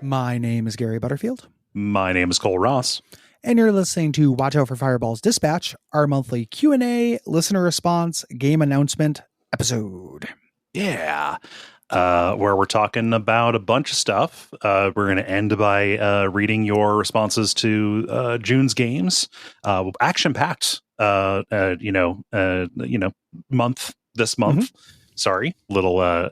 My name is Gary Butterfield. My name is Cole Ross. And you're listening to Watch Out for Fireball's Dispatch, our monthly Q&A, listener response, game announcement episode. Yeah. Where we're talking about a bunch of stuff. We're going to end by reading your responses to June's games. Action-packed, month this month. Mm-hmm. Sorry, little...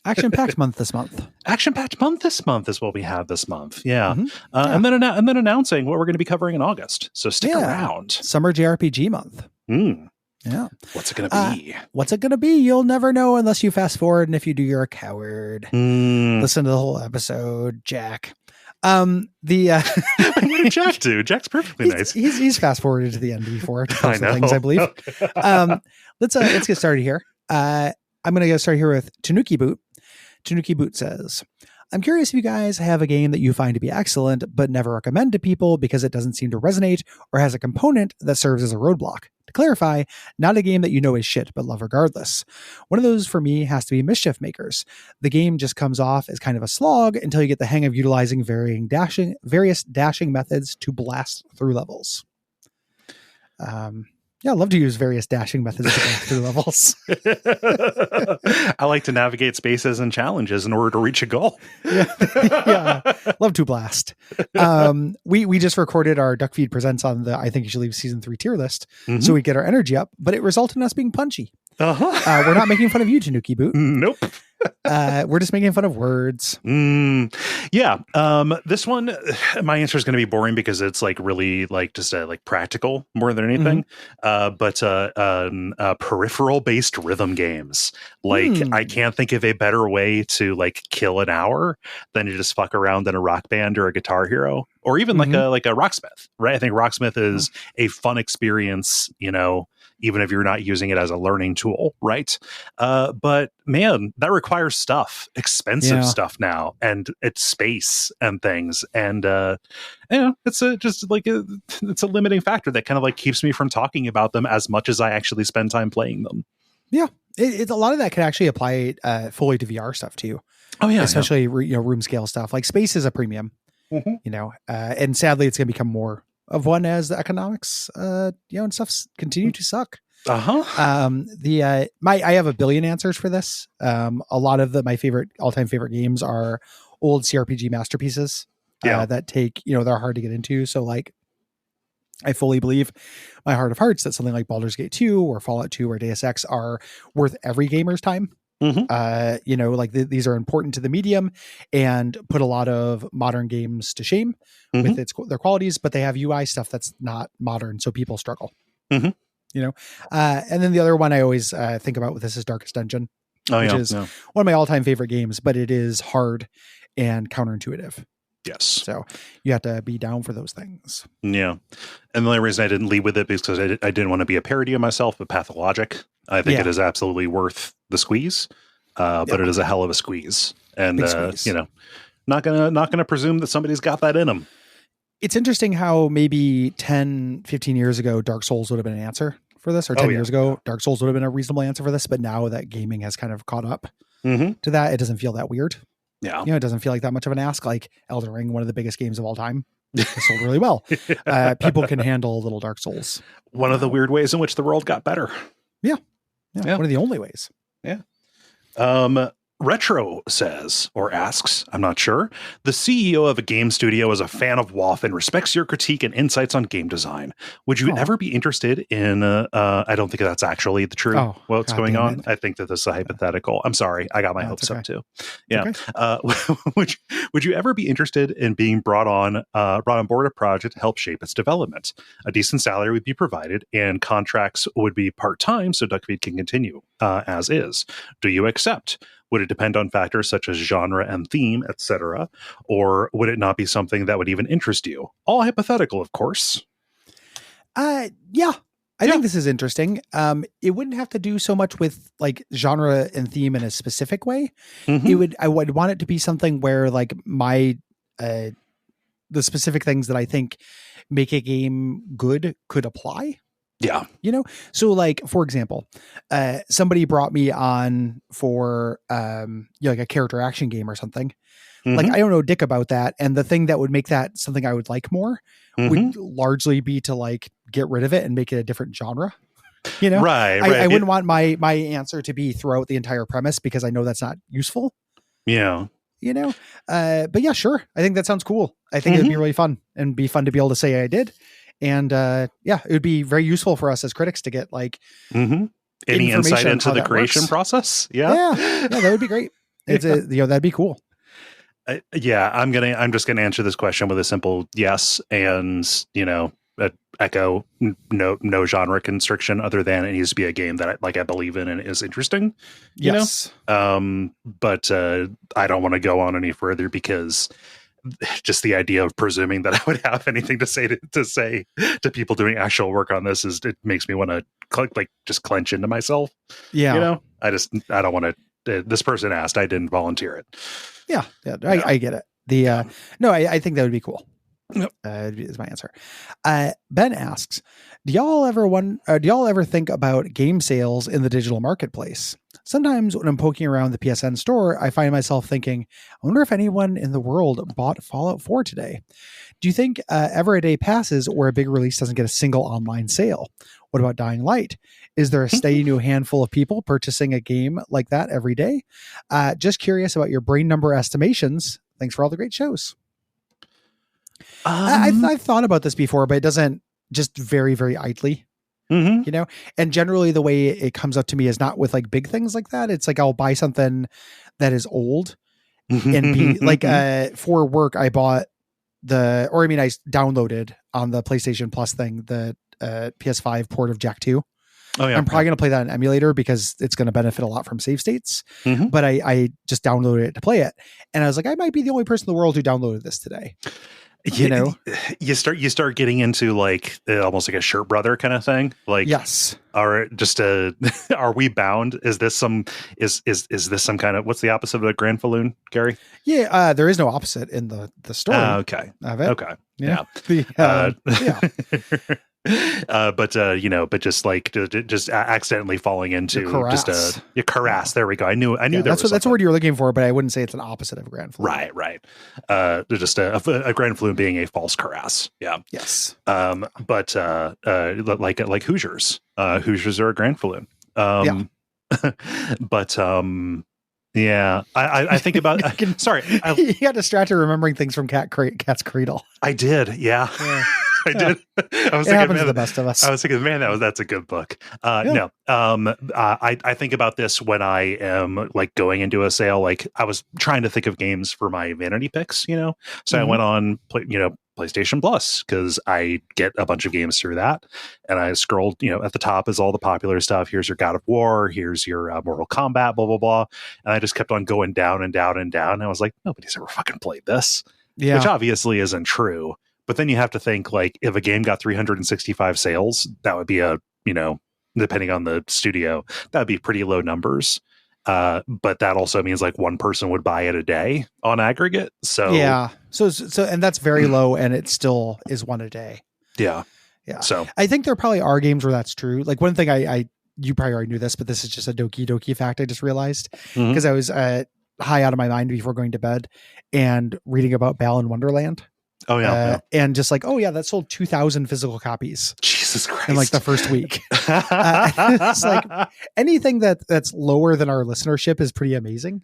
Action-packed month this month. Action-packed month this month is what we have this month. Yeah. Mm-hmm. And then announcing what we're going to be covering in August. So stick around. Summer JRPG month. Yeah. What's it going to be? What's it going to be? You'll never know unless you fast forward. And if you do, you're a coward. Listen to the whole episode, Jack. What did Jack do? Jack's perfectly nice. He's fast forwarded to the end before to tell some things, I believe. Okay. Let's get started here. I'm going to get started here with Tanuki Boot. Tanuki Boot says, I'm curious if you guys have a game that you find to be excellent, but never recommend to people because it doesn't seem to resonate or has a component that serves as a roadblock. To clarify, not a game that you know is shit, but love regardless. One of those for me has to be Mischief Makers. The game just comes off as kind of a slog until you get the hang of utilizing various dashing methods to blast through levels. Yeah, I love to use various dashing methods to go through levels. I like to navigate spaces and challenges in order to reach a goal. Yeah. Love to blast. We just recorded our Duckfeed Presents on the I Think You Should Leave Season 3 tier list, so we get our energy up, but it resulted in us being punchy. We're not making fun of you, Tanuki Boot. Nope. We're just making fun of words. Yeah. This one, my answer is going to be boring because it's like really like just like practical more than anything. But peripheral based rhythm games. Like I can't think of a better way to like kill an hour than to just fuck around in a Rock Band or a Guitar Hero or even like a Rocksmith, right? I think Rocksmith is a fun experience, even if you're not using it as a learning tool, right? But man, that requires stuff, expensive stuff now, and it's space and things, and it's a limiting factor that kind of like keeps me from talking about them as much as I actually spend time playing them. Yeah, it's a lot of that can actually apply fully to VR stuff too. Oh yeah, especially room scale stuff. Like space is a premium, and sadly, it's going to become more of one as the economics, and stuff continue to suck. I have a billion answers for this. A lot of my all-time favorite games are old CRPG masterpieces that take, they're hard to get into. So like, I fully believe my heart of hearts that something like Baldur's Gate 2 or Fallout 2 or Deus Ex are worth every gamer's time. These are important to the medium and put a lot of modern games to shame with their qualities, but they have UI stuff that's not modern, so people struggle. And then the other one I always think about with this is Darkest Dungeon, which is one of my all-time favorite games, but it is hard and counterintuitive. Yes. So you have to be down for those things. Yeah. And the only reason I didn't lead with it because I didn't want to be a parody of myself, but Pathologic. I think it is absolutely worth the squeeze, but it is a hell of a squeeze. And, not gonna presume that somebody's got that in them. It's interesting how maybe 10, 15 years ago, Dark Souls would have been an answer for this, or 10 years ago, Dark Souls would have been a reasonable answer for this. But now that gaming has kind of caught up to that, it doesn't feel that weird. Yeah. It doesn't feel like that much of an ask. Like Elden Ring, one of the biggest games of all time, sold really well. People can handle little Dark Souls. One of the weird ways in which the world got better. Yeah. One of the only ways. Yeah. Retro says, or asks, I'm not sure, the CEO of a game studio is a fan of WoF and respects your critique and insights on game design. Would you ever be interested in, I don't think that's actually the true, what's going on. I think that this is a hypothetical. I'm sorry. I got my hopes up too. Yeah. Okay. Would you ever be interested in being brought on board a project to help shape its development? A decent salary would be provided and contracts would be part-time so Duckfeed can continue as is. Do you accept? Would it depend on factors such as genre and theme, etc.? Or would it not be something that would even interest you? All hypothetical, of course. Yeah. I think this is interesting. It wouldn't have to do so much with like genre and theme in a specific way. I would want it to be something where like the specific things that I think make a game good could apply. Yeah. So like, for example, somebody brought me on for, like a character action game or something. Like, I don't know dick about that. And the thing that would make that something I would like more would largely be to like get rid of it and make it a different genre. Right. I wouldn't want my answer to be throughout the entire premise because I know that's not useful. Yeah. But yeah, sure. I think that sounds cool. I think it'd be really fun and be fun to be able to say I did. And it would be very useful for us as critics to get like any insight into the creation process. Yeah, that would be great. That'd be cool. I'm just gonna answer this question with a simple yes, and echo no genre constriction other than it needs to be a game that I believe in and is interesting. Yes. But I don't want to go on any further because just the idea of presuming that I would have anything to say to people doing actual work on this it makes me want to just clench into myself. Yeah. I don't want to, this person asked, I didn't volunteer it. Yeah. I get it. No, I think that would be cool. Is my answer. Ben asks, do y'all ever think about game sales in the digital marketplace? Sometimes when I'm poking around the PSN store, I find myself thinking, I wonder if anyone in the world bought Fallout 4 today. Do you think ever a day passes where a big release doesn't get a single online sale? What about Dying Light? Is there a steady new handful of people purchasing a game like that every day? Just curious about your brain number estimations. Thanks for all the great shows. I've thought about this before, but it doesn't, just very, very idly, and generally the way it comes up to me is not with like big things like that. It's like, I'll buy something that is old and be like, for work, I bought I downloaded on the PlayStation Plus thing, the PS5 port of Jack 2. Oh, yeah. I'm probably going to play that in emulator because it's going to benefit a lot from save states, but I just downloaded it to play it. And I was like, I might be the only person in the world who downloaded this today. You start getting into like almost like a shirt brother kind of thing. Like, yes. Are we bound? Is this some kind of, what's the opposite of a Granfalloon, Gary? Yeah. There is no opposite in the story. Okay. Of it. Okay. Yeah. But just accidentally falling into just a cuirass. There we go. I knew that's the word you were looking for, but I wouldn't say it's an opposite of a Granfalloon. Right. Just a Granfalloon being a false cuirass. Yeah. Yes. But like Hoosiers. Hoosiers are a Granfalloon. But yeah, I think about. Sorry, you got distracted remembering things from Cat's Cradle. I did. Yeah. I did. I was it happens to the best of us. I was thinking, man, that's a good book. No, I think about this when I am like going into a sale. Like, I was trying to think of games for my vanity picks, so I went on, PlayStation Plus because I get a bunch of games through that, and I scrolled. At the top is all the popular stuff. Here's your God of War. Here's your Mortal Kombat. Blah blah blah. And I just kept on going down and down and down. And I was like, nobody's ever fucking played this, which obviously isn't true. But then you have to think, like, if a game got 365 sales, that would be depending on the studio, that would be pretty low numbers. But that also means like one person would buy it a day on aggregate. So yeah. So and that's very low, and it still is one a day. Yeah. So I think there probably are games where that's true. Like, one thing you probably already knew this, but this is just a Doki fact I just realized because I was high out of my mind before going to bed and reading about Balan Wonderland. Oh yeah, and just like, oh yeah, that sold 2,000 physical copies. Jesus. Jesus Christ. in like the first week. It's like anything that's lower than our listenership is pretty amazing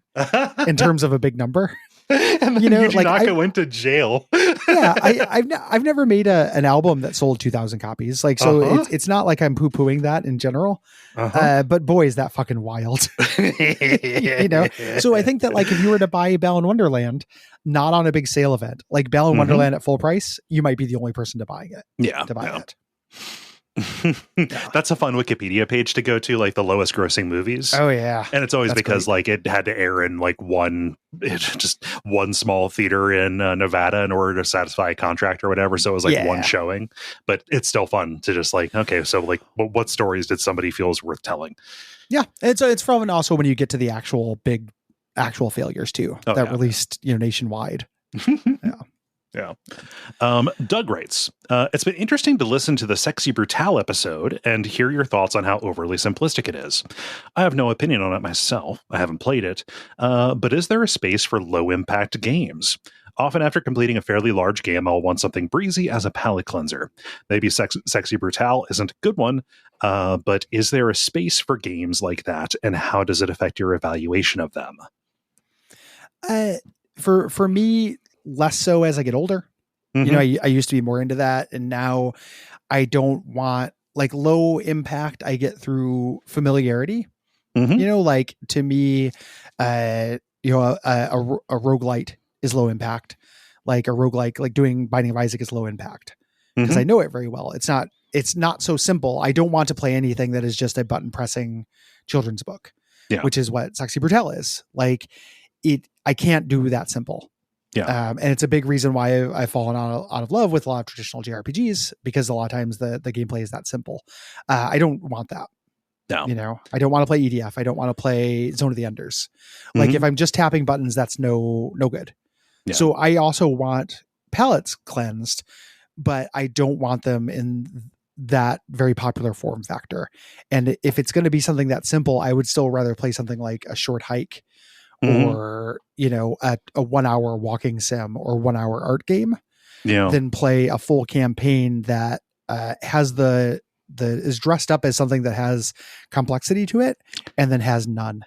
in terms of a big number. And then you do like not go into jail. Yeah, I've never made an album that sold 2,000 copies. Like, so it's not like I'm poo-pooing that in general. But boy, is that fucking wild. You know? So I think that like if you were to buy Balan Wonderland, not on a big sale event, like Balan Wonderland at full price, you might be the only person to buy it. To buy it. That's a fun Wikipedia page to go to, like the lowest grossing movies. Oh yeah. And it's always because great. Like it had to air in like one small theater in Nevada in order to satisfy a contract or whatever. So it was like one showing, but it's still fun to just like, okay, so like what stories did somebody feel is worth telling? Yeah. And so it's fun also when you get to the actual failures too, released, nationwide. Yeah. Doug writes, it's been interesting to listen to the Sexy Brutale episode and hear your thoughts on how overly simplistic it is. I have no opinion on it myself. I haven't played it. But is there a space for low impact games? Often after completing a fairly large game, I'll want something breezy as a palate cleanser. Maybe Sexy Brutale isn't a good one, but is there a space for games like that? And how does it affect your evaluation of them? For me, less so as I get older. I used to be more into that, and now I don't want like low impact. I get through familiarity. Like to me, a roguelite is low impact. Like a roguelike, like doing Binding of Isaac is low impact because I know it very well. It's not so simple. I don't want to play anything that is just a button pressing children's book, which is what Sexy Brutale is. Like I can't do that simple. And it's a big reason why I've fallen out of love with a lot of traditional JRPGs, because a lot of times the gameplay is that simple. I don't want that. No. I don't want to play EDF. I don't want to play Zone of the Enders. Like if I'm just tapping buttons, that's no good. Yeah. So I also want palettes cleansed, but I don't want them in that very popular form factor. And if it's going to be something that simple, I would still rather play something like a short hike or, a 1 hour walking sim or 1 hour art game than play a full campaign that has is dressed up as something that has complexity to it and then has none.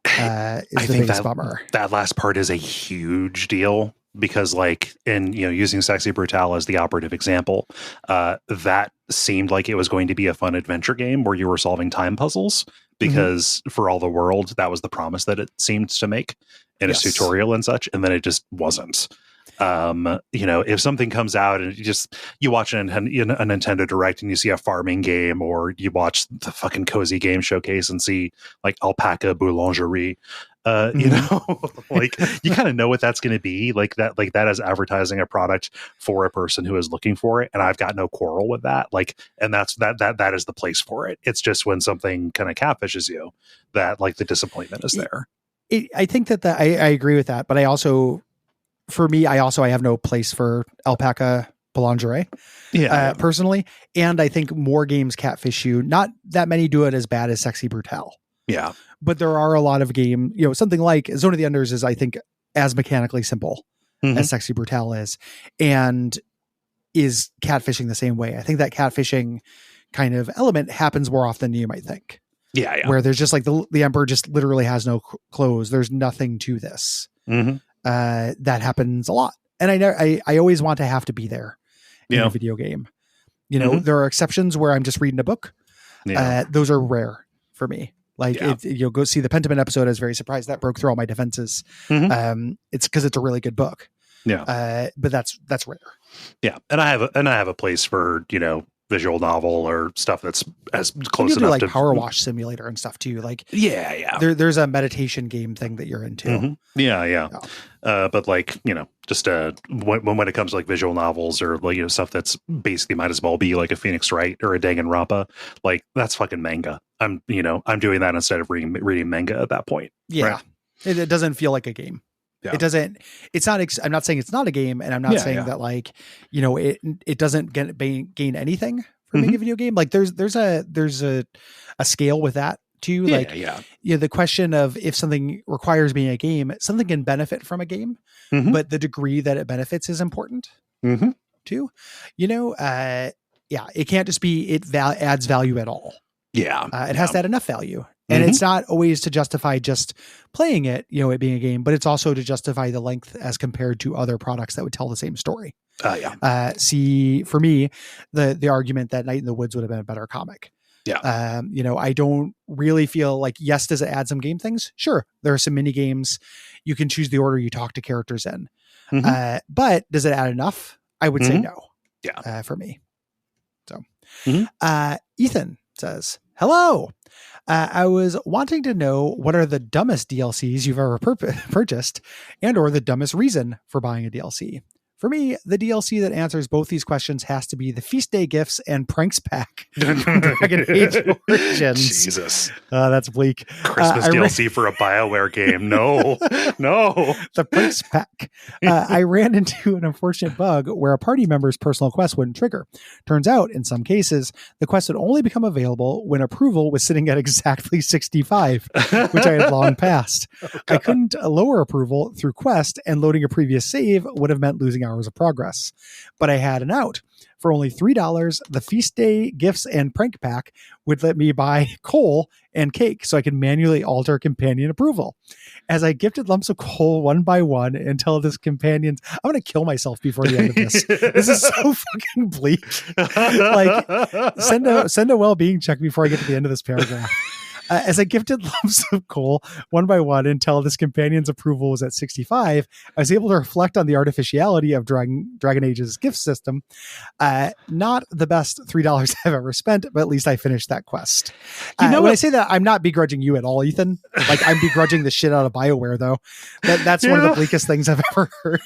Is the biggest bummer. That last part is a huge deal because like using Sexy Brutale as the operative example, that seemed like it was going to be a fun adventure game where you were solving time puzzles because for all the world, that was the promise that it seemed to make in its tutorial and such. And then it just wasn't. If something comes out and you watch a Nintendo Direct and you see a farming game, or you watch the fucking Cozy Game Showcase and see like Alpaca Boulangerie, like you kind of know what that's going to be like that is advertising a product for a person who is looking for it. And I've got no quarrel with that. Like, and that is the place for it. It's just when something kind of catfishes you that like the disappointment is there. I think that I agree with that, but I have no place for Alpaca Boulangerie, personally. And I think more games catfish you. Not that many do it as bad as Sexy Brutale. Yeah. But there are a lot of games, something like Zone of the Enders is, I think, as mechanically simple as Sexy Brutale is, and is catfishing the same way. I think that catfishing kind of element happens more often than you might think. Yeah. Where there's just like the Emperor just literally has no clothes. There's nothing to this. That happens a lot. And I always want to have to be there in a video game. There are exceptions where I'm just reading a book. Those are rare for me. Like you'll go see the Pentiment episode. I was very surprised that broke through all my defenses. It's because it's a really good book. But that's rare. Yeah. And I have a place for, visual novel or stuff that's as close enough like to Power Wash Simulator and stuff too. Like, there's a meditation game thing that you're into. But like, just when it comes to like visual novels or like, stuff that's basically might as well be like a Phoenix Wright or a Danganronpa, like that's fucking manga. I'm doing that instead of reading manga at that point. Yeah. Right? It doesn't feel like a game. Yeah. I'm not saying it's not a game, and I'm not saying that like, it doesn't gain anything from being a video game. Like there's a scale with that too. The question of if something requires being a game, something can benefit from a game, but the degree that it benefits is important too. it can't just be it adds value at all. Yeah. It has to add enough value. And it's not always to justify just playing it, it being a game, but it's also to justify the length as compared to other products that would tell the same story. See, for me, the argument that Night in the Woods would have been a better comic. Yeah. I don't really feel like, yes, does it add some game things? Sure. There are some mini games. You can choose the order you talk to characters in. But does it add enough? I would say no. Yeah. For me. So, Ethan says, hello. I was wanting to know what are the dumbest DLCs you've ever purchased and or the dumbest reason for buying a DLC. For me, the DLC that answers both these questions has to be the Feast Day Gifts and Pranks Pack from Dragon Age Origins. Jesus. That's bleak. Christmas DLC for a BioWare game. No. The Pranks Pack. I ran into an unfortunate bug where a party member's personal quest wouldn't trigger. Turns out, in some cases, the quest would only become available when approval was sitting at exactly 65, which I had long passed. I couldn't lower approval through quest, and loading a previous save would have meant losing hours of progress. But I had an out. For only $3, the Feast Day Gifts and Prank Pack would let me buy coal and cake so I could manually alter companion approval. As I gifted lumps of coal one by one until this companion's... I'm going to kill myself before the end of this. This is so fucking bleak. Like, send a well-being check before I get to the end of this paragraph. As I gifted lumps of coal one by one until this companion's approval was at 65, I was able to reflect on the artificiality of Dragon Age's gift system. Not the best $3 I've ever spent, but at least I finished that quest. When I say that, I'm not begrudging you at all, Ethan. Like, I'm begrudging the shit out of BioWare, though. That's one of the bleakest things I've ever heard.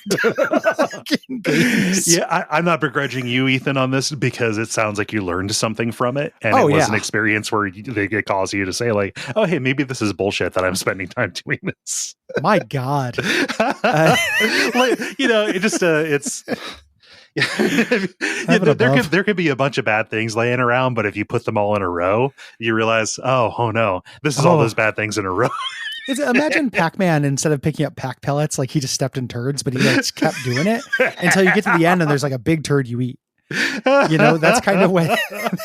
I'm not begrudging you, Ethan, on this because it sounds like you learned something from it, and it was an experience where they cause you to say, like, oh, hey, maybe this is bullshit that I'm spending time doing this. My God. It just it's there could be a bunch of bad things laying around, but if you put them all in a row, you realize, oh no, this is all those bad things in a row. Imagine Pac-Man, instead of picking up pack pellets, like he just stepped in turds, but he just kept doing it until you get to the end and there's like a big turd you eat. That's kind of what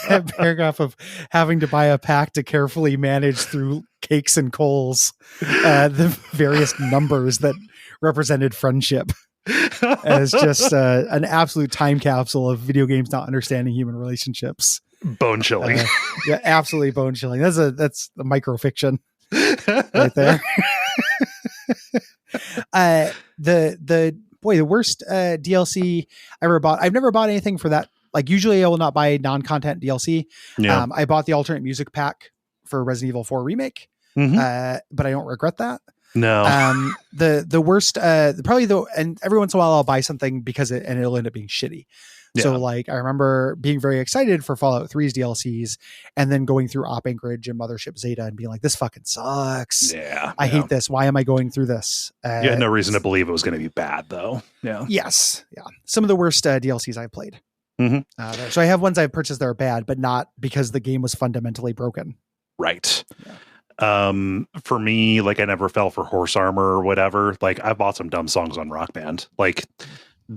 that paragraph of having to buy a pack to carefully manage through cakes and coals, the various numbers that represented friendship, as just an absolute time capsule of video games not understanding human relationships. Bone chilling. Absolutely bone chilling. That's a microfiction right there. The worst DLC I ever bought. I've never bought anything for that. Like, usually I will not buy non-content DLC. Yeah. I bought the alternate music pack for Resident Evil 4 Remake, but I don't regret that. No. The worst, and every once in a while I'll buy something because it'll end up being shitty. Yeah. So, like, I remember being very excited for Fallout 3's DLCs and then going through Op Anchorage and Mothership Zeta and being like, this fucking sucks. Yeah. I hate this. Why am I going through this? You had no reason to believe it was going to be bad, though. Yeah. Yes. Yeah. Some of the worst DLCs I've played. So I have ones I've purchased that are bad, but not because the game was fundamentally broken. Right. Yeah. For me, like, I never fell for Horse Armor or whatever. Like, I bought some dumb songs on Rock Band. Like,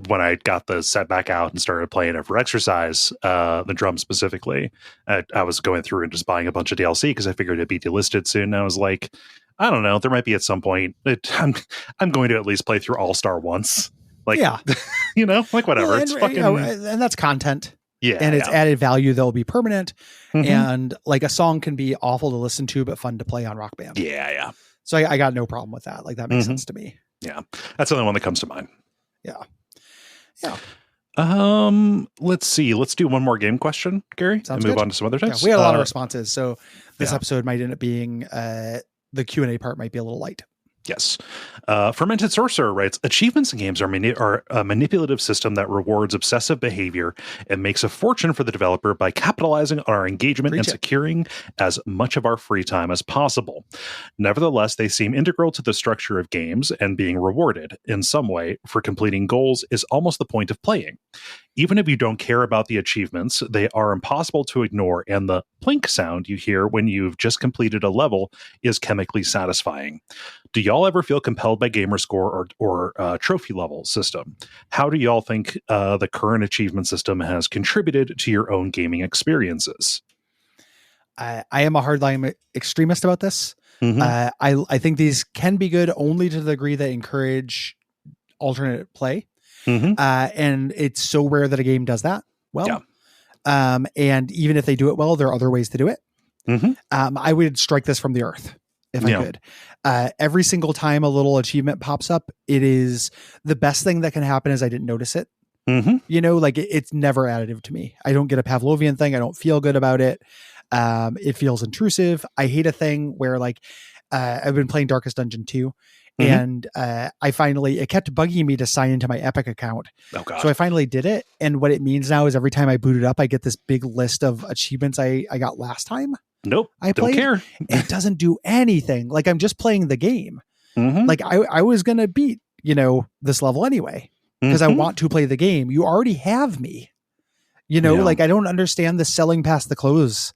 when I got the set back out and started playing it for exercise, the drums specifically, I was going through and just buying a bunch of DLC because I figured it'd be delisted soon. And I was like, I don't know, there might be at some point. I'm going to at least play through All-Star once. Like, like whatever. Yeah, it's fucking, and that's content. Yeah. And it's added value that'll be permanent. And like, a song can be awful to listen to, but fun to play on Rock Band. Yeah. Yeah. So I got no problem with that. Like, that makes sense to me. Yeah. That's the only one that comes to mind. Yeah. Yeah. Let's see. Let's do one more game question, Gary. Sounds and move good. on to some other types. Yeah, we had a lot of responses, so this episode might end up being the Q&A part might be a little light. Yes. Fermented Sorcerer writes, achievements in games are a manipulative system that rewards obsessive behavior and makes a fortune for the developer by capitalizing on our engagement and securing as much of our free time as possible. Nevertheless, they seem integral to the structure of games, and being rewarded in some way for completing goals is almost the point of playing. Even if you don't care about the achievements, they are impossible to ignore, and the plink sound you hear when you've just completed a level is chemically satisfying. Do y'all ever feel compelled by gamerscore or trophy level system? How do y'all think the current achievement system has contributed to your own gaming experiences? I am a hardline extremist about this. Mm-hmm. I think these can be good only to the degree that encourage alternate play. Mm-hmm. And it's so rare that a game does that well. Yeah. And even if they do it well, there are other ways to do it. Mm-hmm. I would strike this from the earth if I could. Every single time a little achievement pops up, it is the best thing that can happen is I didn't notice it. Mm-hmm. You know, like it's never additive to me. I don't get a Pavlovian thing. I don't feel good about it. It feels intrusive. I hate a thing where like, I've been playing Darkest Dungeon 2. Mm-hmm. And it kept bugging me to sign into my Epic account. Oh, God. So I finally did it. And what it means now is every time I boot it up, I get this big list of achievements I got last time. Nope. I played. Don't care. It doesn't do anything. Like I'm just playing the game. Mm-hmm. Like I was going to beat, this level anyway, because I want to play the game. You already have me, like I don't understand the selling past the close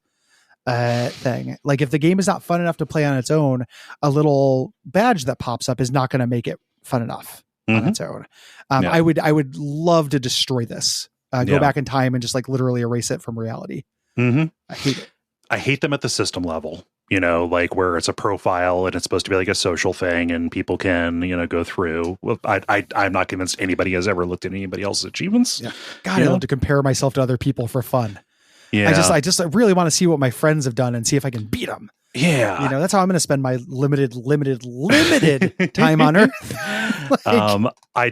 thing. Like if the game is not fun enough to play on its own, a little badge that pops up is not going to make it fun enough on its own. I would love to destroy this, go back in time and just like literally erase it from reality. Mm-hmm. I hate it. I hate them at the system level, like where it's a profile and it's supposed to be like a social thing and people can, go through. Well, I'm not convinced anybody has ever looked at anybody else's achievements. Yeah. God, I love to compare myself to other people for fun. Yeah. I just really want to see what my friends have done and see if I can beat them. Yeah. That's how I'm going to spend my limited time on Earth. I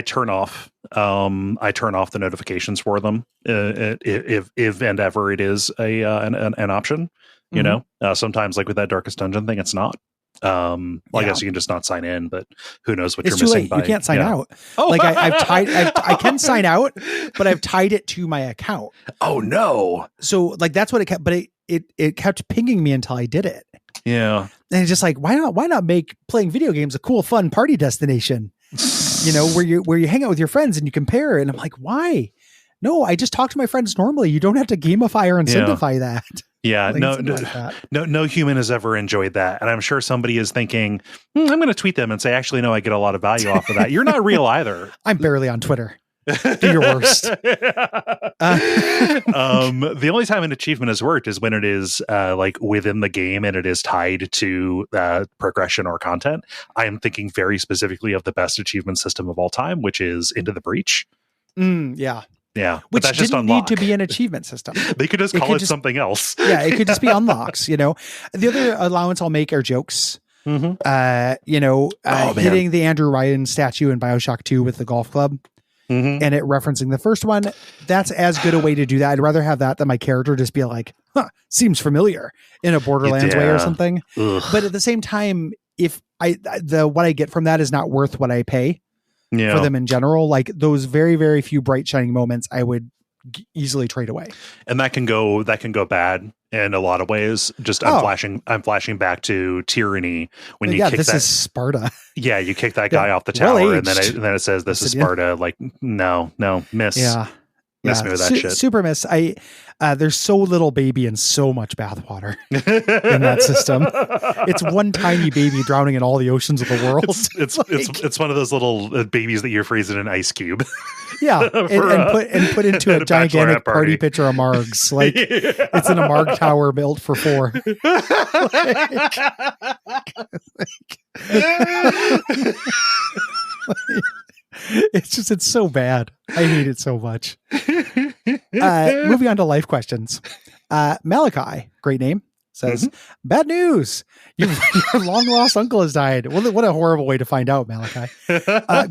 turn off the notifications for them if and ever it is an option. Sometimes like with that Darkest Dungeon thing, it's not. I guess you can just not sign in, but who knows what it's you're missing. Late. You can't sign out. Oh, like I can sign out, but I've tied it to my account. Oh no! So like that's what it kept, but it kept pinging me until I did it. Yeah, and it's just like why not make playing video games a cool, fun party destination? Where you hang out with your friends and you compare. And I'm like, why? No, I just talk to my friends normally. You don't have to gamify or incentify that. Yeah, no human has ever enjoyed that. And I'm sure somebody is thinking, I'm going to tweet them and say, actually, no, I get a lot of value off of that. You're not real either. I'm barely on Twitter. Do your worst. The only time an achievement has worked is when it is like within the game and it is tied to progression or content. I am thinking very specifically of the best achievement system of all time, which is Into the Breach. Yeah. Yeah, which that's didn't just need to be an achievement system. They could just call it something else. Yeah, it could just be unlocks. The other allowance I'll make are jokes. Mm-hmm. Hitting the Andrew Ryan statue in BioShock 2 with the golf club, and it referencing the first one. That's as good a way to do that. I'd rather have that than my character just be like, seems familiar in a Borderlands way or something. Ugh. But at the same time, if what I get from that is not worth what I pay. Yeah. For them in general, like those very, very few bright shining moments, I would easily trade away. And that can go bad in a lot of ways. Just I'm flashing back to Tyranny when you kick this is Sparta. Yeah, you kick that guy off the tower, and then it says this is Sparta. Like no, miss. Yeah. Miss me with that shit. Super miss. There's so little baby and so much bathwater in that system. It's one tiny baby drowning in all the oceans of the world. It's one of those little babies that you're freezing in an ice cube. Yeah, and put into a gigantic party pitcher of margs. Like it's in a marg tower built for 4. It's so bad. I hate it so much. Moving on to life questions. Malachi, great name, says, bad news. Your long lost uncle has died. Well, what a horrible way to find out, Malachi.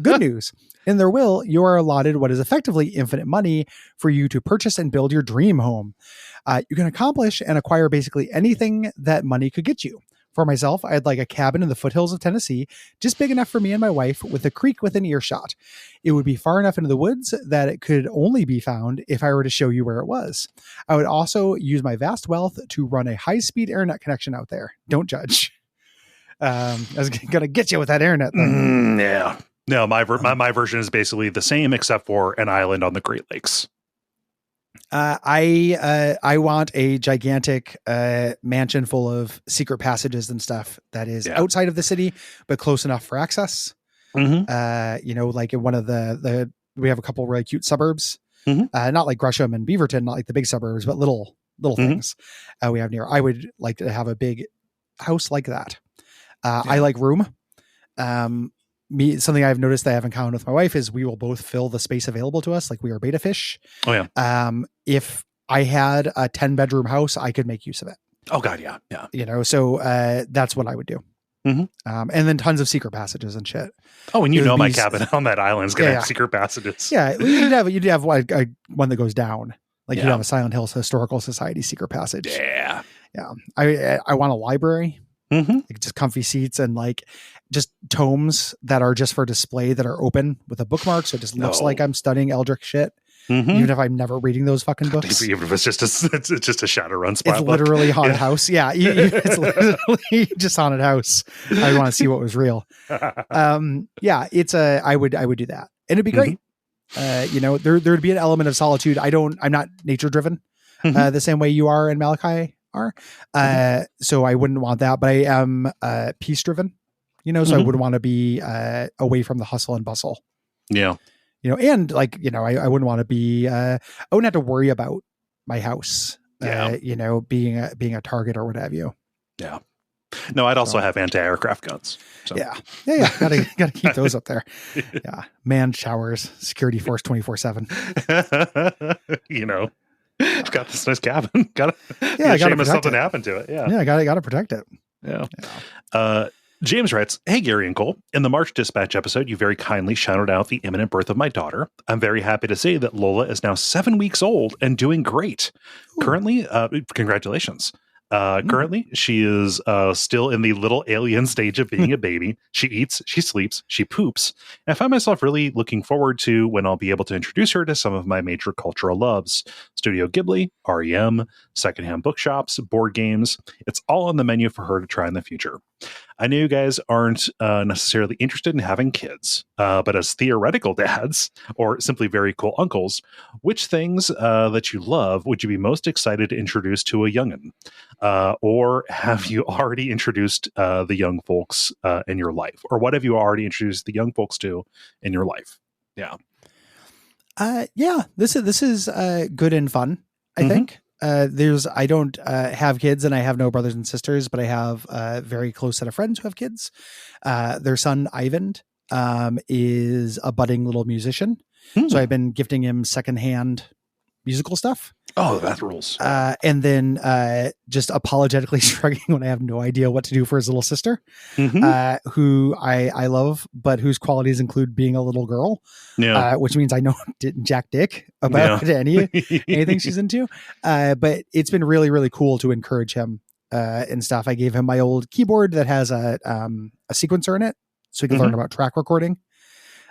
Good news. In their will, you are allotted what is effectively infinite money for you to purchase and build your dream home. You can accomplish and acquire basically anything that money could get you. For myself, I'd like a cabin in the foothills of Tennessee, just big enough for me and my wife, with a creek within earshot. It would be far enough into the woods that it could only be found if I were to show you where it was. I would also use my vast wealth to run a high-speed internet connection out there. Don't judge. I was going to get you with that internet thing. Yeah. No, my version is basically the same except for an island on the Great Lakes. I want a gigantic mansion full of secret passages and stuff that is outside of the city, but close enough for access. Like in one of the we have a couple really cute suburbs, not like Gresham and Beaverton, not like the big suburbs, but little things we have near. I would like to have a big house like that. I like room. Something I've noticed that I have in common with my wife is we will both fill the space available to us. Like we are beta fish. Oh yeah. If I had a 10-bedroom house, I could make use of it. Oh God. Yeah. Yeah. So that's what I would do. And then tons of secret passages and shit. Oh, and my cabin on that island is going to have secret passages. Yeah. You'd have one that goes down. Like you'd have a Silent Hills Historical Society secret passage. Yeah. Yeah. I want a library. Like just comfy seats and like just tomes that are just for display that are open with a bookmark. So it just looks like I'm studying Eldritch shit. Even if I'm never reading those fucking books. Even if it's just a Shadowrun spot. It's literally haunted house. Yeah. It's literally just haunted house. I want to see what was real. I would do that. And it'd be great. There'd be an element of solitude. I'm not nature driven the same way you are and Malachi are. So I wouldn't want that, but I am peace driven, so I would want to be away from the hustle and bustle. Yeah. And like, I wouldn't want to be, I wouldn't have to worry about my house, being a target or what have you. Yeah. No, I'd also have anti-aircraft guns. So. Yeah. Gotta keep those up there. Yeah. Manned showers, security force 24/7. Got this nice cabin. Gotta shame if something happened to it. Yeah. Yeah. Gotta protect it. Yeah. James writes, "Hey, Gary and Cole. In the March Dispatch episode, you very kindly shouted out the imminent birth of my daughter. I'm very happy to say that Lola is now 7 weeks old and doing great. Ooh. Currently, congratulations. Currently, she is still in the little alien stage of being a baby. She eats, she sleeps, she poops. And I find myself really looking forward to when I'll be able to introduce her to some of my major cultural loves. Studio Ghibli, REM, secondhand bookshops, board games. It's all on the menu for her to try in the future. I know you guys aren't necessarily interested in having kids, but as theoretical dads, or simply very cool uncles, which things that you love would you be most excited to introduce to a youngin'? Or have you already introduced the young folks in your life? Or what have you already introduced the young folks to in your life? Yeah. This is good and fun, I think. I don't have kids and I have no brothers and sisters, but I have a very close set of friends who have kids. Their son, Ivan, is a budding little musician. So I've been gifting him secondhand musical stuff. Oh, that rules. And then just apologetically shrugging when I have no idea what to do for his little sister, who I love, but whose qualities include being a little girl, which means I know jack dick about anything she's into. But it's been really, really cool to encourage him and stuff. I gave him my old keyboard that has a sequencer in it, so he can learn about track recording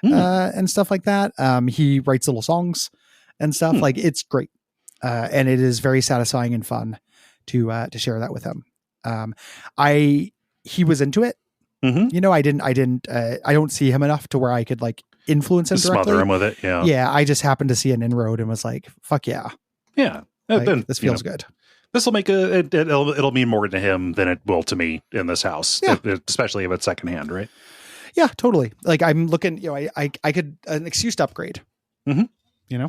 and stuff like that. He writes little songs and stuff. Like, it's great. And it is very satisfying and fun to share that with him. He was into it. I don't see him enough to where I could like influence him directly. Smother him with it. Yeah. Yeah. I just happened to see an inroad and was like, fuck yeah. Yeah. Like, then this feels good. This will make it'll mean more to him than it will to me in this house, especially if it's secondhand, right? Yeah, totally. Like I'm looking, I could an excuse to upgrade. Yeah.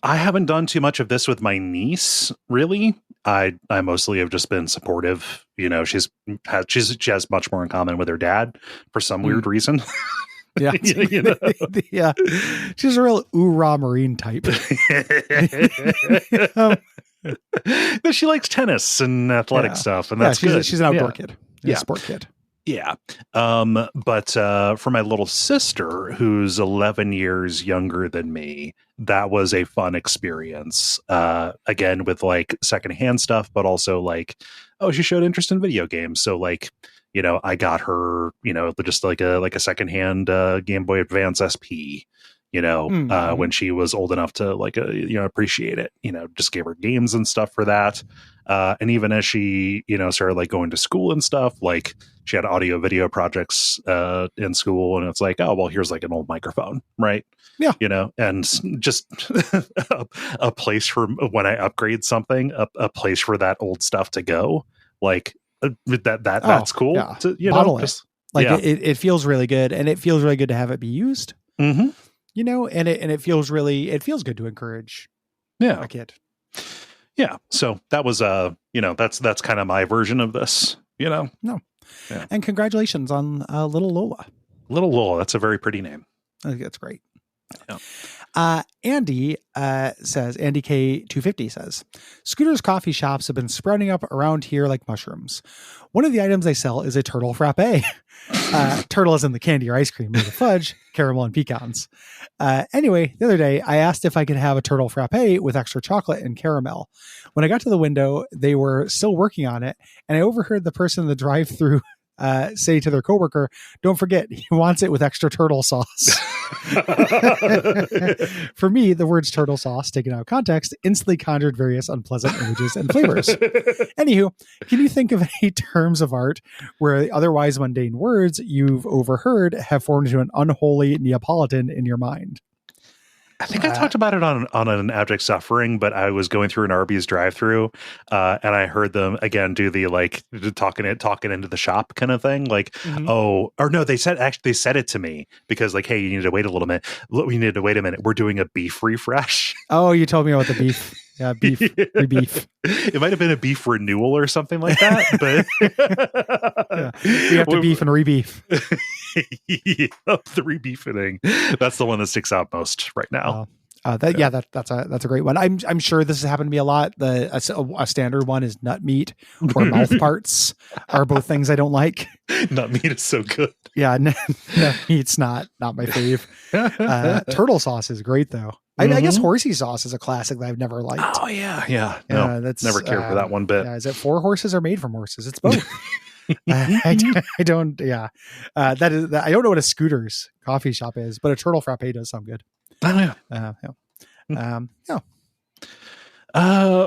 I haven't done too much of this with my niece, really. I mostly have just been supportive. She has much more in common with her dad for some weird reason. Yeah. Yeah. She's a real oorah marine type. She likes tennis and athletic stuff, and that's good. She's an outdoor kid. Yeah. Sport kid. Yeah. But for my little sister, who's 11 years younger than me, that was a fun experience. Again, with like secondhand stuff, but also like, she showed interest in video games. So like, I got her, just like a secondhand Game Boy Advance SP, when she was old enough to like, appreciate it, just gave her games and stuff for that. And even as she, started like going to school and stuff, like she had audio video projects in school, and it's like, oh, well, here's like an old microphone, right? Yeah. And just a place for when I upgrade something, a place for that old stuff to go. Like that's cool. Yeah. To, Bottle just, like it feels really good, and it feels really good to have it be used. Mm-hmm. And it feels good to encourage a kid. Yeah. So that was that's kind of my version of this, No. Yeah. And congratulations on little Lola. Little Lola, that's a very pretty name. I think that's great. Yeah. Andy says, Andy K250 says, Scooter's coffee shops have been sprouting up around here like mushrooms. One of the items they sell is a turtle frappe. Turtle is in the candy or ice cream made of fudge, caramel, and pecans. Anyway, the other day I asked if I could have a turtle frappe with extra chocolate and caramel. When I got to the window, they were still working on it, and I overheard the person in the drive-thru say to their coworker, "Don't forget, he wants it with extra turtle sauce." For me, the words turtle sauce, taken out of context, instantly conjured various unpleasant images and flavors. Anywho, can you think of any terms of art where the otherwise mundane words you've overheard have formed into an unholy Neapolitan in your mind? I think I talked about it on an Abject Suffering, but I was going through an Arby's drive-through, and I heard them again do the like talking into the shop kind of thing. Like, they said it to me because like, hey, you need to wait a little minute. We need to wait a minute. We're doing a beef refresh. Oh, you told me about the beef. Yeah, beef. Rebeef. It might have been a beef renewal or something like that, but we have to beef and rebeef. The rebeefing. That's the one that sticks out most right now. That's a great one. I'm sure this has happened to me a lot. A standard one is nut meat or mouth parts are both things I don't like. Nut meat is so good. Yeah, nut meat's not my fave. Turtle sauce is great though. I guess horsey sauce is a classic that I've never liked. Oh yeah. No, that's never cared for that one bit. Is it for horses or made from horses? It's both. I don't. Yeah, I don't know what a Scooter's coffee shop is, but a turtle frappe does sound good. Oh yeah.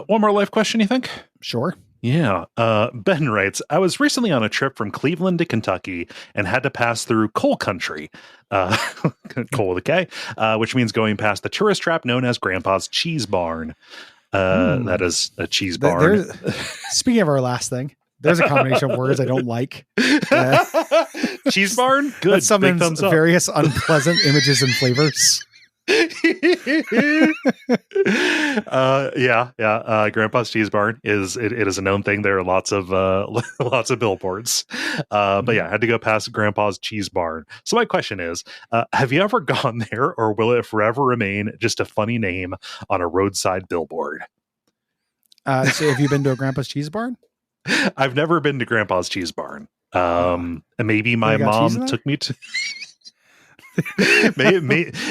One more life question, you think? Sure. Yeah. Ben writes, I was recently on a trip from Cleveland to Kentucky and had to pass through coal country, coal with a K, which means going past the tourist trap known as Grandpa's Cheese Barn. That is a cheese barn. Speaking of our last thing, there's a combination of words I don't like. Cheese barn? Good. That summons various unpleasant images and flavors. Grandpa's Cheese Barn is a known thing. There are lots of billboards, but yeah, I had to go past Grandpa's Cheese Barn. So my question is, have you ever gone there, or will it forever remain just a funny name on a roadside billboard? So have you been to a Grandpa's Cheese Barn? I've never been to Grandpa's Cheese Barn. Maybe my mom took me to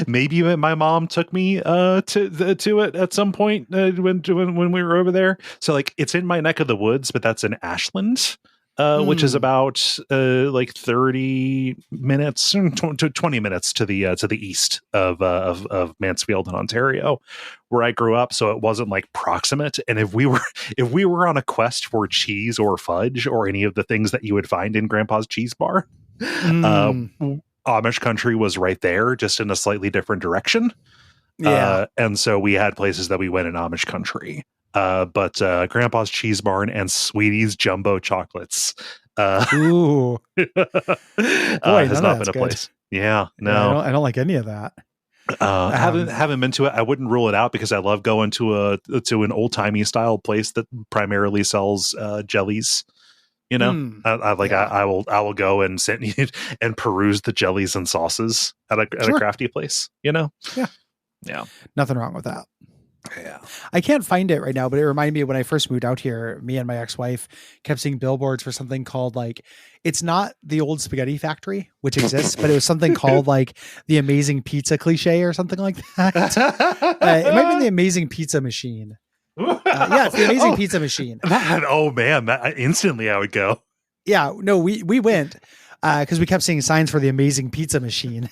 maybe my mom took me to it at some point when we were over there. So like it's in my neck of the woods, but that's in Ashland, which is about like 30 minutes to 20 minutes to the east of Mansfield in Ontario, where I grew up. So it wasn't like proximate. And if we were on a quest for cheese or fudge or any of the things that you would find in Grandpa's Cheese Bar, Amish country was right there, just in a slightly different direction. Yeah. And so we had places that we went in Amish country. But Grandpa's Cheese Barn and Sweetie's Jumbo Chocolates. Ooh. Boy, has not been a place. Yeah, no. I don't like any of that. Haven't been to it. I wouldn't rule it out because I love going to an old-timey style place that primarily sells jellies. You know, I will go and sit and peruse the jellies and sauces at a crafty place. You know, yeah, nothing wrong with that. Yeah, I can't find it right now, but it reminded me of when I first moved out here. Me and my ex-wife kept seeing billboards for something called like it's not the old spaghetti factory, which exists, but it was something called like the Amazing Pizza Cliche or something like that. It might be the Amazing Pizza Machine. It's the Amazing Pizza Machine. Instantly I would go. Yeah, no, we went because we kept seeing signs for the Amazing Pizza Machine,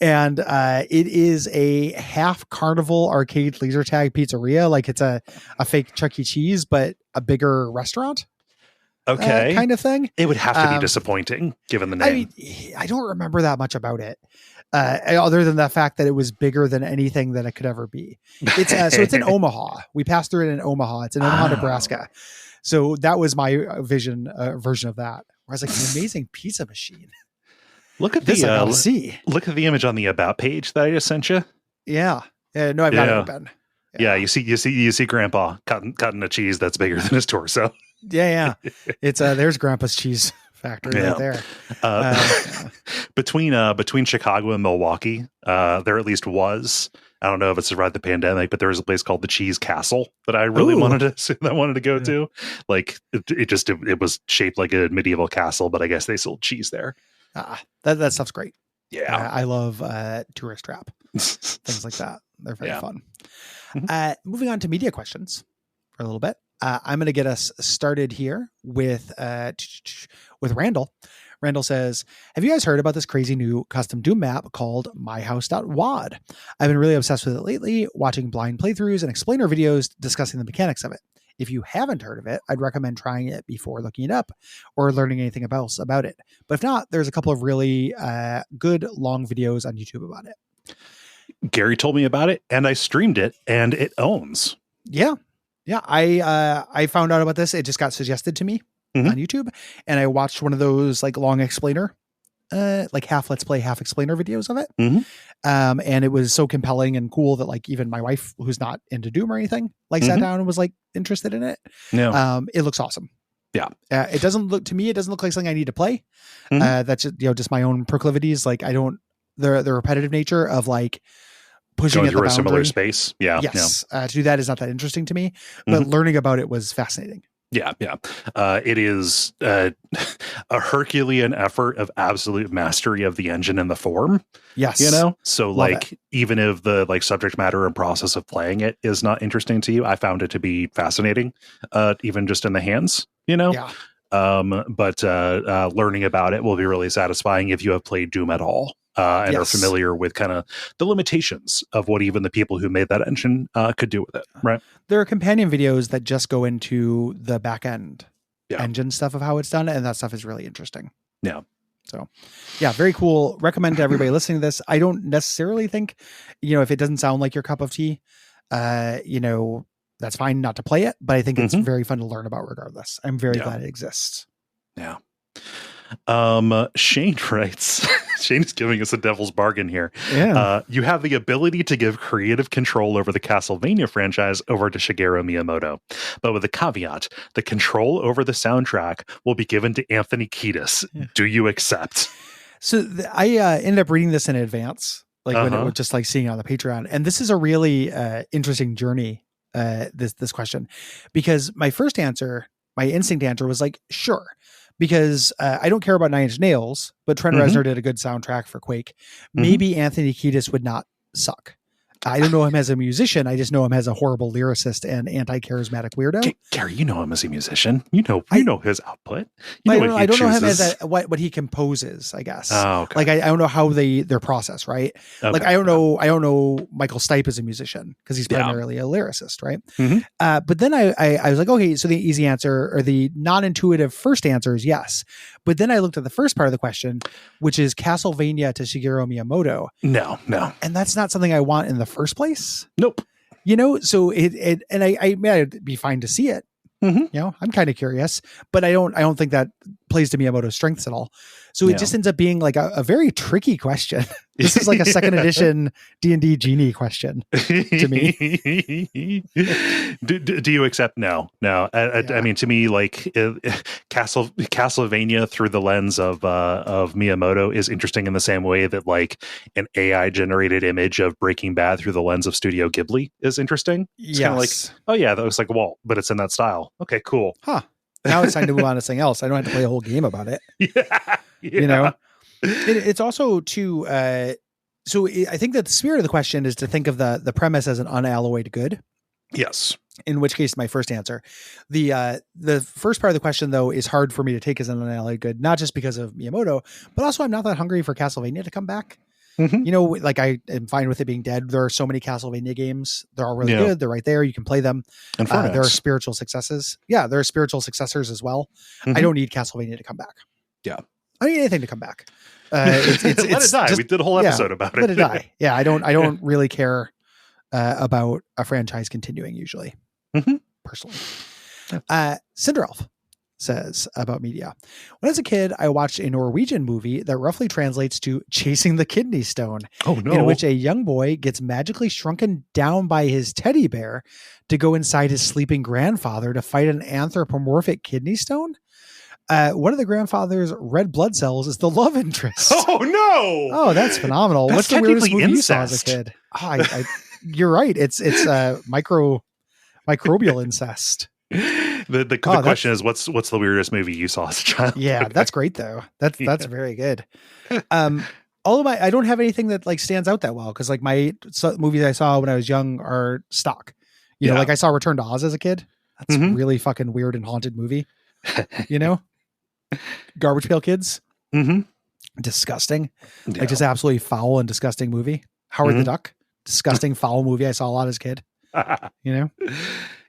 And it is a half carnival arcade laser tag pizzeria. Like it's a fake Chuck E. Cheese, but a bigger restaurant. Okay. Kind of thing. It would have to be disappointing given the name. I mean, I don't remember that much about it. Other than the fact that it was bigger than anything that it could ever be. It's so it's in Omaha. We passed through it in Omaha. It's in Omaha, Nebraska. So that was my version of that. Where I was like, an amazing pizza machine. Look at this. I gotta see. Look at the image on the about page that I just sent you. Yeah. No, I've got it open. Yeah, you see Grandpa cutting a cheese that's bigger than his torso. Yeah. It's there's Grandpa's cheese factory right there. Between Chicago and Milwaukee, there at least was. I don't know if it's survived the pandemic, but there was a place called the Cheese Castle that I really wanted to go to. Like it was shaped like a medieval castle, but I guess they sold cheese there. That stuff's great. Yeah, I love Tourist Trap, things like that. They're very fun. Moving on to media questions for a little bit. I'm going to get us started here with Randall. Randall says, have you guys heard about this crazy new custom Doom map called myhouse.wad? I've been really obsessed with it lately, watching blind playthroughs and explainer videos discussing the mechanics of it. If you haven't heard of it, I'd recommend trying it before looking it up or learning anything else about it. But if not, there's a couple of really good long videos on YouTube about it. Gary told me about it and I streamed it and it owns. Yeah. I found out about this. It just got suggested to me on YouTube, and I watched one of those like long explainer, like half let's play, half explainer videos of it. And it was so compelling and cool that like even my wife, who's not into Doom or anything, like sat down and was like interested in it. It looks awesome. Yeah. It doesn't look like something I need to play. That's just, just my own proclivities. Like the repetitive nature of like pushing going at through the a boundary. similar space. Yes. To do that is not that interesting to me, but learning about it was fascinating. Yeah. It is a Herculean effort of absolute mastery of the engine and the form. Yes. So like, even if the like subject matter and process of playing it is not interesting to you, I found it to be fascinating, even just in the hands, Yeah. But learning about it will be really satisfying if you have played Doom at all. And are familiar with kind of the limitations of what even the people who made that engine could do with it, right? There are companion videos that just go into the back end engine stuff of how it's done, and that stuff is really interesting. Yeah. So, very cool. Recommend to everybody listening to this. I don't necessarily think, if it doesn't sound like your cup of tea, that's fine not to play it, but I think it's very fun to learn about regardless. I'm very glad it exists. Yeah. Shane writes, Shane is giving us a devil's bargain here. Yeah. You have the ability to give creative control over the Castlevania franchise over to Shigeru Miyamoto, but with a caveat: the control over the soundtrack will be given to Anthony Kiedis. Yeah. Do you accept? So I ended up reading this in advance, like when it was just like seeing it on the Patreon, and this is a really interesting journey. This question, because my instinct answer was like, sure. Because I don't care about Nine Inch Nails, but Trent Reznor did a good soundtrack for Quake. Maybe Anthony Kiedis would not suck. I don't know him as a musician. I just know him as a horrible lyricist and anti-charismatic weirdo. Gary, you know him as a musician. You know his output. I don't know him as what he composes, I guess. Oh, okay. Like I don't know how their process, right? Okay. Like I don't know Michael Stipe as a musician because he's primarily a lyricist, right? But then I was like, okay, so the easy answer or the non-intuitive first answer is yes. But then I looked at the first part of the question, which is Castlevania to Shigeru Miyamoto. No. And that's not something I want in the first place. Nope. So I'd be fine to see it. I'm kind of curious, but I don't think that plays to Miyamoto's strengths at all. So it just ends up being like a very tricky question. This is like a second edition D&D Genie question to me. Do you accept? No. I mean, to me, like Castlevania through the lens of Miyamoto is interesting in the same way that like an AI generated image of Breaking Bad through the lens of Studio Ghibli is interesting. It's kind of like, oh yeah, that looks like Walt, but it's in that style. Okay, cool. Huh. Now it's time to move on to something else. I don't have to play a whole game about it. It's also too. So I think that the spirit of the question is to think of the premise as an unalloyed good. Yes. In which case, my first answer, the first part of the question though is hard for me to take as an unalloyed good, not just because of Miyamoto, but also I'm not that hungry for Castlevania to come back. Mm-hmm. You know, like I am fine with it being dead. There are so many Castlevania games. They're all really good. They're right there. You can play them. And there are spiritual successes. Yeah, there are spiritual successors as well. Mm-hmm. I don't need Castlevania to come back. Yeah. I don't need anything to come back. It's let it die. Just, we did a whole episode about it. Let it die. Yeah, I don't really care about a franchise continuing usually, personally. Cinderelf says about media. When I was a kid, I watched a Norwegian movie that roughly translates to Chasing the Kidney Stone. Oh, no. In which a young boy gets magically shrunken down by his teddy bear to go inside his sleeping grandfather to fight an anthropomorphic kidney stone. One of the grandfather's red blood cells is the love interest. Oh, no. Oh, that's phenomenal. That's What's the weirdest movie incest. you saw as a kid? Oh, you're right. It's microbial incest. The question is, what's the weirdest movie you saw as a child? Yeah, that's great though. That's very good. All of I don't have anything that like stands out that well because like my movies I saw when I was young are stock. You know, like I saw Return to Oz as a kid. That's a really fucking weird and haunted movie. You know, Garbage Pail Kids. Disgusting. Yeah. Like just absolutely foul and disgusting movie. Howard the Duck. Disgusting foul movie I saw a lot as a kid. You know.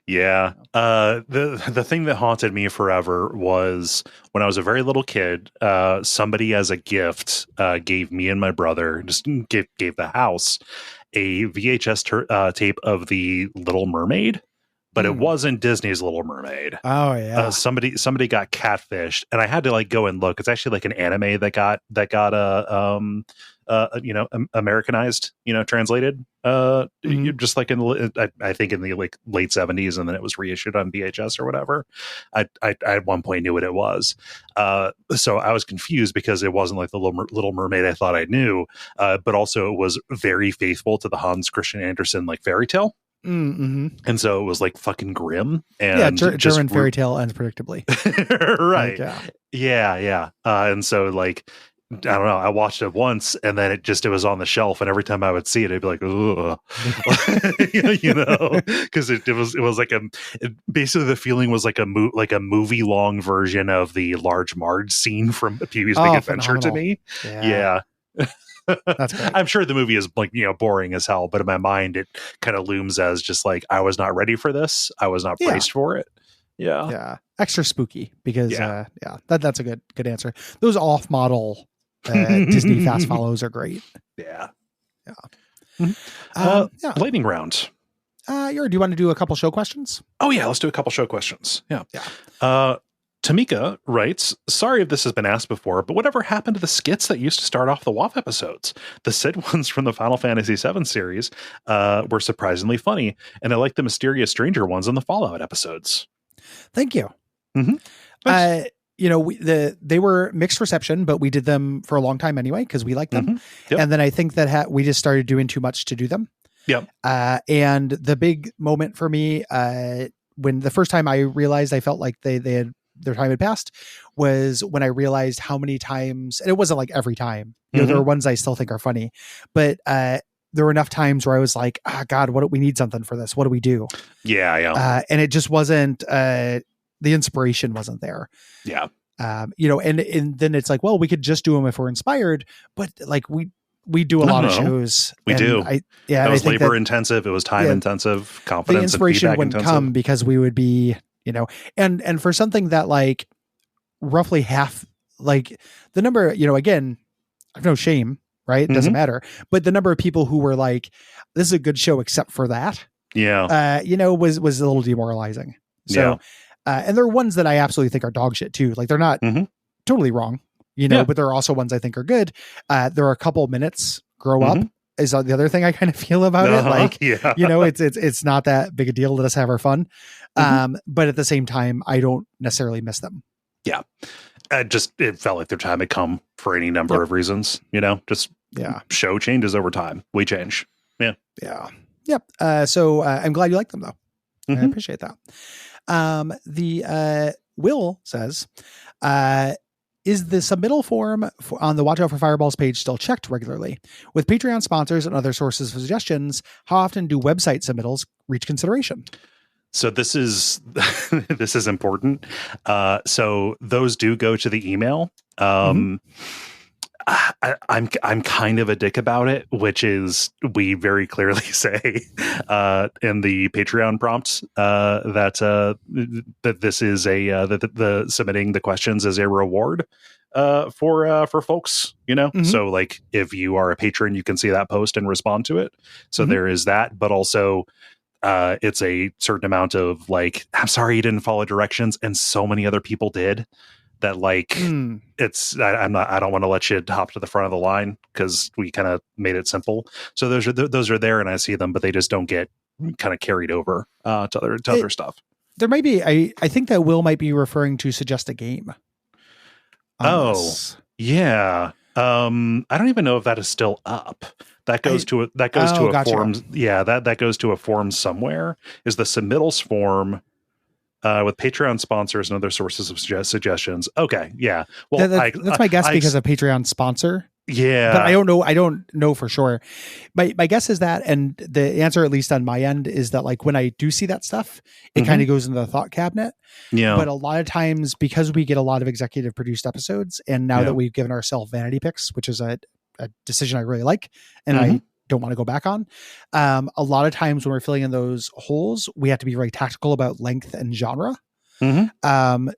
Yeah. The thing that haunted me forever was when I was a very little kid, somebody as a gift gave me and my brother, just gave the house a VHS tape of The Little Mermaid, but it wasn't Disney's Little Mermaid. Oh yeah. Somebody got catfished, and I had to like go and look. It's actually like an anime that got Americanized, translated, just like I think in the like late 70s, and then it was reissued on VHS or whatever. I at one point knew what it was. So I was confused because it wasn't like the Little Mermaid I thought I knew, but also it was very faithful to the Hans Christian Andersen like fairy tale. And so it was like fucking grim and German fairy tale ends predictably. Right. Like, yeah. And so like, I don't know. I watched it once, and then it was on the shelf, and every time I would see it, I'd be like, "Ugh," because it was like basically the feeling was like a movie long version of the Large Marge scene from Pee-wee's Big Adventure to me. Yeah. That's great. I'm sure the movie is like, boring as hell, but in my mind, it kind of looms as just like, I was not ready for this. I was not braced for it. Yeah. Yeah. Extra spooky because, that's a good answer. Those off model Disney fast follows are great. Yeah. Lightning round. Do you want to do a couple show questions? Oh yeah. Let's do a couple show questions. Yeah. Tamika writes, sorry if this has been asked before, but whatever happened to the skits that used to start off the WAF episodes? The Sid ones from the Final Fantasy VII series were surprisingly funny, and I like the Mysterious Stranger ones in the Fallout episodes. Thank you. They were mixed reception, but we did them for a long time anyway because we liked them. Yep. And then I think that we just started doing too much to do them. Yep. And the big moment for me, when the first time I realized I felt like their time had passed, was when I realized how many times, and it wasn't like every time, there are ones I still think are funny, but there were enough times where I was like, God, we need something for this. What do we do? Yeah. And it just wasn't, the inspiration wasn't there. Yeah. And then it's like, well, we could just do them if we're inspired, but like we do a lot of shows. We do. That was labor intensive. It was time intensive, confidence. The inspiration and wouldn't come because we would be, and for something that like roughly half, like the number, again, I've no shame, right? It doesn't matter. But the number of people who were like, this is a good show except for that, was a little demoralizing. So, and there are ones that I absolutely think are dog shit too. Like they're not totally wrong, but there are also ones I think are good. There are a couple minutes grow up is the other thing I kind of feel about it. Like, it's not that big a deal. Let us have our fun. But at the same time, I don't necessarily miss them. Yeah. It felt like their time had come for any number of reasons, show changes over time. We change. Yeah. Yeah. Yep. So I'm glad you like them though. I appreciate that. The Will says, is the submittal form on the Watch Out for Fireballs page still checked regularly? With Patreon sponsors and other sources of suggestions, how often do website submittals reach consideration? So this is important. So those do go to the email. I'm kind of a dick about it, which is we very clearly say in the Patreon prompts that this is a that the submitting the questions is a reward for folks, So like if you are a patron, you can see that post and respond to it. So there is that, but also it's a certain amount of like, I'm sorry you didn't follow directions, and so many other people did. That like I don't want to let you hop to the front of the line because we kind of made it simple. So those are there and I see them, but they just don't get kind of carried over to other stuff. There might be I think that Will might be referring to suggest a game. Yeah. I don't even know if that is still up. That goes to a form. Yeah, that goes to a form somewhere. Is the submittals form with Patreon sponsors and other sources of suggestions. Okay, yeah. Well, that's my guess because of Patreon sponsor. Yeah, but I don't know for sure. My guess is that, and the answer, at least on my end, is that like when I do see that stuff, it kind of goes into the thought cabinet. Yeah. But a lot of times, because we get a lot of executive produced episodes, and now that we've given ourselves vanity picks, which is a decision I really like, and I don't want to go back on. A lot of times when we're filling in those holes, we have to be very tactical about length and genre.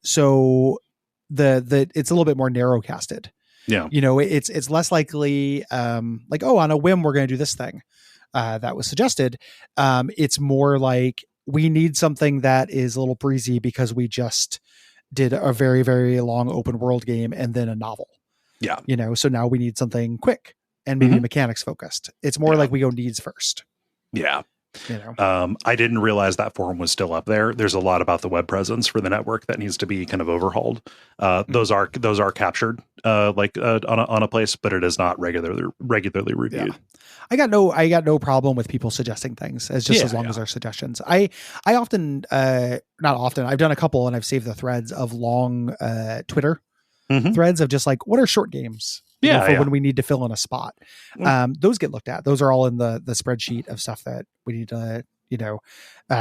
So the it's a little bit more narrow casted. Yeah. It's less likely, like, oh, on a whim, we're going to do this thing that was suggested. It's more like we need something that is a little breezy because we just did a very, very long open world game and then a novel. Yeah. So now we need something quick and maybe mechanics focused. It's more like we go needs first. Yeah. I didn't realize that forum was still up there. There's a lot about the web presence for the network that needs to be kind of overhauled. Those are captured on a place, but it is not regularly reviewed. Yeah. I got no problem with people suggesting things as long as they're suggestions. I often, not often, I've done a couple and I've saved the threads of long Twitter threads of just like, what are short games? When we need to fill in a spot. Those get looked at. Those are all in the spreadsheet of stuff that we need to,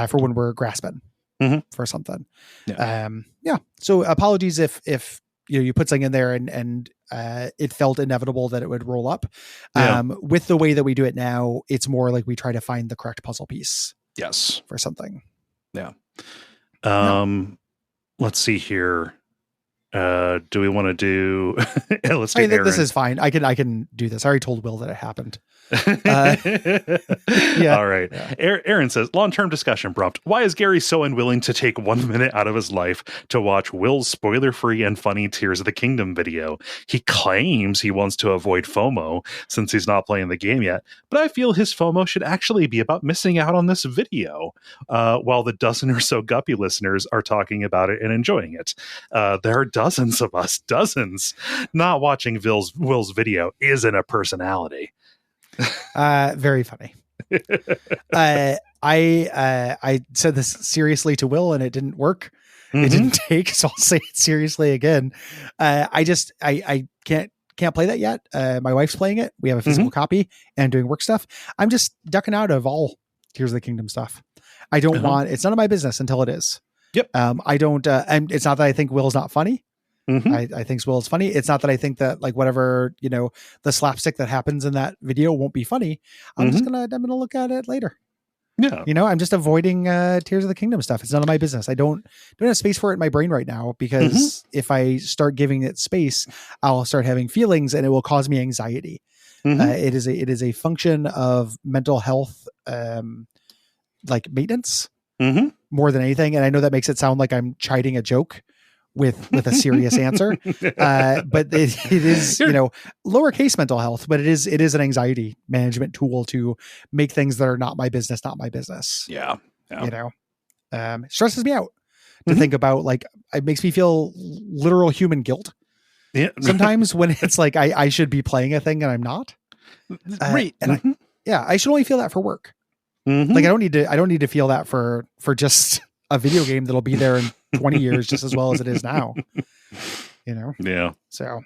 for when we're grasping for something. So apologies if you put something in there and it felt inevitable that it would roll up. With the way that we do it now, it's more like we try to find the correct puzzle piece. Yes. For something. Yeah. Let's see here. Do we want to do let's do Aaron. This is fine. I can do this. I already told Will that it happened. All right. Yeah. Aaron says, long-term discussion prompt. Why is Gary so unwilling to take 1 minute out of his life to watch Will's spoiler-free and funny Tears of the Kingdom video? He claims he wants to avoid FOMO since he's not playing the game yet, but I feel his FOMO should actually be about missing out on this video, while the dozen or so Guppy listeners are talking about it and enjoying it. There are dozens of us, not watching Will's video isn't a personality. Very funny. I said this seriously to Will and it didn't work. It didn't take, so I'll say it seriously again. I can't play that yet. My wife's playing it. We have a physical copy and doing work stuff. I'm just ducking out of all Tears of the Kingdom stuff. I don't want, it's none of my business until it is. Yep. I don't, and it's not that I think Will's not funny. I think Will is funny. It's not that I think that like whatever, the slapstick that happens in that video won't be funny. I'm gonna look at it later. Yeah. I'm just avoiding Tears of the Kingdom stuff. It's none of my business. I don't have space for it in my brain right now because if I start giving it space, I'll start having feelings and it will cause me anxiety. It is a function of mental health, like maintenance more than anything. And I know that makes it sound like I'm chiding a joke with a serious answer. But it is, lowercase mental health, but it is an anxiety management tool to make things that are not my business. Yeah. Stresses me out to think about, like, it makes me feel literal human guilt. Yeah. Sometimes when it's like, I should be playing a thing and I'm not. Right. And I should only feel that for work. Like I don't need to feel that for just a video game that'll be there in 20 years just as well as it is now. Yeah. So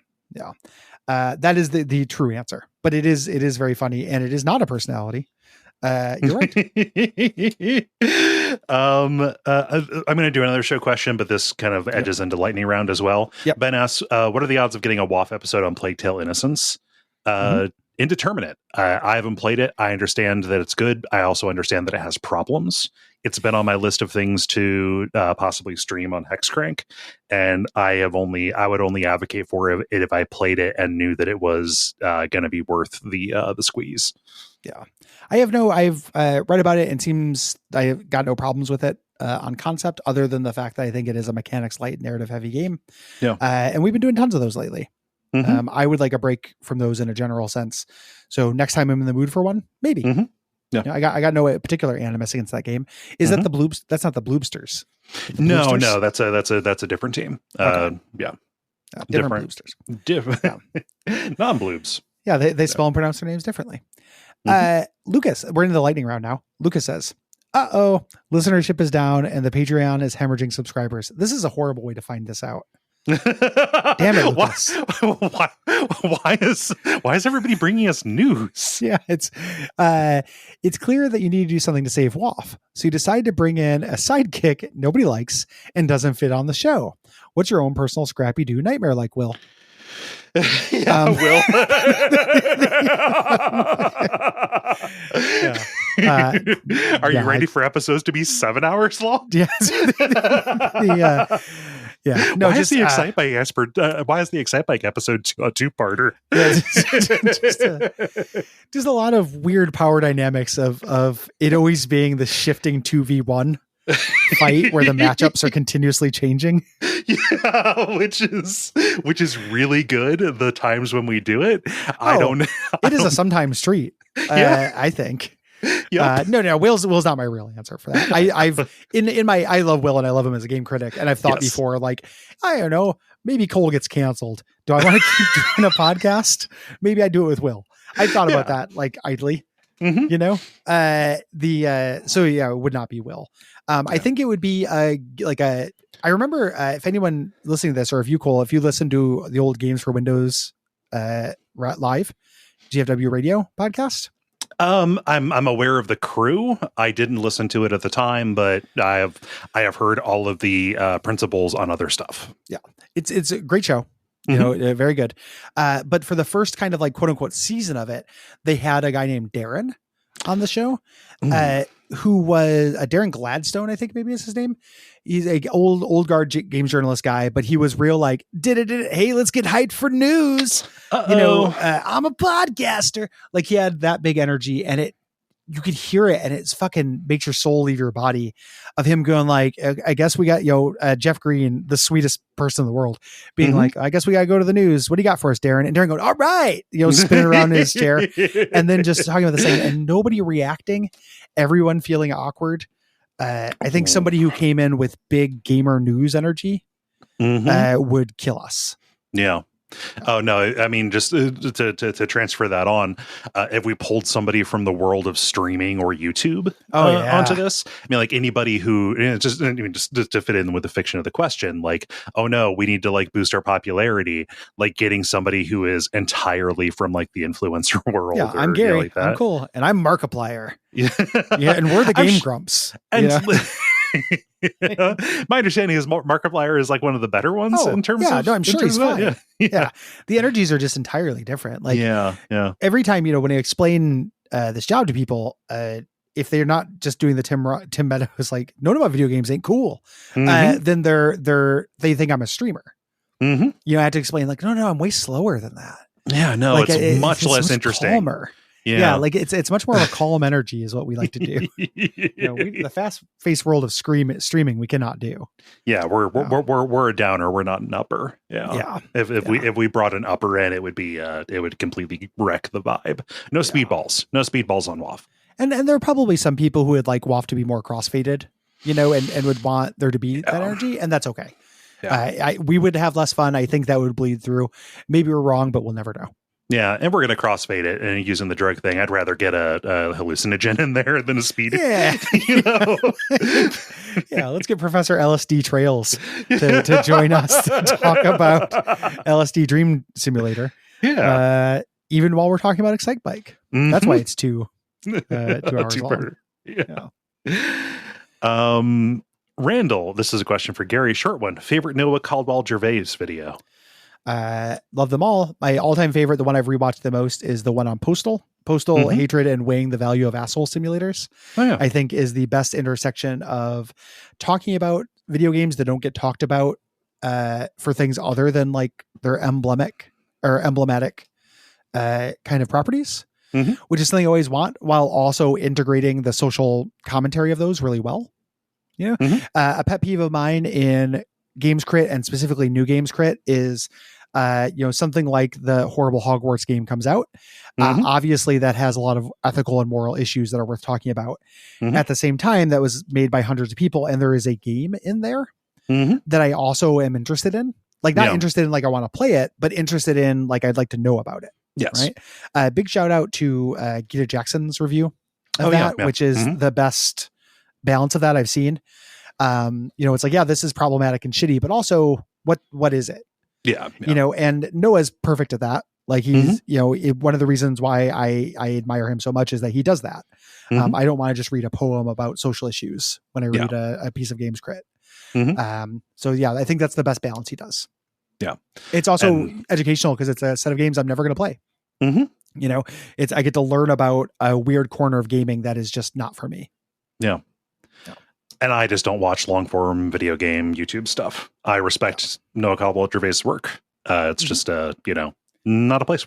that is the true answer. But it is very funny and it is not a personality. You're right. I'm going to do another show question, but this kind of edges into lightning round as well. Yep. Ben asks, what are the odds of getting a WAF episode on Plague Tale Innocence? Indeterminate. I haven't played it. I understand that it's good. I also understand that it has problems. It's been on my list of things to possibly stream on Hexcrank, and I would only advocate for it if I played it and knew that it was going to be worth the squeeze. Yeah, I've read about it and seems I have got no problems with it on concept, other than the fact that I think it is a mechanics light, narrative heavy game. Yeah, and we've been doing tons of those lately. I would like a break from those in a general sense. So next time I'm in the mood for one, maybe. Yeah, you know, I got no particular animus against that game. Is that the Bloobs? That's not the Bloobsters. No, that's a different team. Okay. Yeah, different Bloobsters. Different, non-Bloobs. Yeah, they spell and pronounce their names differently. Lucas, we're into the lightning round now. Lucas says, listenership is down and the Patreon is hemorrhaging subscribers. This is a horrible way to find this out. Damn it, Lucas. Why is everybody bringing us news? Yeah, it's clear that you need to do something to save WAF. So you decide to bring in a sidekick nobody likes and doesn't fit on the show. What's your own personal scrappy do nightmare like, Will? Will. Are you ready for epissodes to be 7 hours long? Yes. Yeah. No, why is the Excite Bike episode a two-parter? Just a lot of weird power dynamics of it always being the shifting 2v1 fight where the matchups are continuously changing. Yeah, which is really good. The times when we do it, it is a sometimes treat. I think. Yep. No, Will's not my real answer for that. I love Will and I love him as a game critic, and I've thought before, like, I don't know, maybe Cole gets canceled. Do I want to keep doing a podcast? Maybe I do it with Will. I thought about that, like, idly. You know, so it would not be Will. I think it would be I remember if anyone listening to this, or if you, Cole, if you listen to the old Games for Windows live GFW radio podcast. I'm aware of the crew. I didn't listen to it at the time, but I have heard all of the principles on other stuff. Yeah, it's a great show. You know, very good. But for the first kind of like quote unquote season of it, they had a guy named Darren on the show, who was Darren Gladstone, I think maybe is his name. He's a old guard games journalist guy, but he was real like, hey, let's get hyped for news. You know, I'm a podcaster. Like, he had that big energy, and you could hear it, and it's fucking makes your soul leave your body, of him going like, I guess we got, Jeff Green, the sweetest person in the world, being like, I guess we got to go to the news. What do you got for us, Darren? And Darren going, all right, spinning around in his chair, and then just talking about the same, and nobody reacting, everyone feeling awkward. I think somebody who came in with big gamer news energy would kill us. Yeah. Oh no! I mean, just to transfer that on, if we pulled somebody from the world of streaming or YouTube onto this, I mean, like anybody who just to fit in with the fiction of the question, like, oh no, we need to like boost our popularity, like getting somebody who is entirely from like the influencer world. Yeah, I'm Gary. Like I'm cool, and I'm Markiplier. Yeah, and we're the Game Grumps. And my understanding is Markiplier is like one of the better ones in terms of. No, I'm sure he's fine. Yeah, the energies are just entirely different. Like, every time when I explain this job to people, if they're not just doing the Tim Meadows like, no, about video games ain't cool, then they think I'm a streamer. I have to explain like, no, I'm way slower than that. Yeah, no, like, it's much less interesting. Calmer. Yeah, like it's much more of a calm energy is what we like to do. The fast-paced world of streaming we cannot do. Yeah, we're a downer. We're not an upper. Yeah. If we brought an upper in, it would completely wreck the vibe. No speedballs. No speedballs on WAF. And there are probably some people who would like WAF to be more crossfaded, and would want there to be that energy, and that's okay. Yeah. We would have less fun. I think that would bleed through. Maybe we're wrong, but we'll never know. Yeah, and we're going to crossfade it, and using the drug thing, I'd rather get a hallucinogen in there than a speed. Yeah. Yeah, let's get Professor LSD Trails to join us to talk about LSD Dream Simulator. Yeah. Even while we're talking about Excite Bike. That's why it's 2 hours long. Yeah. Randall, this is a question for Gary. Short one. Favorite Noah Caldwell Gervais video? Love them all. My all-time favorite, the one I've rewatched the most, is the one on Postal. Hatred and Weighing the Value of Asshole Simulators. Oh, yeah. I think is the best intersection of talking about video games that don't get talked about for things other than like their emblematic kind of properties, which is something I always want, while also integrating the social commentary of those really well. You know, a pet peeve of mine in Games Crit, and specifically New Games Crit, is something like the horrible Hogwarts game comes out. Obviously that has a lot of ethical and moral issues that are worth talking about. At the same time, that was made by hundreds of people, and there is a game in there that I also am interested in. Like, not interested in like I want to play it, but interested in like I'd like to know about it. Yes. Right. Big shout out to Gita Jackson's review of that, which is the best balance of that I've seen. It's like, yeah, this is problematic and shitty, but also what is it? Yeah. And Noah's perfect at that. Like he's, one of the reasons why I admire him so much is that he does that. I don't want to just read a poem about social issues when I read a piece of Games Crit. So yeah, I think that's the best balance he does. Yeah. It's also educational because it's a set of games I'm never going to play. I get to learn about a weird corner of gaming that is just not for me. Yeah. And I just don't watch long form video game YouTube stuff. I respect Noah Caldwell Gervais' work. It's just not a place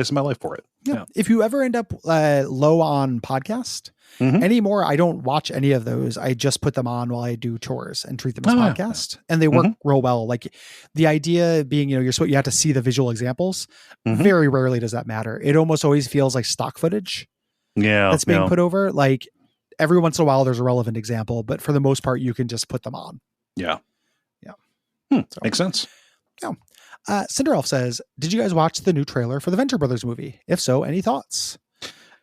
in my life for it. Yeah. If you ever end up low on podcast anymore, I don't watch any of those. I just put them on while I do chores and treat them as podcast, and they work real well. Like the idea being, you have to see the visual examples. Very rarely does that matter. It almost always feels like stock footage. Yeah, that's being put over. Like every once in a while, there's a relevant example, but for the most part, you can just put them on. Yeah. So, makes sense. Yeah. Cinderelf says, did you guys watch the new trailer for the Venture Brothers movie? If so, any thoughts?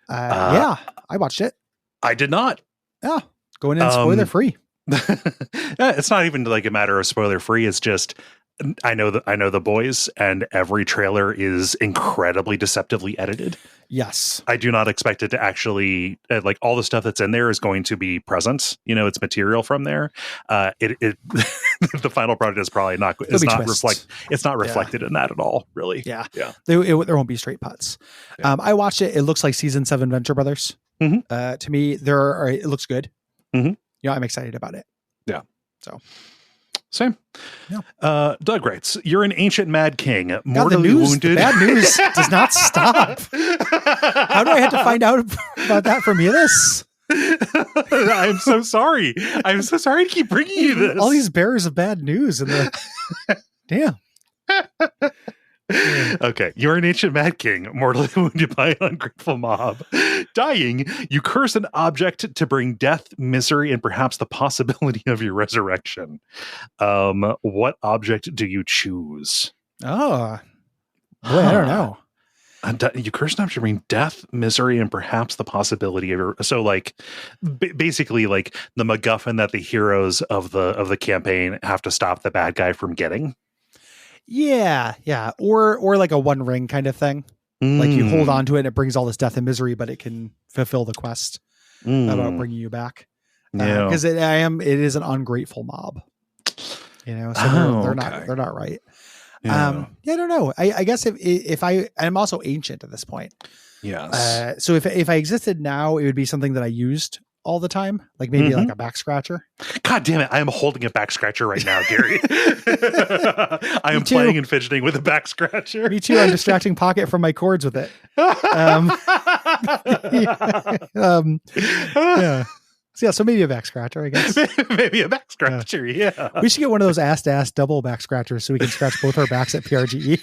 Yeah, I watched it. I did not. Yeah. Going in spoiler free. It's not even like a matter of spoiler free. It's just, I know the boys, and every trailer is incredibly deceptively edited. Yes. I do not expect it to actually like all the stuff that's in there is going to be present. It's material from there. The final product is probably not. It's not reflected in that at all. Really. Yeah. Yeah. There won't be straight putts. Yeah. I watched it. It looks like season 7 Venture Brothers. To me, it looks good. I'm excited about it. Yeah. So. Same. Yeah. Doug writes, "You're an ancient mad king, mortally wounded." The bad news does not stop. How do I have to find out about that from Eunice? I'm so sorry. I'm so sorry to keep bringing you this. All these bearers of bad news and damn. Okay, you're an ancient mad king, mortally wounded by an ungrateful mob. Dying, you curse an object to bring death, misery, and perhaps the possibility of your resurrection. What object do you choose? Oh, boy, I don't know. You curse an object to bring death, misery, and perhaps the possibility of your. So, like, basically, like the MacGuffin that the heroes of the campaign have to stop the bad guy from getting. Yeah. Or like a One Ring kind of thing. Like you hold on to it and it brings all this death and misery, but it can fulfill the quest about bringing you back. Because it is an ungrateful mob. So they're not right. Yeah. I don't know. I guess if I'm also ancient at this point. Yes. So if I existed now, it would be something that I used all the time, like maybe like a back scratcher. God damn it! I am holding a back scratcher right now, Gary. I am playing and fidgeting with a back scratcher. Me too. I'm distracting Pocket from my chords with it. Yeah. So maybe a back scratcher, I guess. Maybe a back scratcher. Yeah. We should get one of those ass-to-ass double back scratchers so we can scratch both our backs at PRGE.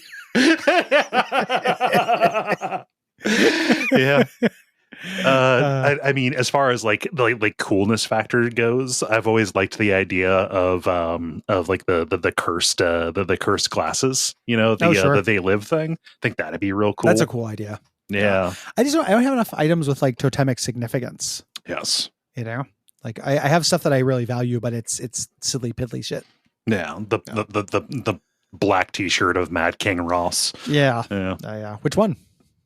Yeah. I mean, as far as like coolness factor goes, I've always liked the idea of like the cursed glasses, the They Live thing. I think that'd be real cool. That's a cool idea. Yeah. I don't have enough items with like totemic significance. Yes. Like I have stuff that I really value, but it's silly piddly shit. Yeah. The black t-shirt of Mad King Ross. Yeah. Which one?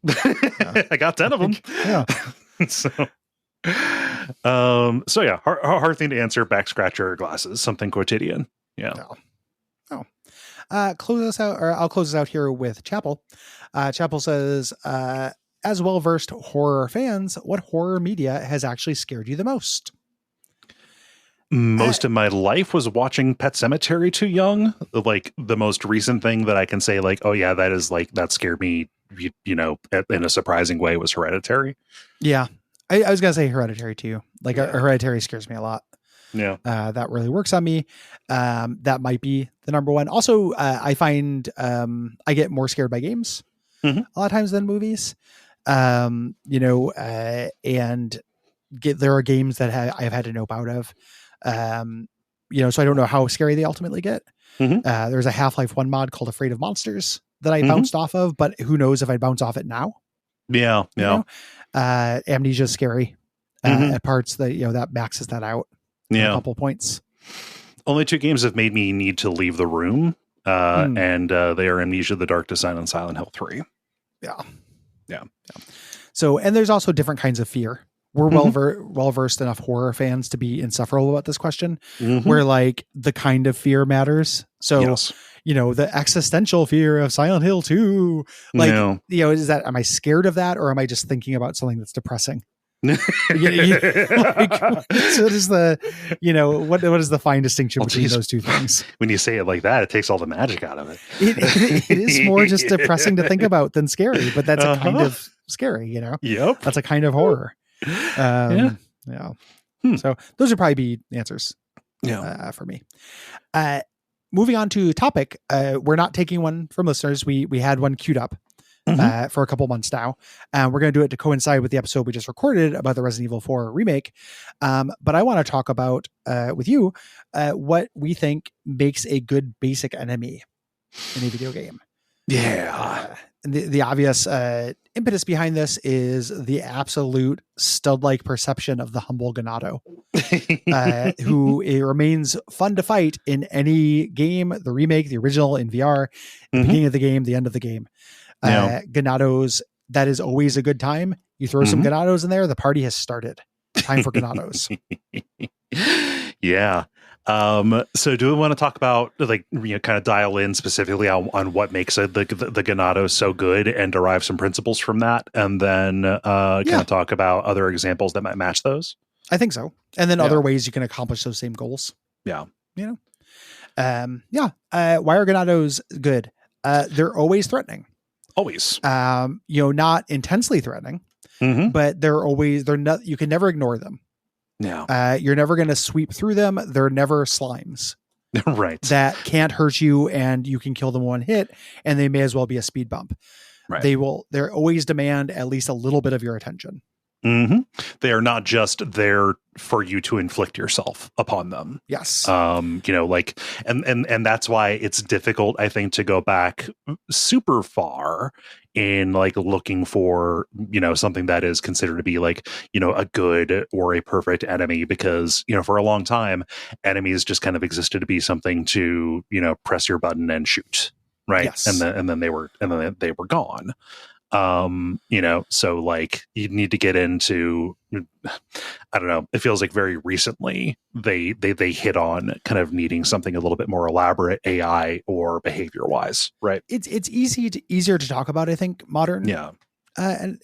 I got 10 of them. Yeah. So So yeah, hard thing to answer. Back scratcher glasses, something quotidian. Yeah. Close us out, or I'll close us out here with Chapel. Chapel says, as well-versed horror fans, what horror media has actually scared you the most? Most of my life was watching Pet Sematary too young. Like the most recent thing that I can say, like, oh yeah, that scared me, in a surprising way, was Hereditary. Yeah. I was gonna say Hereditary too. Like Hereditary scares me a lot. Yeah. That really works on me. That might be the number one. Also, I find I get more scared by games a lot of times than movies. And there are games that I've had to nope out of. So I don't know how scary they ultimately get. There's a Half-Life 1 mod called Afraid of Monsters that I bounced off of, but who knows if I'd bounce off it now. Yeah. Amnesia is scary at parts that maxes that out. A couple points. Only 2 games have made me need to leave the room, and they are Amnesia: The Dark Descent and Silent Hill 3. Yeah. So, and there's also different kinds of fear. We're well-versed enough horror fans to be insufferable about this question, where like the kind of fear matters. So, the existential fear of Silent Hill 2, is that, am I scared of that, or am I just thinking about something that's depressing? What is the fine distinction between those two things? When you say it like that, it takes all the magic out of it. It is more just depressing to think about than scary, but that's a kind of scary, Yep. That's a kind of horror. So those would probably be answers for me. Moving on to topic, we're not taking one from listeners. We had one queued up for a couple months now. We're going to do it to coincide with the episode we just recorded about the Resident Evil 4 remake. But I want to talk about with you what we think makes a good basic enemy in a video game. Yeah. And the obvious impetus behind this is the absolute stud-like perception of the humble Ganado, who it remains fun to fight in any game, the remake, the original, in VR, the beginning of the game, the end of the game. Ganados, that is always a good time. You throw some Ganados in there, the party has started. Time for Ganados. Yeah. So do we want to talk about, kind of dial in specifically on what makes the Ganado so good and derive some principles from that, and then kind of talk about other examples that might match those? I think so. And then other ways you can accomplish those same goals. Yeah. Why are Ganados good? They're always threatening. Always. Not intensely threatening, but they're not, you can never ignore them. Yeah. You're never going to sweep through them. They're never slimes. Right. That can't hurt you, and you can kill them one hit, and they may as well be a speed bump. Right. They always demand at least a little bit of your attention. They are not just there for you to inflict yourself upon them. Yes. And that's why it's difficult, I think, to go back super far in looking for, something that is considered to be a good or a perfect enemy, because, for a long time, enemies just kind of existed to be something to, press your button and shoot. Right. Yes. And then they were gone. So you need to get into, I don't know, it feels like very recently they hit on kind of needing something a little bit more elaborate AI or behavior wise, right? It's easier to talk about, I think, modern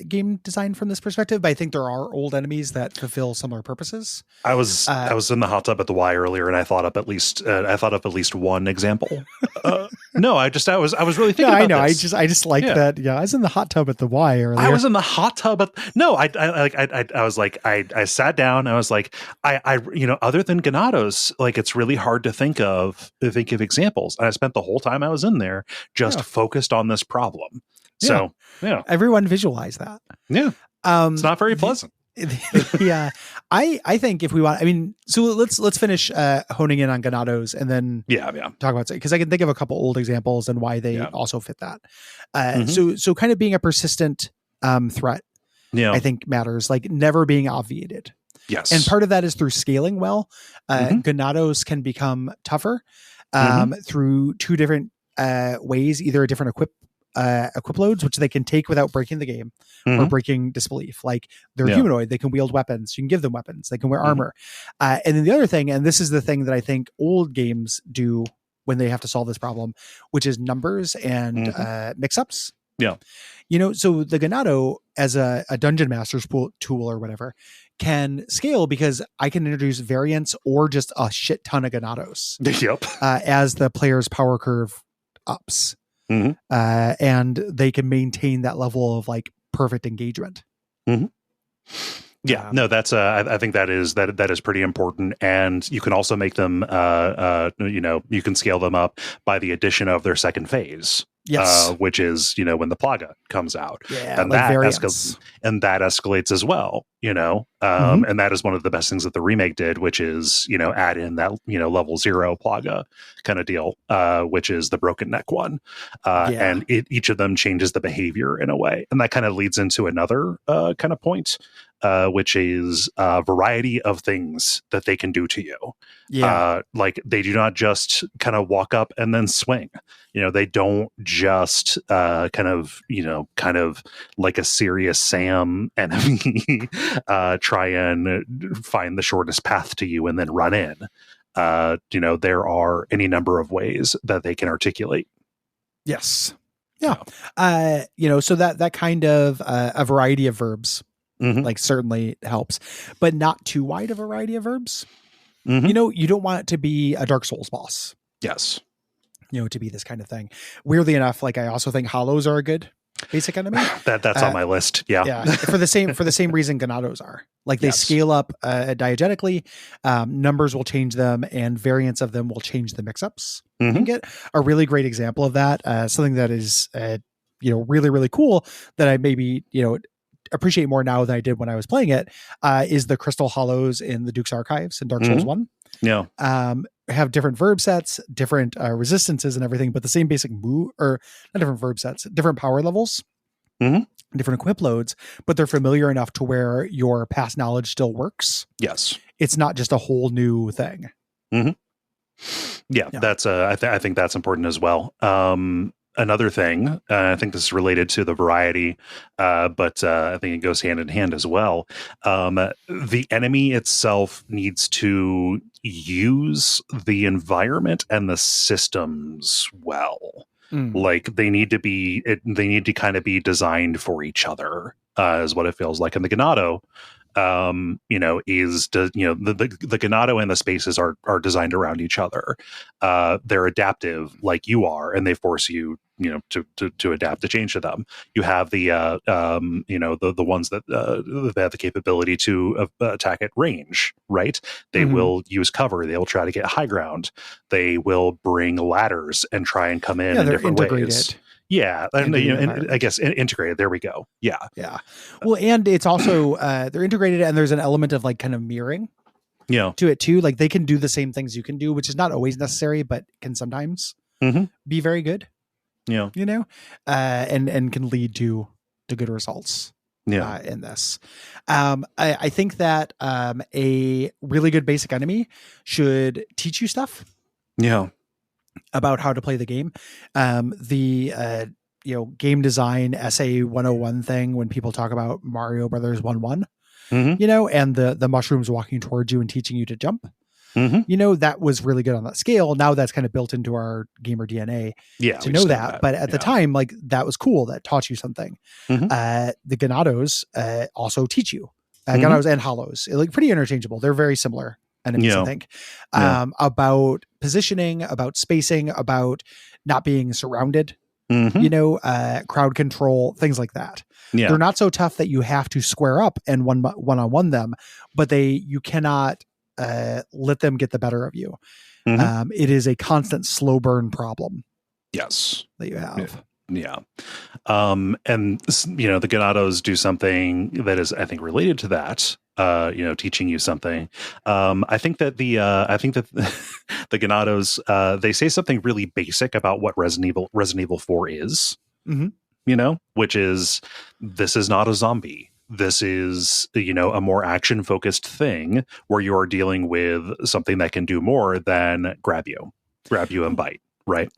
game design from this perspective, but I think there are old enemies that fulfill similar purposes. I was in the hot tub at the Y earlier, and I thought up at least one example. No, I was really thinking about this. I just like that. Yeah, I was in the hot tub at the Y earlier. I was in the hot tub I sat down. I was like, other than Ganados, it's really hard to think of examples. And I spent the whole time I was in there just focused on this problem. So everyone visualize that. Yeah. It's not very pleasant. I think if we want, so let's finish honing in on Ganados and then talk about it, because I can think of a couple old examples and why they also fit that. So kind of being a persistent threat, I think matters, never being obviated. Yes. And part of that is through scaling well. Ganados can become tougher through two different ways, either a different equip loads, which they can take without breaking the game or breaking disbelief. Like they're humanoid, they can wield weapons. You can give them weapons. They can wear armor. And then the other thing, and this is the thing that I think old games do when they have to solve this problem, which is numbers and mix-ups. Yeah. So the Ganado as a dungeon master's tool or whatever can scale because I can introduce variants or just a shit ton of Ganados. Yep. As the player's power curve ups. And they can maintain that level of like perfect engagement. Yeah, no, that's I think that is pretty important, and you can also make them you can scale them up by the addition of their second phase. Yes, which is when the Plaga comes out, and like that escalates as well. And that is one of the best things that the remake did, which is add in that level 0 Plaga kind of deal, which is the broken neck one, and each of them changes the behavior in a way, and that kind of leads into another kind of point. Which is a variety of things that they can do to you. Yeah. Like they do not just kind of walk up and then swing. They don't just kind of like a serious Sam enemy try and find the shortest path to you and then run in. There are any number of ways that they can articulate. Yes. Yeah. So that kind of a variety of verbs. Like certainly helps, but not too wide a variety of verbs. You don't want it to be a Dark Souls boss. Yes. To be this kind of thing. Weirdly enough, like I also think hollows are a good basic enemy. That's on my list. Yeah. Yeah. For the same reason Ganados are. Like they scale up diegetically, numbers will change them, and variants of them will change the mix-ups. You can get a really great example of that. Something that is really, really cool that I maybe appreciate more now than I did when I was playing it, is the crystal hollows in the Duke's Archives in Dark Souls 1. Yeah. Have different verb sets, different resistances and everything, but the same basic move, or not different verb sets, different power levels, different equip loads, but they're familiar enough to where your past knowledge still works. Yes. It's not just a whole new thing. Yeah. That's I think that's important as well. Another thing, I think this is related to the variety, but I think it goes hand in hand as well. The enemy itself needs to use the environment and the systems well. Like they need to kind of be designed for each other, is what it feels like. And the Ganado, the Ganado and the spaces are designed around each other. They're adaptive like you are, and they force you to adapt, to change to them. You have the ones that they have the capability to attack at range, right? They will use cover. They will try to get high ground. They will bring ladders and try and come in different ways. Yeah, and I guess integrated. There we go. Yeah. Well, and it's also they're integrated, and there's an element of like kind of mirroring, to it too. Like they can do the same things you can do, which is not always necessary, but can sometimes be very good. And can lead to good results. In this, I think that a really good basic enemy should teach you stuff. About how to play the game. The game design essay 101 thing, when people talk about Mario Brothers 1-1, and the mushrooms walking towards you and teaching you to jump. That was really good on that scale. Now that's kind of built into our gamer DNA to know that. But at the time, like that was cool. That taught you something. The Ganados also teach you. Ganados and hollows, like pretty interchangeable. They're very similar enemies, I think. About positioning, about spacing, about not being surrounded, crowd control, things like that. They're not so tough that you have to square up and one-on-one them, but you cannot let them get the better of you. It is a constant slow burn problem. Yes. That you have. Yeah. And the Ganados do something that is, I think, related to that. Teaching you something. I think that the Ganados, they say something really basic about what Resident Evil 4 is. Which is, this is not a zombie. This is, a more action focused thing where you are dealing with something that can do more than grab you and bite. Right.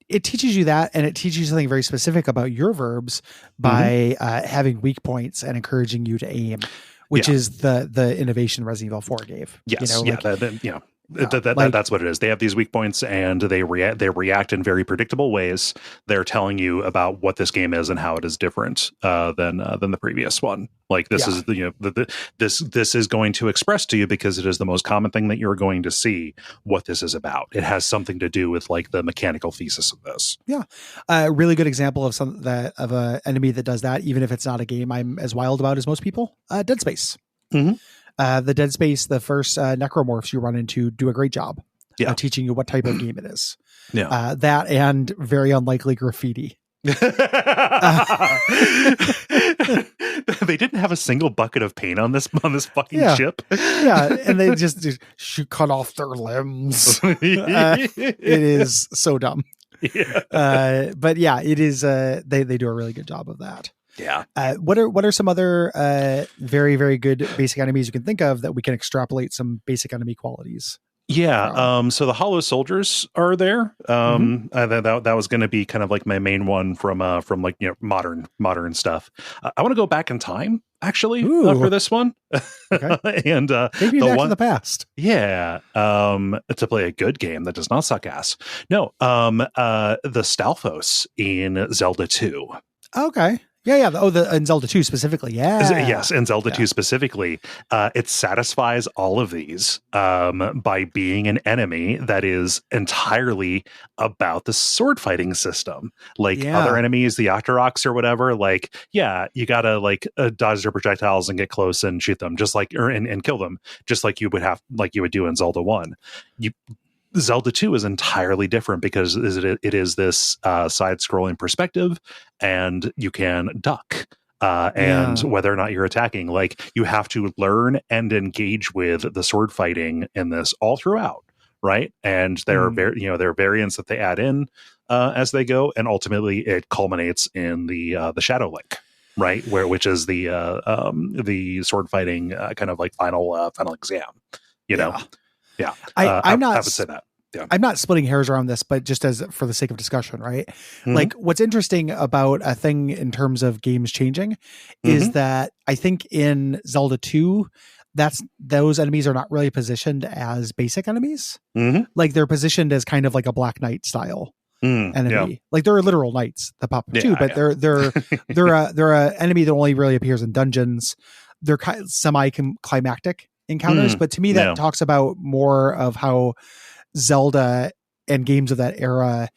it teaches you that, and it teaches you something very specific about your verbs by having weak points and encouraging you to aim, which is the innovation Resident Evil 4 gave. Yes, you know, that's what it is. They have these weak points, and they react in very predictable ways. They're telling you about what this game is and how it is different than the previous one. Like this is this is going to express to you, because it is the most common thing that you're going to see, what this is about. It has something to do with like the mechanical thesis of this. Yeah, a really good example of of a enemy that does that, even if it's not a game I'm as wild about as most people. Dead Space. The Dead Space, the first necromorphs you run into do a great job teaching you what type of game it is. That and very unlikely graffiti. They didn't have a single bucket of paint on this fucking ship. And they just cut off their limbs. It is so dumb. But yeah, it is. They do a really good job of that. Yeah. What are some other very, very good basic enemies you can think of that we can extrapolate some basic enemy qualities? Yeah. So the Hollow Soldiers are there. That was going to be kind of like my main one from like, modern stuff. I want to go back in time actually for this one. Okay. And maybe back to the past. Yeah. To play a good game that does not suck ass. No. The Stalfos in Zelda 2. Okay. Yeah. In Zelda 2 specifically. Yeah. Yes, in Zelda 2 specifically. It satisfies all of these by being an enemy that is entirely about the sword fighting system. Like other enemies, the Octoroks or whatever, like, you gotta like dodge their projectiles and get close and shoot them, just like, and kill them, just like you would do in Zelda 1. Zelda 2 is entirely different because it is this side-scrolling perspective, and you can duck. And whether or not you're attacking, like, you have to learn and engage with the sword fighting in this all throughout, right? And there are there are variants that they add in as they go, and ultimately it culminates in the Shadow Link, right? Which is the sword fighting kind of like final exam, you know. Yeah, I would say that. Yeah. I'm not splitting hairs around this, but just for the sake of discussion, right? Like, what's interesting about a thing in terms of games changing is that I think in Zelda 2, those enemies are not really positioned as basic enemies. Like, they're positioned as kind of like a Black Knight style enemy. Like, there are literal knights that pop up too, but they're a enemy that only really appears in dungeons. They're kind of semi-climactic encounters, but to me that talks about more of how Zelda and games of that era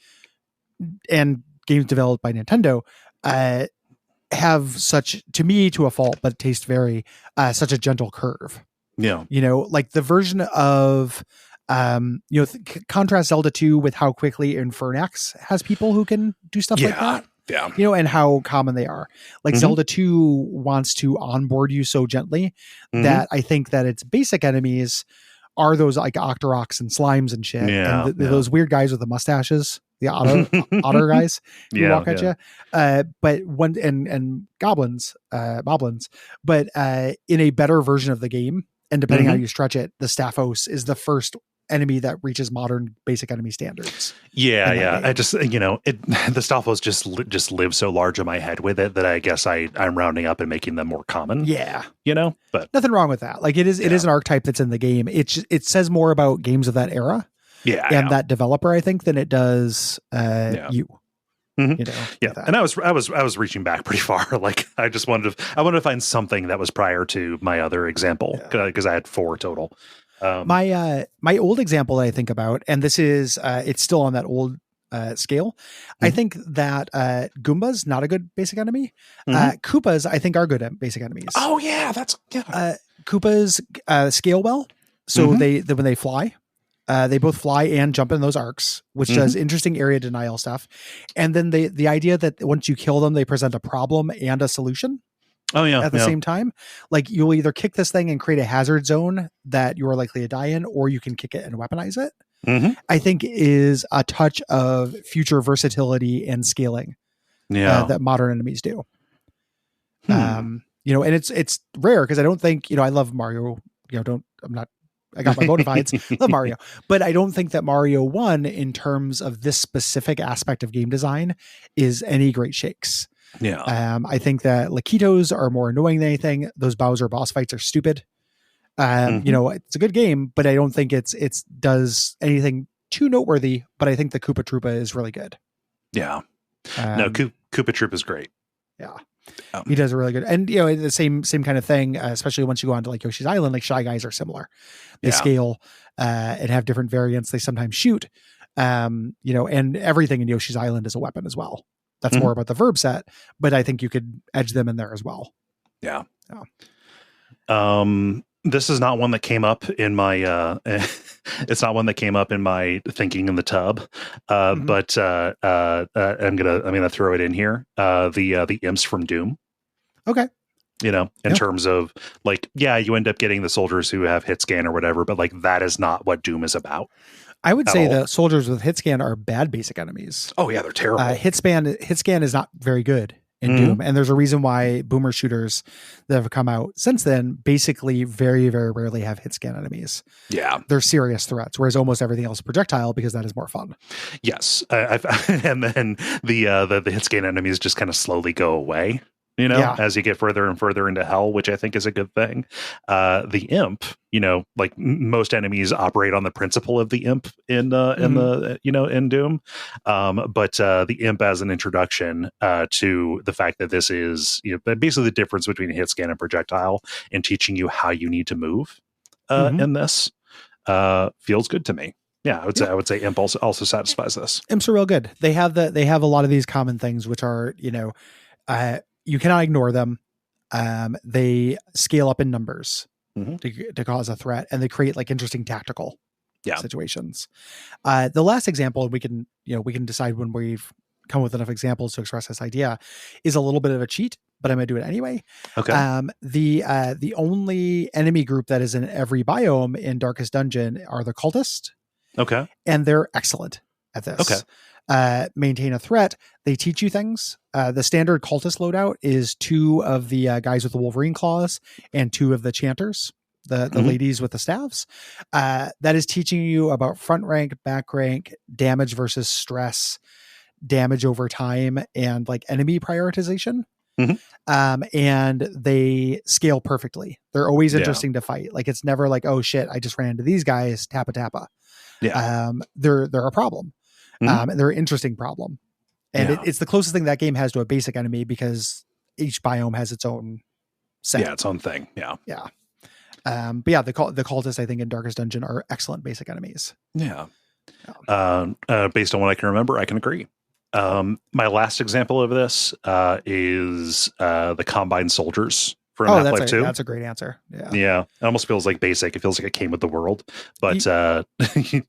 and games developed by Nintendo have such, to me, to a fault, but taste very such a gentle curve. Like the version of contrast Zelda 2 with how quickly Infernax has people who can do stuff like that. And how common they are. Like Zelda 2 wants to onboard you so gently that I think that its basic enemies are those like Octoroks and slimes and shit. And those weird guys with the mustaches, the otter guys who walk at you. But and goblins, moblins, but in a better version of the game, and depending how you stretch it, the Stalfos is the first enemy that reaches modern basic enemy standards. I just the Stalfos just live so large in my head with it that I guess I'm rounding up and making them more common. But nothing wrong with that. Like, it is an archetype that's in the game. It says more about games of that era and that developer, I think, than it does you. And I was reaching back pretty far. Like, I wanted to find something that was prior to my other example, because I had 4 total. My old example that I think about, and this is it's still on that old scale. I think that Goombas, not a good basic enemy. Koopas, I think, are good basic enemies. Oh yeah, Koopas scale well, so when they fly, they both fly and jump in those arcs, which does interesting area denial stuff. And then the idea that once you kill them, they present a problem and a solution. At the same time, like, you'll either kick this thing and create a hazard zone that you are likely to die in, or you can kick it and weaponize it. I think is a touch of future versatility and scaling that modern enemies do. And it's rare, because I don't think, I love Mario, I'm not I got my bona fides. Love Mario. But I don't think that Mario 1, in terms of this specific aspect of game design, is any great shakes. Yeah. I think that Lakitos are more annoying than anything. Those Bowser boss fights are stupid. You know, it's a good game, but I don't think it's does anything too noteworthy. But I think the Koopa Troopa is really good. Yeah. No, Koopa Troop is great. Yeah. He does a really good, and you know, the same kind of thing, especially once you go on to like Yoshi's Island. Like Shy Guys are similar. They scale and have different variants. They sometimes shoot, you know, and everything in Yoshi's Island is a weapon as well. That's more about the verb set, but I think you could edge them in there as well. Yeah. This is not one that came up in my it's not one that came up in my thinking in the tub, but I'm gonna throw it in here. The imps from Doom. Okay. You know, in terms of like, you end up getting the soldiers who have hit scan or whatever, but like that is not what Doom is about. I would say the soldiers with hit scan are bad basic enemies. Oh yeah, they're terrible. Hit scan is not very good in Doom, and there's a reason why boomer shooters that have come out since then basically very, very rarely have hit scan enemies. Yeah, they're serious threats, whereas almost everything else is projectile because that is more fun. Yes, and then the hit scan enemies just kind of slowly go away. You know, as you get further and further into hell, which I think is a good thing. The imp, you know, like most enemies operate on the principle of the imp in the in Doom, but the imp as an introduction to the fact that this is, you know, basically the difference between hit scan and projectile, and teaching you how you need to move in this feels good to me. Yeah, I would say imp also satisfies this. Imps are real good. They have a lot of these common things, which are, you know, you cannot ignore them. They scale up in numbers to cause a threat, and they create like interesting tactical situations. The last example, we can decide when we've come with enough examples to express this idea, is a little bit of a cheat, but I'm going to do it anyway. Okay. The only enemy group that is in every biome in Darkest Dungeon are the cultists. Okay. And they're excellent at this. Okay. Maintain a threat. They teach you things. The standard cultist loadout is 2 of the guys with the Wolverine claws and 2 of the chanters, the ladies with the staffs. That is teaching you about front rank, back rank, damage versus stress, damage over time, and like enemy prioritization. And they scale perfectly. They're always interesting to fight. Like it's never like, oh shit, I just ran into these guys, tappa. Yeah. They're a problem. And they're an interesting problem. And it's the closest thing that game has to a basic enemy because each biome has its own set. Yeah, its own thing. Yeah. Yeah. But yeah, the cultists, I think, in Darkest Dungeon are excellent basic enemies. Yeah. Based on what I can remember, I can agree. My last example of this is the Combine Soldiers from Half-Life 2. That's a great answer. Yeah. Yeah. It almost feels like basic. It feels like it came with the world. But,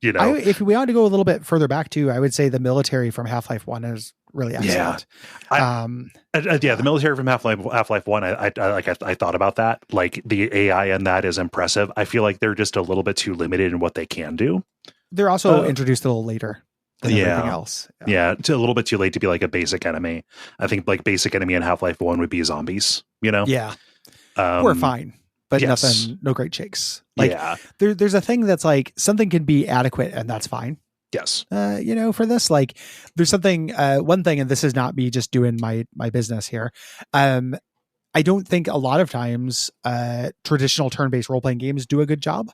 you know. If we wanted to go a little bit further back too, I would say the military from Half-Life 1 is really excellent. Yeah. The military from Half-Life 1, I thought about that. Like the AI in that is impressive. I feel like they're just a little bit too limited in what they can do. They're also introduced a little later than everything else. Yeah. It's a little bit too late to be like a basic enemy. I think like basic enemy in Half-Life 1 would be zombies, you know? Yeah. We're fine, but nothing, no great shakes. Like there's a thing that's like something can be adequate and that's fine. Yes. You know, for this, like there's something, one thing, and this is not me just doing my business here. I don't think a lot of times traditional turn-based role-playing games do a good job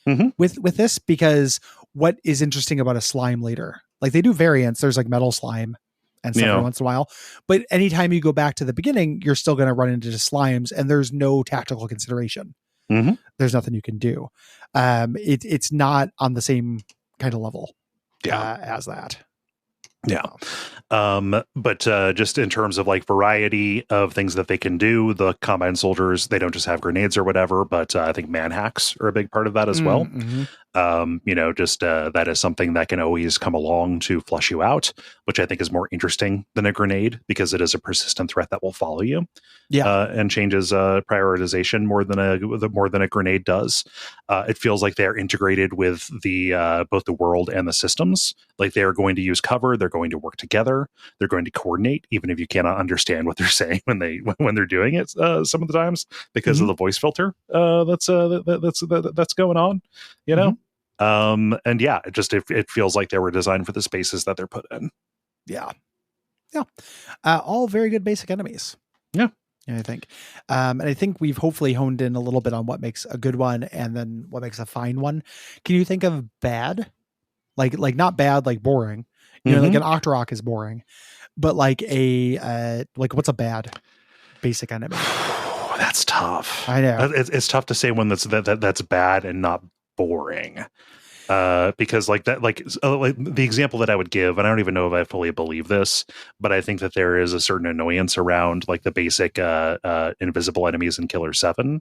with this, because what is interesting about a slime later? Like they do variants. There's like metal slime and stuff every once in a while. But anytime you go back to the beginning, you're still going to run into just slimes, and there's no tactical consideration. There's nothing you can do. It's not on the same kind of level as that. Yeah. But just in terms of like variety of things that they can do, the Combine Soldiers, they don't just have grenades or whatever, but I think man hacks are a big part of that as well. Just that is something that can always come along to flush you out, which I think is more interesting than a grenade because it is a persistent threat that will follow you. And changes prioritization more than a grenade does. It feels like they're integrated with the both the world and the systems. Like they are going to use cover, they're going to work together, they're going to coordinate, even if you cannot understand what they're saying when they're doing it. Some of the times because of the voice filter that's going on. And yeah, it feels like they were designed for the spaces that they're put in. All very good basic enemies. I think. And I think we've hopefully honed in a little bit on what makes a good one and then what makes a fine one. Can you think of bad? Like not bad, like boring. Like an Octorok is boring. But like what's a bad basic enemy? That's tough. I know. It's tough to say one that's bad and not boring. Because the example that I would give, and I don't even know if I fully believe this, but I think that there is a certain annoyance around like the basic invisible enemies in Killer 7.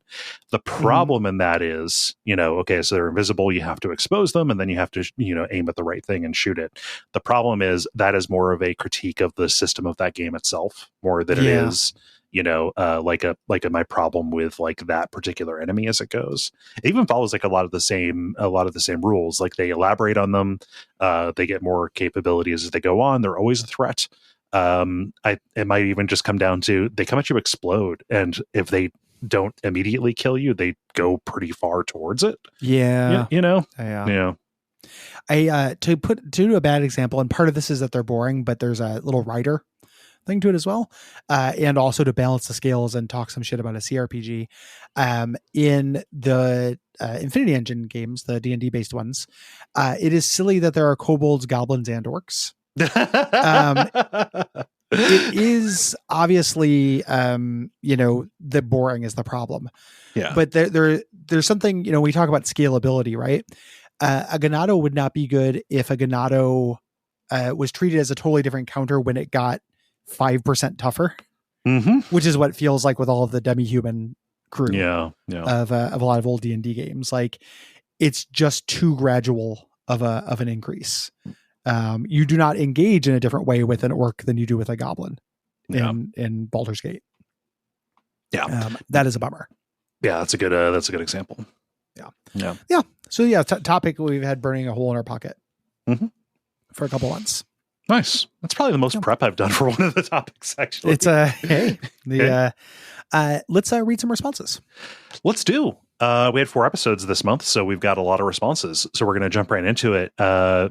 The problem in that is, okay, so they're invisible, you have to expose them, and then you have to, aim at the right thing and shoot it. The problem is that is more of a critique of the system of that game itself, more than it is my problem with like that particular enemy as it goes. It even follows like a lot of the same rules. Like they elaborate on them. They get more capabilities as they go on. They're always a threat. It might even just come down to they come at you, explode, and if they don't immediately kill you, they go pretty far towards it. Yeah. To do a bad example, and part of this is that they're boring, but there's a little rider thing to it as well, and also to balance the scales and talk some shit about a CRPG. In the Infinity Engine games, the D&D based ones, it is silly that there are kobolds, goblins, and orcs. It is obviously, the boring is the problem. Yeah, but there's something, we talk about scalability, right? A Ganado would not be good if a Ganado was treated as a totally different counter when it got 5% tougher, which is what it feels like with all of the demi-human crew of a lot of old D&D games. Like it's just too gradual of an increase. You do not engage in a different way with an orc than you do with a goblin in Baldur's Gate. That is a bummer. That's a good example. So topic we've had burning a hole in our pocket for a couple months. Nice. That's probably the most prep I've done for one of the topics, actually. It's let's read some responses. Let's do. We had 4 episodes this month, so we've got a lot of responses. So we're going to jump right into it.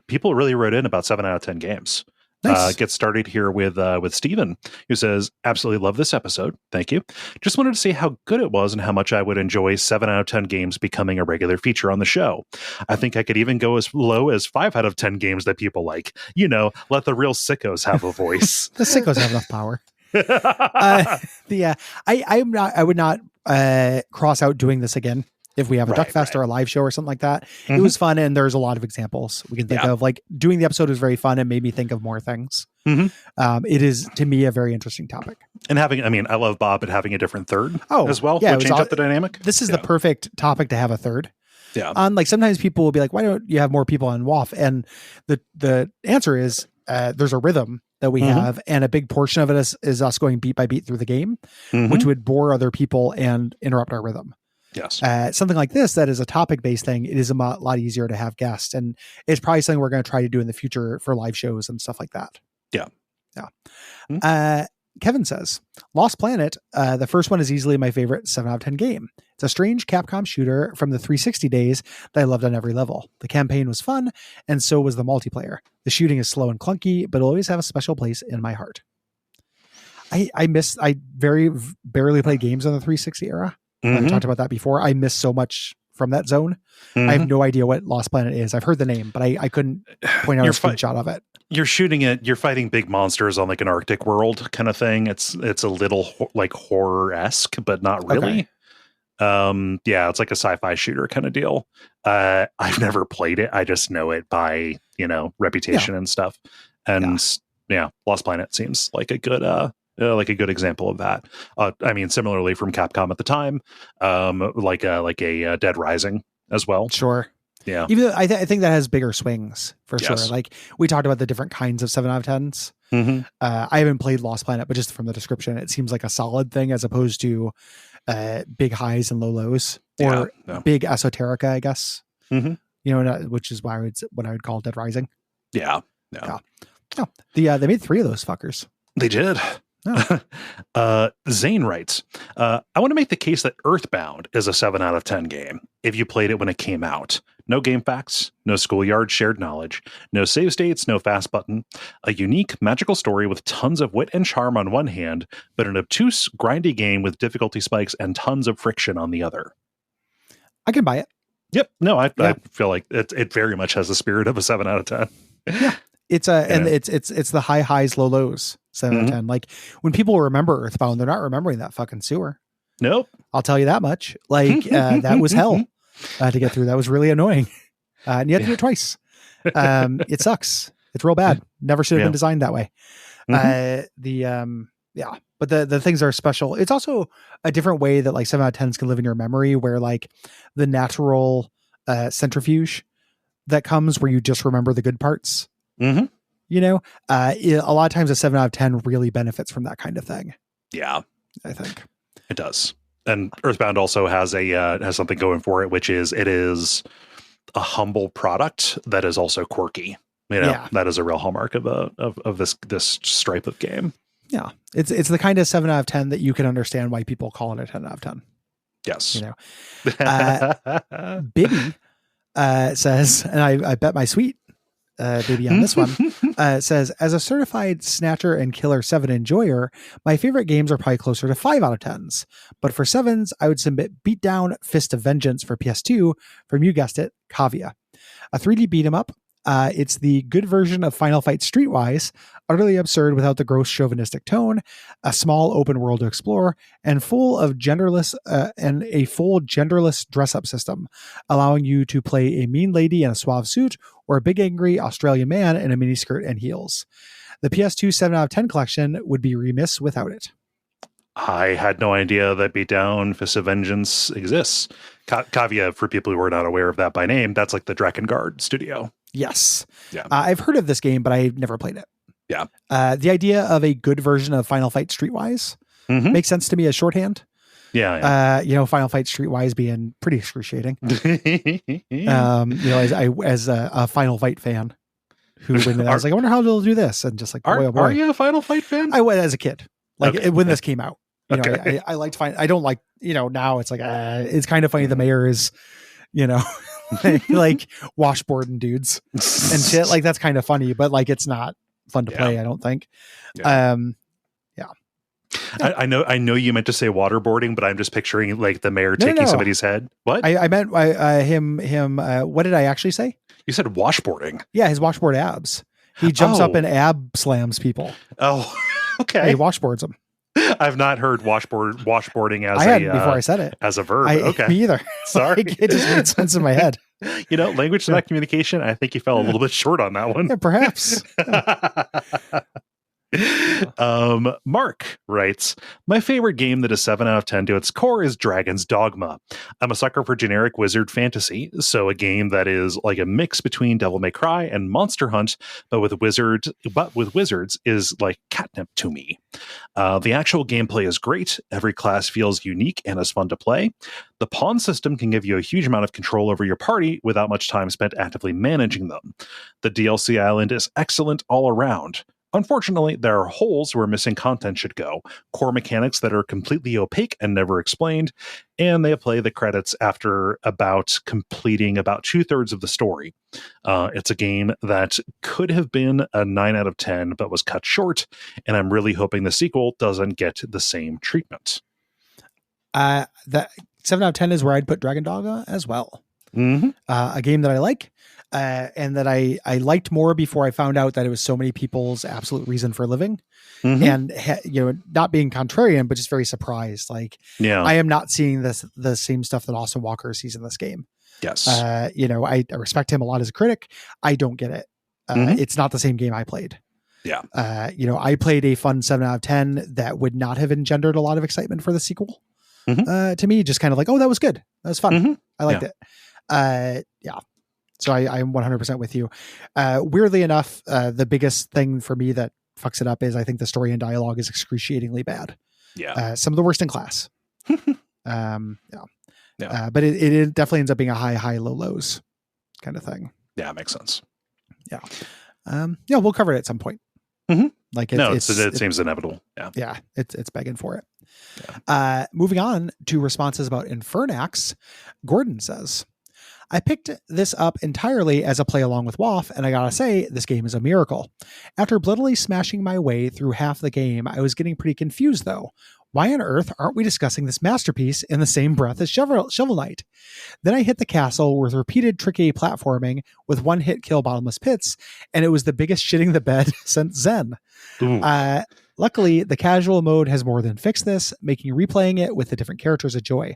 People really wrote in about 7 out of 10 games. Nice. Get started here with Steven, who says, absolutely love this episode. Thank you. Just wanted to see how good it was and how much I would enjoy 7 out of 10 games becoming a regular feature on the show. I think I could even go as low as 5 out of 10 games that people like. Let the real sickos have a voice. The sickos have enough power. I would not cross out doing this again if we have a Duckfest or a live show or something like that. It was fun, and there's a lot of examples we can think of. Like doing the episode was very fun and made me think of more things. It is, to me, a very interesting topic. And I love Bob, but having a different third as well would change up the dynamic. This is the perfect topic to have a third. Yeah. Sometimes people will be like, why don't you have more people on WAF? And the answer is there's a rhythm that we have, and a big portion of it is us going beat by beat through the game, which would bore other people and interrupt our rhythm. Yes. Something like this, that is a topic based thing. It is a lot easier to have guests, and it's probably something we're going to try to do in the future for live shows and stuff like that. Kevin says, Lost Planet, the first one is easily my favorite 7 out of 10 game. It's a strange Capcom shooter from the 360 days that I loved on every level. The campaign was fun, and so was the multiplayer. The shooting is slow and clunky, but it'll always have a special place in my heart. I very barely played games on the 360 era. I've talked about that before. I miss so much from that zone. I have no idea what Lost Planet is. I've heard the name, but I couldn't point out a screenshot of it. You're fighting big monsters on like an Arctic world kind of thing. It's a little like horror-esque, but not really. It's like a sci-fi shooter kind of deal. I've never played it. I just know it by, reputation and stuff. And Lost Planet seems like a good example of that. Similarly from Capcom at the time, like a Dead Rising as well. Sure. Yeah. Even though I think that has bigger swings for sure. Yes. Like we talked about the different kinds of 7 out of 10s. Mm-hmm. I haven't played Lost Planet, but just from the description, it seems like a solid thing as opposed to big highs and low lows, or big esoterica, I guess. Mm-hmm. You know, which is why what I would call Dead Rising. Yeah. Oh, they made 3 of those fuckers. They did. Oh. Zane writes, I want to make the case that Earthbound is a 7 out of 10 game if you played it when it came out. No game facts, no schoolyard shared knowledge, no save states, no fast button. A unique, magical story with tons of wit and charm on one hand, but an obtuse, grindy game with difficulty spikes and tons of friction on the other. I can buy it. Yep. No, I feel like it very much has the spirit of a 7 out of 10. Yeah. It's it's the high highs, low lows, 7 out of 10. Like when people remember Earthbound, they're not remembering that fucking sewer. Nope. I'll tell you that much. Like that was hell to get through. That was really annoying. And you have to do it twice. It sucks. It's real bad. Never should have been designed that way. But the things are special. It's also a different way that like 7 out of 10s can live in your memory, where like the natural centrifuge that comes where you just remember the good parts. Mm-hmm. You know, a lot of times a 7 out of 10 really benefits from that kind of thing. Yeah, I think it does. And Earthbound also has has something going for it, which is it is a humble product that is also quirky. You know, that is a real hallmark of this stripe of game. Yeah, it's the kind of 7 out of 10 that you can understand why people call it a 10 out of 10. Yes, you know, Bibby says, and I bet my sweet baby on this one, says, as a certified snatcher and killer 7 enjoyer, my favorite games are probably closer to 5 out of 10s. But for 7s, I would submit Beatdown Fist of Vengeance for PS2 from, you guessed it, Kavia. A 3D beat 'em up. It's the good version of Final Fight Streetwise, utterly absurd without the gross chauvinistic tone, a small open world to explore, and full of genderless and a full genderless dress-up system, allowing you to play a mean lady in a suave suit or a big angry Australian man in a miniskirt and heels. The PS2 7 out of 10 collection would be remiss without it. I had no idea that Beatdown Fist of Vengeance exists. Kavia, for people who are not aware of that by name, that's like the Drakengard studio. Yes. Yeah. I've heard of this game, but I've never played it. Yeah. The idea of a good version of Final Fight Streetwise makes sense to me as shorthand. Yeah. You know, Final Fight Streetwise being pretty excruciating. You know, as a Final Fight fan who went I was like, I wonder how they'll do this. And just like, boy, oh boy. Are you a Final Fight fan? I was as a kid, like when this came out. You know, okay. I liked I don't like, you know, now it's like, it's kind of funny. The mayor is, you know, like washboarding dudes and shit. Like that's kind of funny, but like it's not fun to play, I don't think. Yeah. I know you meant to say waterboarding, but I'm just picturing like the mayor taking somebody's head. What? I meant him. What did I actually say? You said washboarding. Yeah, his washboard abs. He jumps up and ab slams people. Oh, okay. He washboards them. I've not heard washboarding as before I said it as a verb. Okay, me either. Sorry, it just made sense in my head. You know, language to that communication. I think you fell a little bit short on that one. Yeah, perhaps. Mark writes, my favorite game that is 7 out of 10 to its core is Dragon's Dogma. I'm a sucker for generic wizard fantasy, so a game that is like a mix between Devil May Cry and Monster Hunt, but with wizards is like catnip to me. The actual gameplay is great. Every class feels unique and is fun to play. The pawn system can give you a huge amount of control over your party without much time spent actively managing them. The DLC island is excellent all around. Unfortunately, there are holes where missing content should go, core mechanics that are completely opaque and never explained, and they play the credits after completing about 2/3 of the story. It's a game that could have been a 9 out of 10, but was cut short, and I'm really hoping the sequel doesn't get the same treatment. That 7 out of 10 is where I'd put Dragon Dogma as well. Mm-hmm. A game that I like. And that I liked more before I found out that it was so many people's absolute reason for living, and you know, not being contrarian, but just very surprised. Like, I am not seeing the same stuff that Austin Walker sees in this game. Yes, you know, I respect him a lot as a critic. I don't get it. It's not the same game I played. Yeah, you know, I played a fun 7 out of 10 that would not have engendered a lot of excitement for the sequel. To me, just kind of like, oh, that was good. That was fun. I liked it. Yeah. So I'm 100% with you. Weirdly enough, the biggest thing for me that fucks it up is I think the story and dialogue is excruciatingly bad. Yeah. Some of the worst in class. But it definitely ends up being a high, low, lows kind of thing. Yeah, makes sense. Yeah. We'll cover it at some point. Mm-hmm. Like it seems inevitable. Yeah. It's begging for it. Yeah. Moving on to responses about Infernax, Gordon says, I picked this up entirely as a play along with WoF, and I gotta say, this game is a miracle. After bloodily smashing my way through half the game, I was getting pretty confused though. Why on earth aren't we discussing this masterpiece in the same breath as Shovel Knight? Then I hit the castle with repeated tricky platforming with one-hit kill bottomless pits, and it was the biggest shitting the bed since Zen. Luckily, the casual mode has more than fixed this, making replaying it with the different characters a joy.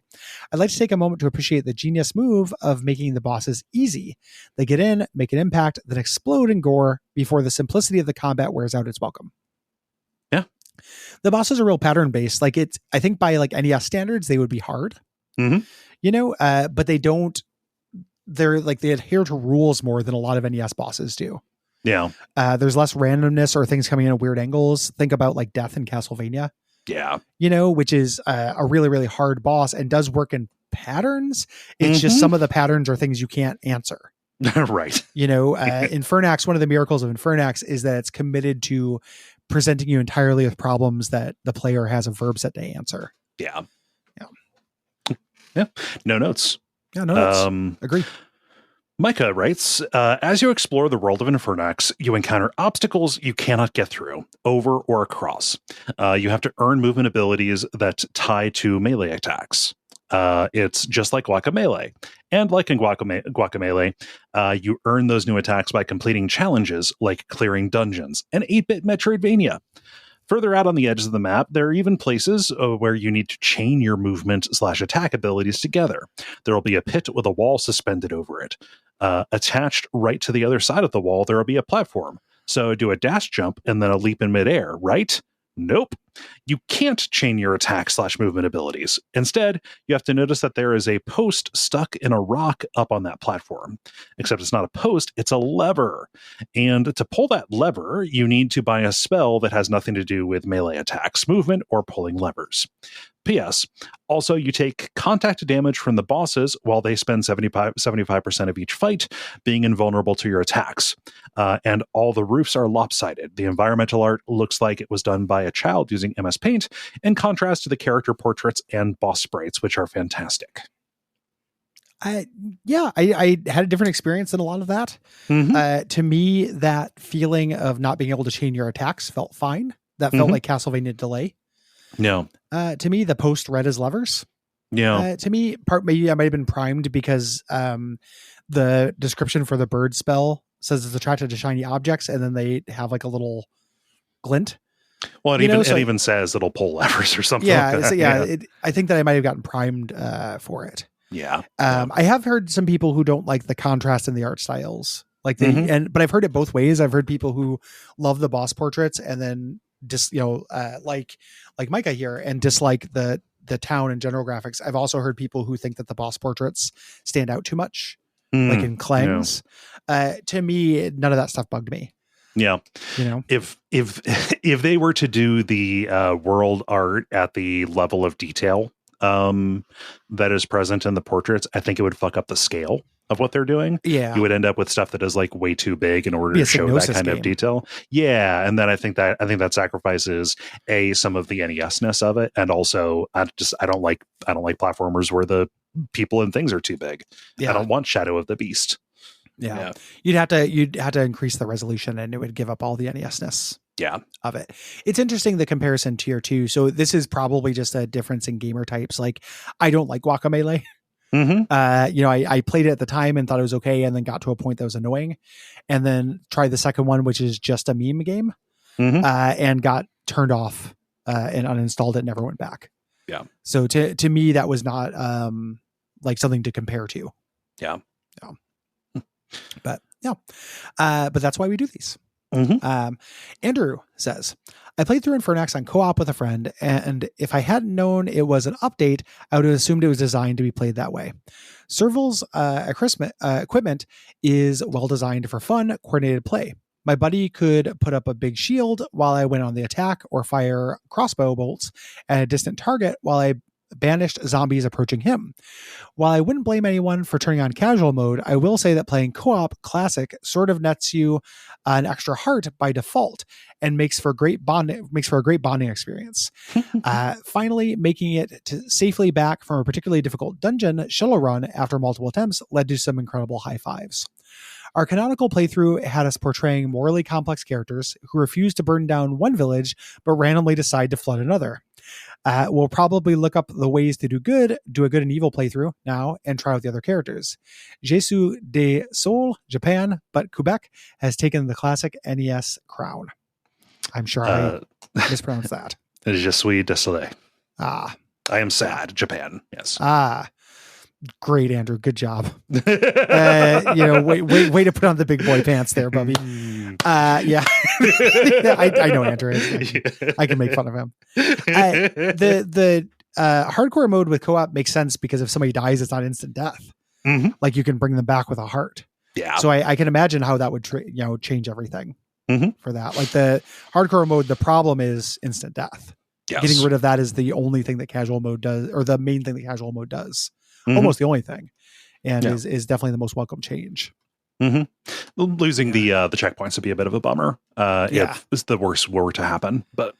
I'd like to take a moment to appreciate the genius move of making the bosses easy. They get in, make an impact, then explode in gore before the simplicity of the combat wears out its welcome. Yeah. The bosses are real pattern based. Like I think by like NES standards, they would be hard, but they don't, they adhere to rules more than a lot of NES bosses do. Yeah. There's less randomness or things coming in at weird angles. Think about like Death in Castlevania. Yeah. Which is a really, really hard boss and does work in patterns. It's just some of the patterns are things you can't answer. Right. Infernax, one of the miracles of Infernax is that it's committed to presenting you entirely with problems that the player has a verb set to answer. Yeah. No notes. Yeah, no notes. Agree. Micah writes, as you explore the world of Infernax, you encounter obstacles you cannot get through, over or across. You have to earn movement abilities that tie to melee attacks. It's just like Guacamelee. And like in Guacamelee, you earn those new attacks by completing challenges like clearing dungeons, an 8-bit Metroidvania. Further out on the edges of the map, there are even places where you need to chain your movement/attack abilities together. There will be a pit with a wall suspended over it. Attached right to the other side of the wall, there will be a platform. So do a dash jump and then a leap in midair, right? Nope. You can't chain your attack/movement abilities. Instead, you have to notice that there is a post stuck in a rock up on that platform. Except it's not a post, it's a lever. And to pull that lever, you need to buy a spell that has nothing to do with melee attacks, movement, or pulling levers. P.S. Also, you take contact damage from the bosses while they spend 75% of each fight being invulnerable to your attacks. And all the roofs are lopsided. The environmental art looks like it was done by a child using MS Paint, in contrast to the character portraits and boss sprites, which are fantastic. I had a different experience than a lot of that. To me, that feeling of not being able to chain your attacks felt fine. That felt like Castlevania Delay. No. To me, the post read as levers. Yeah. To me, maybe I might have been primed because the description for the bird spell says it's attracted to shiny objects, and then they have like a little glint. Well, it even says it'll pull levers or something. Yeah, like that. I think that I might have gotten primed for it. Yeah. I have heard some people who don't like the contrast in the art styles, but I've heard it both ways. I've heard people who love the boss portraits and then just like Micah here and dislike the town and general graphics. I've also heard people who think that the boss portraits stand out too much, like in Clangs. To me, none of that stuff bugged me. Yeah. If they were to do the world art at the level of detail that is present in the portraits, I think it would fuck up the scale of what they're doing. Yeah. You would end up with stuff that is like way too big in order to show that kind of detail. Yeah. And then I think that sacrifices some of the NES-ness of it. And also I don't like platformers where the people and things are too big. Yeah. I don't want Shadow of the Beast. Yeah. You'd have to increase the resolution and it would give up all the NES-ness. Yeah. Of it. It's interesting, the comparison tier 2. So this is probably just a difference in gamer types. Like, I don't like Guacamelee. I played it at the time and thought it was okay, and then got to a point that was annoying, and then tried the second one, which is just a meme game, and got turned off and uninstalled it and never went back. Yeah. So to me, that was not like something to compare to. Yeah. But yeah. But that's why we do these. Andrew says, I played through Infernax on co-op with a friend, and if I hadn't known it was an update, I would have assumed it was designed to be played that way. Serval's equipment is well designed for fun, coordinated play. My buddy could put up a big shield while I went on the attack, or fire crossbow bolts at a distant target while I banished zombies approaching him. While I wouldn't blame anyone for turning on casual mode, I will say that playing co-op classic sort of nets you an extra heart by default and makes for a great bonding experience. Finally, making it safely back from a particularly difficult dungeon shuttle run after multiple attempts led to some incredible high fives. Our canonical playthrough had us portraying morally complex characters who refuse to burn down one village but randomly decide to flood another. We'll probably look up the ways to do a good and evil playthrough now and try out the other characters. Jesu de Sol, Japan, but Quebec has taken the classic NES crown. I'm sure I mispronounced that. Je suis désolé. I am sad, Japan. Yes. Great, Andrew. Good job. Way to put on the big boy pants there, Bubby. Yeah. I know Andrew. I can make fun of him. The hardcore mode with co-op makes sense because if somebody dies, it's not instant death. Like you can bring them back with a heart. Yeah. So I can imagine how that would change everything for that. Like the hardcore mode, the problem is instant death. Yes. Getting rid of that is the only thing that casual mode does, or the main thing that casual mode does. Almost the only thing, and is definitely the most welcome change. Losing the checkpoints would be a bit of a bummer if it's the worst were to happen, but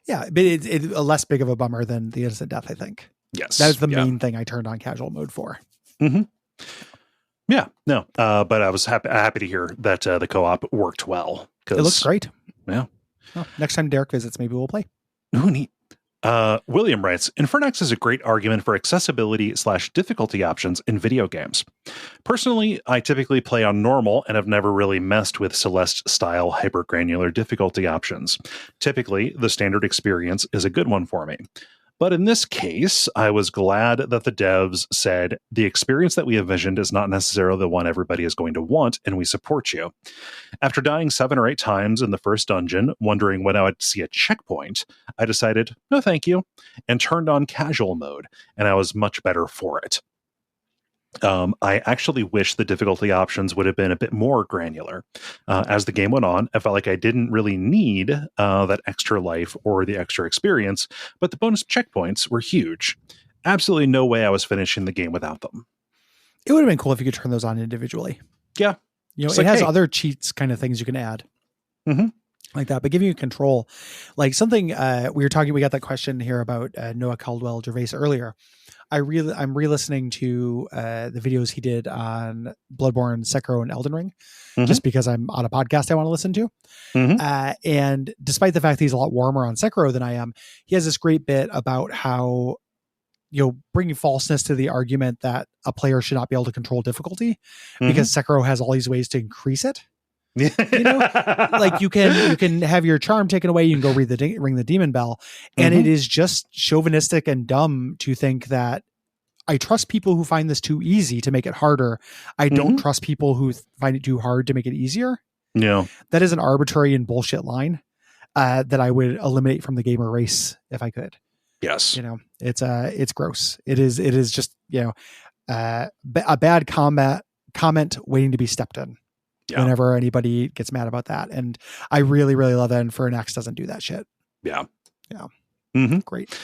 but it's less big of a bummer than the instant death, I think. Yes, that was the main thing I turned on casual mode for. Yeah, no, but I was happy to hear that the co-op worked well. It looks great. Yeah. Well, next time Derek visits, maybe we'll play. Ooh, neat. William writes, Infernax is a great argument for accessibility/difficulty options in video games. Personally, I typically play on normal and have never really messed with Celeste-style hypergranular difficulty options. Typically, the standard experience is a good one for me. But in this case, I was glad that the devs said, the experience that we envisioned is not necessarily the one everybody is going to want, and we support you. After dying 7 or 8 times in the first dungeon, wondering when I would see a checkpoint, I decided, no thank you, and turned on casual mode, and I was much better for it. I actually wish the difficulty options would have been a bit more granular. As the game went on, I felt like I didn't really need that extra life or the extra experience, but the bonus checkpoints were huge. Absolutely no way I was finishing the game without them. It would have been cool if you could turn those on individually. Yeah. It has other cheats kind of things you can add. Like that, but giving you control, like something we got that question here about Noah Caldwell Gervais earlier. I'm re-listening to the videos he did on Bloodborne, Sekiro, and Elden Ring, just because I'm on a podcast I want to listen to. And despite the fact that he's a lot warmer on Sekiro than I am, he has this great bit about how, bringing falseness to the argument that a player should not be able to control difficulty because Sekiro has all these ways to increase it. Like you can have your charm taken away, you can go ring the demon bell, and it is just chauvinistic and dumb to think that I trust people who find this too easy to make it harder. I don't trust people who find it too hard to make it easier. That is an arbitrary and bullshit line that I would eliminate from the game or race if I could. Yes, it's gross. It is just a bad comment waiting to be stepped in. Whenever anybody gets mad about that. And I really, really love that Infernax doesn't do that shit. Yeah. Great.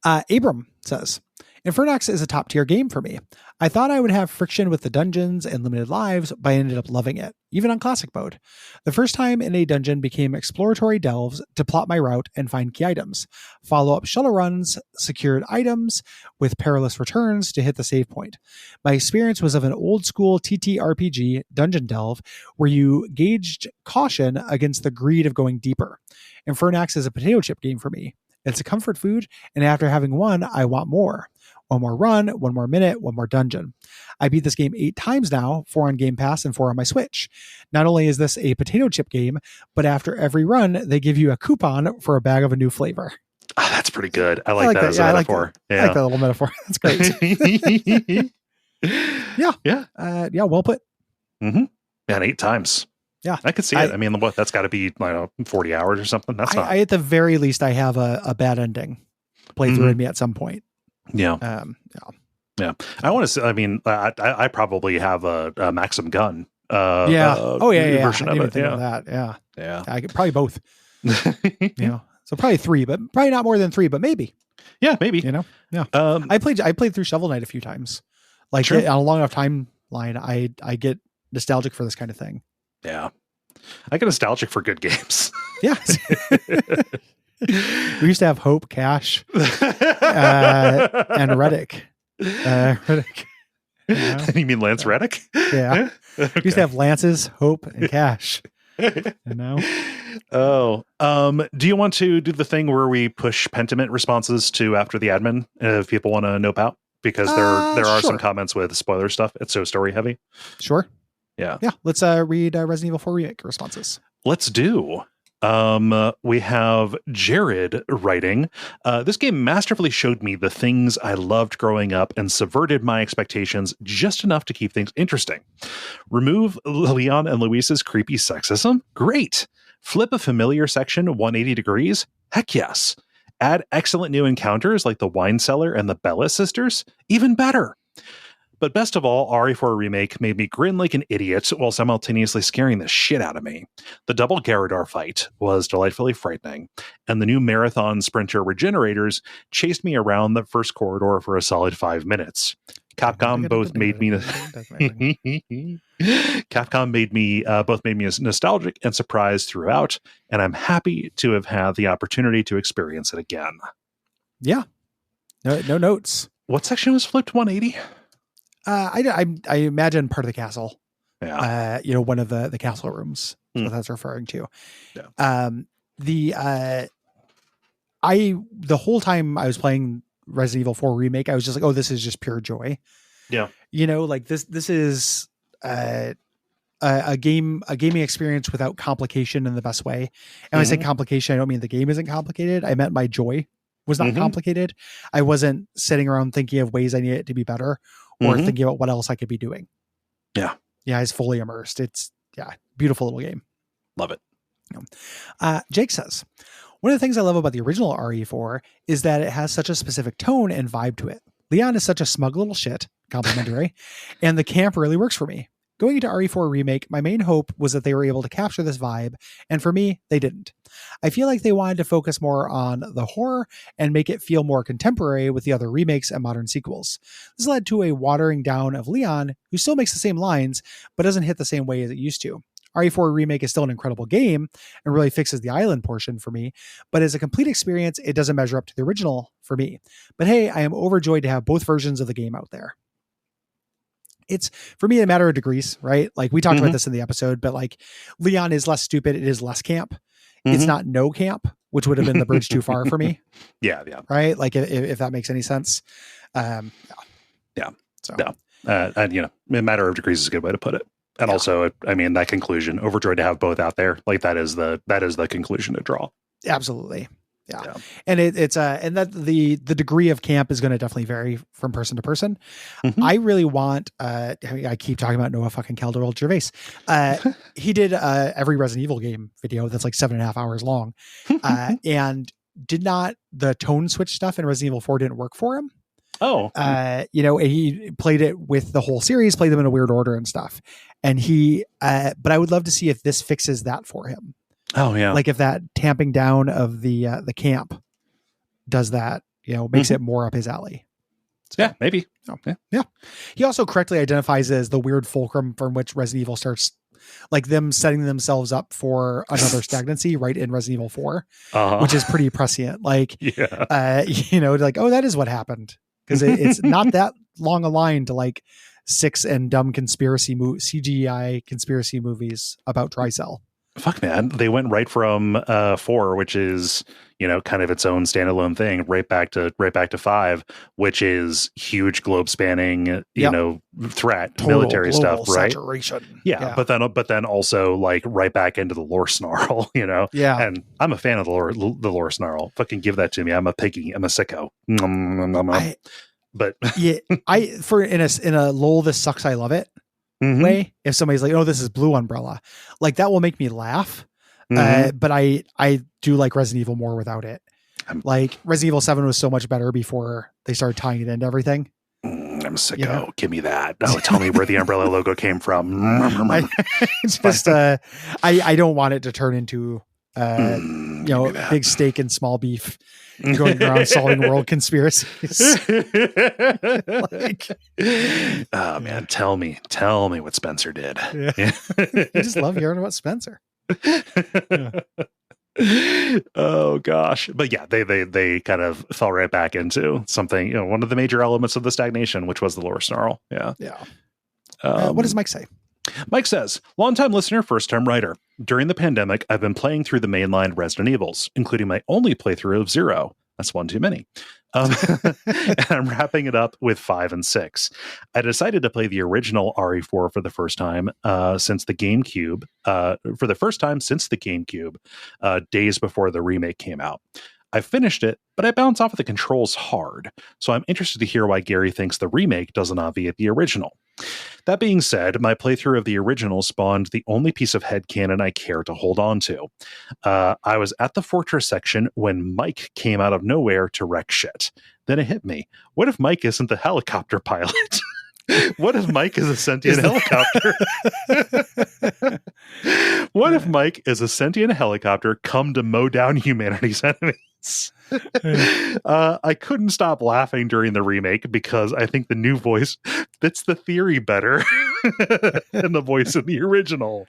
Abram says, Infernax is a top tier game for me. I thought I would have friction with the dungeons and limited lives, but I ended up loving it, even on classic mode. The first time in a dungeon became exploratory delves to plot my route and find key items, follow up shuttle runs, secured items with perilous returns to hit the save point. My experience was of an old school TTRPG dungeon delve where you gauged caution against the greed of going deeper. Infernax is a potato chip game for me. It's a comfort food, and after having one, I want more. One more run, one more minute, one more dungeon. I beat this game 8 times now, 4 on Game Pass and 4 on my Switch. Not only is this a potato chip game, but after every run, they give you a coupon for a bag of a new flavor. Oh, that's pretty good. I like that as a metaphor. I like that little metaphor. That's great. Yeah, well put. And 8 times. Yeah. I could see it. I mean, what, that's got to be 40 hours or something. That's not. At the very least, I have a bad ending playthrough in me at some point. Yeah. Yeah. I want to say, I mean, I probably have a Maxim gun. Version I of didn't it. think of that. Yeah. Yeah. I could probably both. So probably 3, but probably not more than 3, but maybe. Yeah, maybe. Yeah. I played through Shovel Knight a few times. Like on a long enough timeline, I get nostalgic for this kind of thing. Yeah. I get nostalgic for good games. Yeah. We used to have Hope, Cash, and Reddick. Reddick. You mean Lance Reddick? Yeah. Okay. We used to have Lances, Hope, and Cash. Oh. Do you want to do the thing where we push Pentiment responses to after the admin if people want to nope out? Because there are some comments with spoiler stuff. It's so story heavy. Sure. Yeah. Let's read Resident Evil 4 Remake responses. Let's do. We have Jared writing, this game masterfully showed me the things I loved growing up and subverted my expectations just enough to keep things interesting. Remove Leon and Luis's creepy sexism? Great. Flip a familiar section 180 degrees? Heck yes. Add excellent new encounters like the wine cellar and the Bella sisters? Even better. But best of all, RE4 Remake made me grin like an idiot while simultaneously scaring the shit out of me. The double Garrador fight was delightfully frightening, and the new marathon sprinter regenerators chased me around the first corridor for a solid 5 minutes. Capcom both made me nostalgic and surprised throughout, and I'm happy to have had the opportunity to experience it again. Yeah. No notes. What section was flipped 180? I imagine part of the castle. Yeah. One of the castle rooms. So that's referring to. Yeah. The whole time I was playing Resident Evil 4 Remake, I was just like, oh, this is just pure joy. Yeah. Like this is a gaming experience without complication in the best way. And when I say complication, I don't mean the game isn't complicated. I meant my joy was not complicated. I wasn't sitting around thinking of ways I need it to be better or thinking about what else I could be doing. Yeah. Yeah. It's fully immersed. It's beautiful little game. Love it. Jake says, one of the things I love about the original RE4 is that it has such a specific tone and vibe to it. Leon is such a smug little shit, complimentary, and the camp really works for me. Going into RE4 Remake, my main hope was that they were able to capture this vibe, and for me, they didn't. I feel like they wanted to focus more on the horror and make it feel more contemporary with the other remakes and modern sequels. This led to a watering down of Leon, who still makes the same lines, but doesn't hit the same way as it used to. RE4 Remake is still an incredible game and really fixes the island portion for me, but as a complete experience, it doesn't measure up to the original for me. But hey, I am overjoyed to have both versions of the game out there. It's for me a matter of degrees, right? Like we talked about this in the episode, but like Leon is less stupid. It is less camp. It's not no camp, which would have been the bridge too far for me. Yeah. Right. Like if that makes any sense. And a matter of degrees is a good way to put it. And also, I mean, that conclusion, overjoyed to have both out there. Like that is the conclusion to draw. Absolutely. Yeah. And it's and that the degree of camp is going to definitely vary from person to person. I really want, I keep talking about Noah fucking Calderol Gervais. He did every Resident Evil game video that's like 7.5 hours long. And the tone switch stuff in Resident Evil 4 didn't work for him. Oh, he played it with the whole series, played them in a weird order and stuff. And but I would love to see if this fixes that for him. Oh yeah. Like if that tamping down of the camp does that, makes it more up his alley. So, yeah, maybe. Oh, yeah. He also correctly identifies it as the weird fulcrum from which Resident Evil starts, like them setting themselves up for another stagnancy right in Resident Evil 4, which is pretty prescient. Like, like, oh, that is what happened. Because it's not that long a line to like 6 and dumb CGI conspiracy movies about Tricell. Fuck, man. They went right from 4, which is, kind of its own standalone thing, right back to 5, which is huge globe spanning, threat, total military stuff, right? Saturation. Yeah. But then also like right back into the lore snarl, Yeah. And I'm a fan of the lore snarl. Fucking give that to me. I'm a piggy. I'm a sicko. But yeah, in a lull, this sucks. I love it. way. If somebody's like, oh, this is Blue Umbrella, like that will make me laugh. But I do like Resident Evil more without it. Like Resident Evil 7 was so much better before they started tying it into everything. I'm sicko. Give me that. Oh, tell me where the umbrella logo came from. I don't want it to turn into big steak and small beef going around solving world conspiracies. Oh man, tell me what Spencer did. Yeah. You just love hearing about Spencer. Yeah. Oh gosh, but yeah, they kind of fell right back into something, one of the major elements of the stagnation, which was the lore snarl. Yeah. What does Mike say? Mike says, longtime listener, first time writer. During the pandemic, I've been playing through the mainline Resident Evils, including my only playthrough of 0. That's one too many. And I'm wrapping it up with 5 and 6. I decided to play the original RE4 for the first time since the GameCube. Days before the remake came out. I finished it, but I bounce off of the controls hard. So I'm interested to hear why Gary thinks the remake doesn't obviate the original. That being said, my playthrough of the original spawned the only piece of headcanon I care to hold on to. I was at the fortress section when Mike came out of nowhere to wreck shit. Then it hit me. What if Mike isn't the helicopter pilot? What if Mike is a sentient helicopter? What if Mike is a sentient helicopter come to mow down humanity's enemies? I couldn't stop laughing during the remake because I think the new voice fits the theory better than the voice in the original.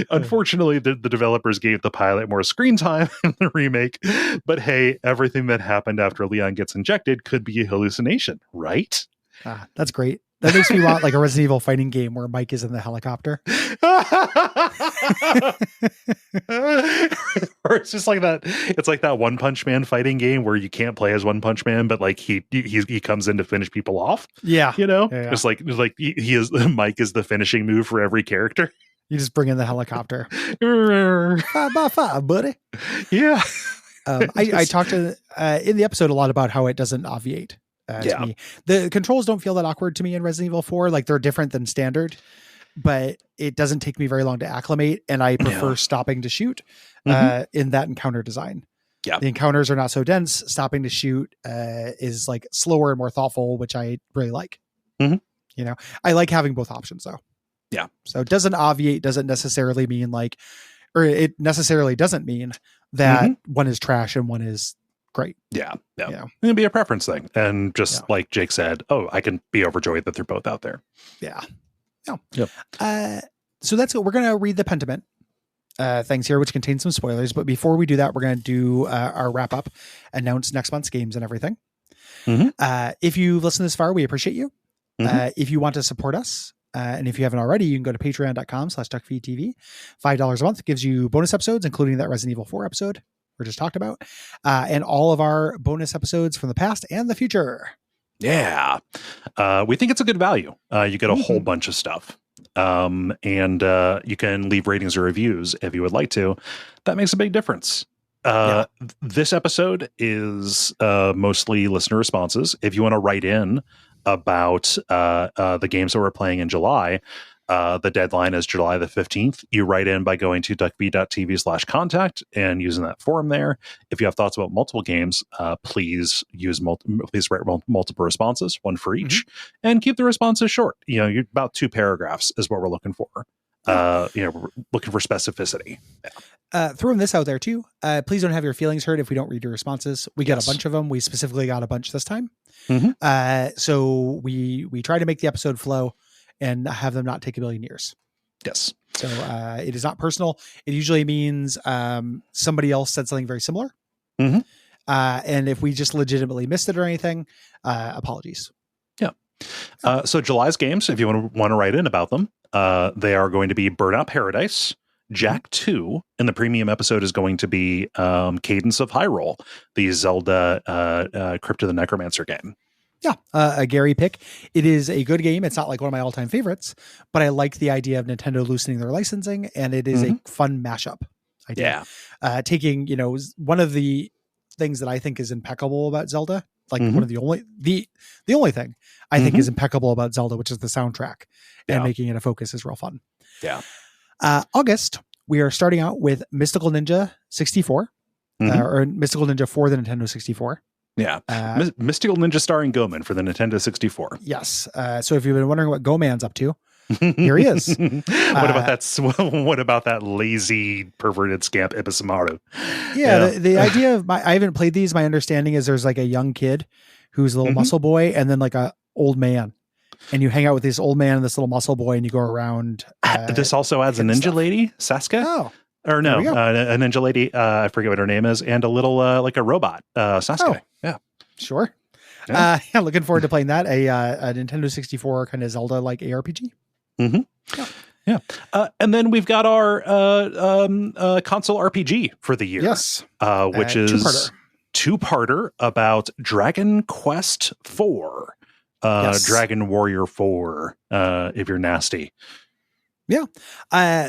Unfortunately, the developers gave the pilot more screen time in the remake, but hey, everything that happened after Leon gets injected could be a hallucination, right? That's great. That makes me want like a Resident Evil fighting game where Mike is in the helicopter. Or it's just like that. It's like that One Punch Man fighting game where you can't play as One Punch Man, but like he comes in to finish people off. Yeah, Yeah. It's like he is Mike is the finishing move for every character. You just bring in the helicopter. Buddy. Yeah. I talked to in the episode a lot about how it doesn't obviate. To me. The controls don't feel that awkward to me in Resident Evil 4. Like they're different than standard, but it doesn't take me very long to acclimate, and I prefer stopping to shoot in that encounter design. Yeah, the encounters are not so dense. Stopping to shoot is like slower and more thoughtful, which I really like. I like having both options though. Yeah, so it doesn't obviate doesn't necessarily mean like, or it necessarily doesn't mean that one is trash and one is great. Yeah. It'd be a preference thing. And just like Jake said, I can be overjoyed that they're both out there. Yeah. Yep. So that's what we're going to read the Pentiment things here, which contains some spoilers. But before we do that, we're going to do our wrap up, announce next month's games and everything. If you've listened this far, we appreciate you. If you want to support us, and if you haven't already, you can go to patreon.com/Duckfeed.tv. $5 a month gives you bonus episodes, including that Resident Evil 4 episode we just talked about, and all of our bonus episodes from the past and the future. Yeah. We think it's a good value. You get a whole bunch of stuff. And you can leave ratings or reviews if you would like to. That makes a big difference. This episode is mostly listener responses. If you want to write in about the games that we're playing in July, the deadline is July the 15th. You write in by going to Duckfeed.tv/contact and using that form there. If you have thoughts about multiple games, please write multiple responses, one for each, and keep the responses short. You're about 2 paragraphs is what we're looking for. We're looking for specificity. Throwing this out there too. Please don't have your feelings hurt if we don't read your responses. We got a bunch of them. We specifically got a bunch this time. So we try to make the episode flow and have them not take a million years. Yes. So it is not personal. It usually means somebody else said something very similar. And if we just legitimately missed it or anything, apologies. Yeah. So July's games, if you want to write in about them, they are going to be Burnout Paradise, Jack 2, and the premium episode is going to be Cadence of Hyrule, the Zelda Crypt of the Necromancer game. Yeah, a Gary pick. It is a good game. It's not like one of my all-time favorites, but I like the idea of Nintendo loosening their licensing, and it is a fun mashup idea. Taking, one of the things that I think is impeccable about Zelda. Like one of the only thing I think is impeccable about Zelda, which is the soundtrack, and making it a focus is real fun. Yeah. August, we are starting out with Mystical Ninja 64, or Mystical Ninja for the Nintendo 64. Yeah. Mystical Ninja starring Goman for the Nintendo 64. Yes. So if you've been wondering what Goman's up to, here he is. What about that lazy, perverted scamp Ibisamaru? Yeah, the idea of I haven't played these. My understanding is there's like a young kid who's a little muscle boy, and then like a old man, and you hang out with this old man and this little muscle boy, and you go around. This also adds a ninja lady, Sasuke. Oh, or no, a ninja lady. I forget what her name is, and a little like a robot, Sasuke. Yeah, sure. Yeah. Looking forward to playing that. A Nintendo 64 kind of Zelda like ARPG. Yeah. And then we've got our console RPG for the year. Yes. Which is two-parter about Dragon Quest 4. Dragon Warrior 4, if you're nasty. Yeah.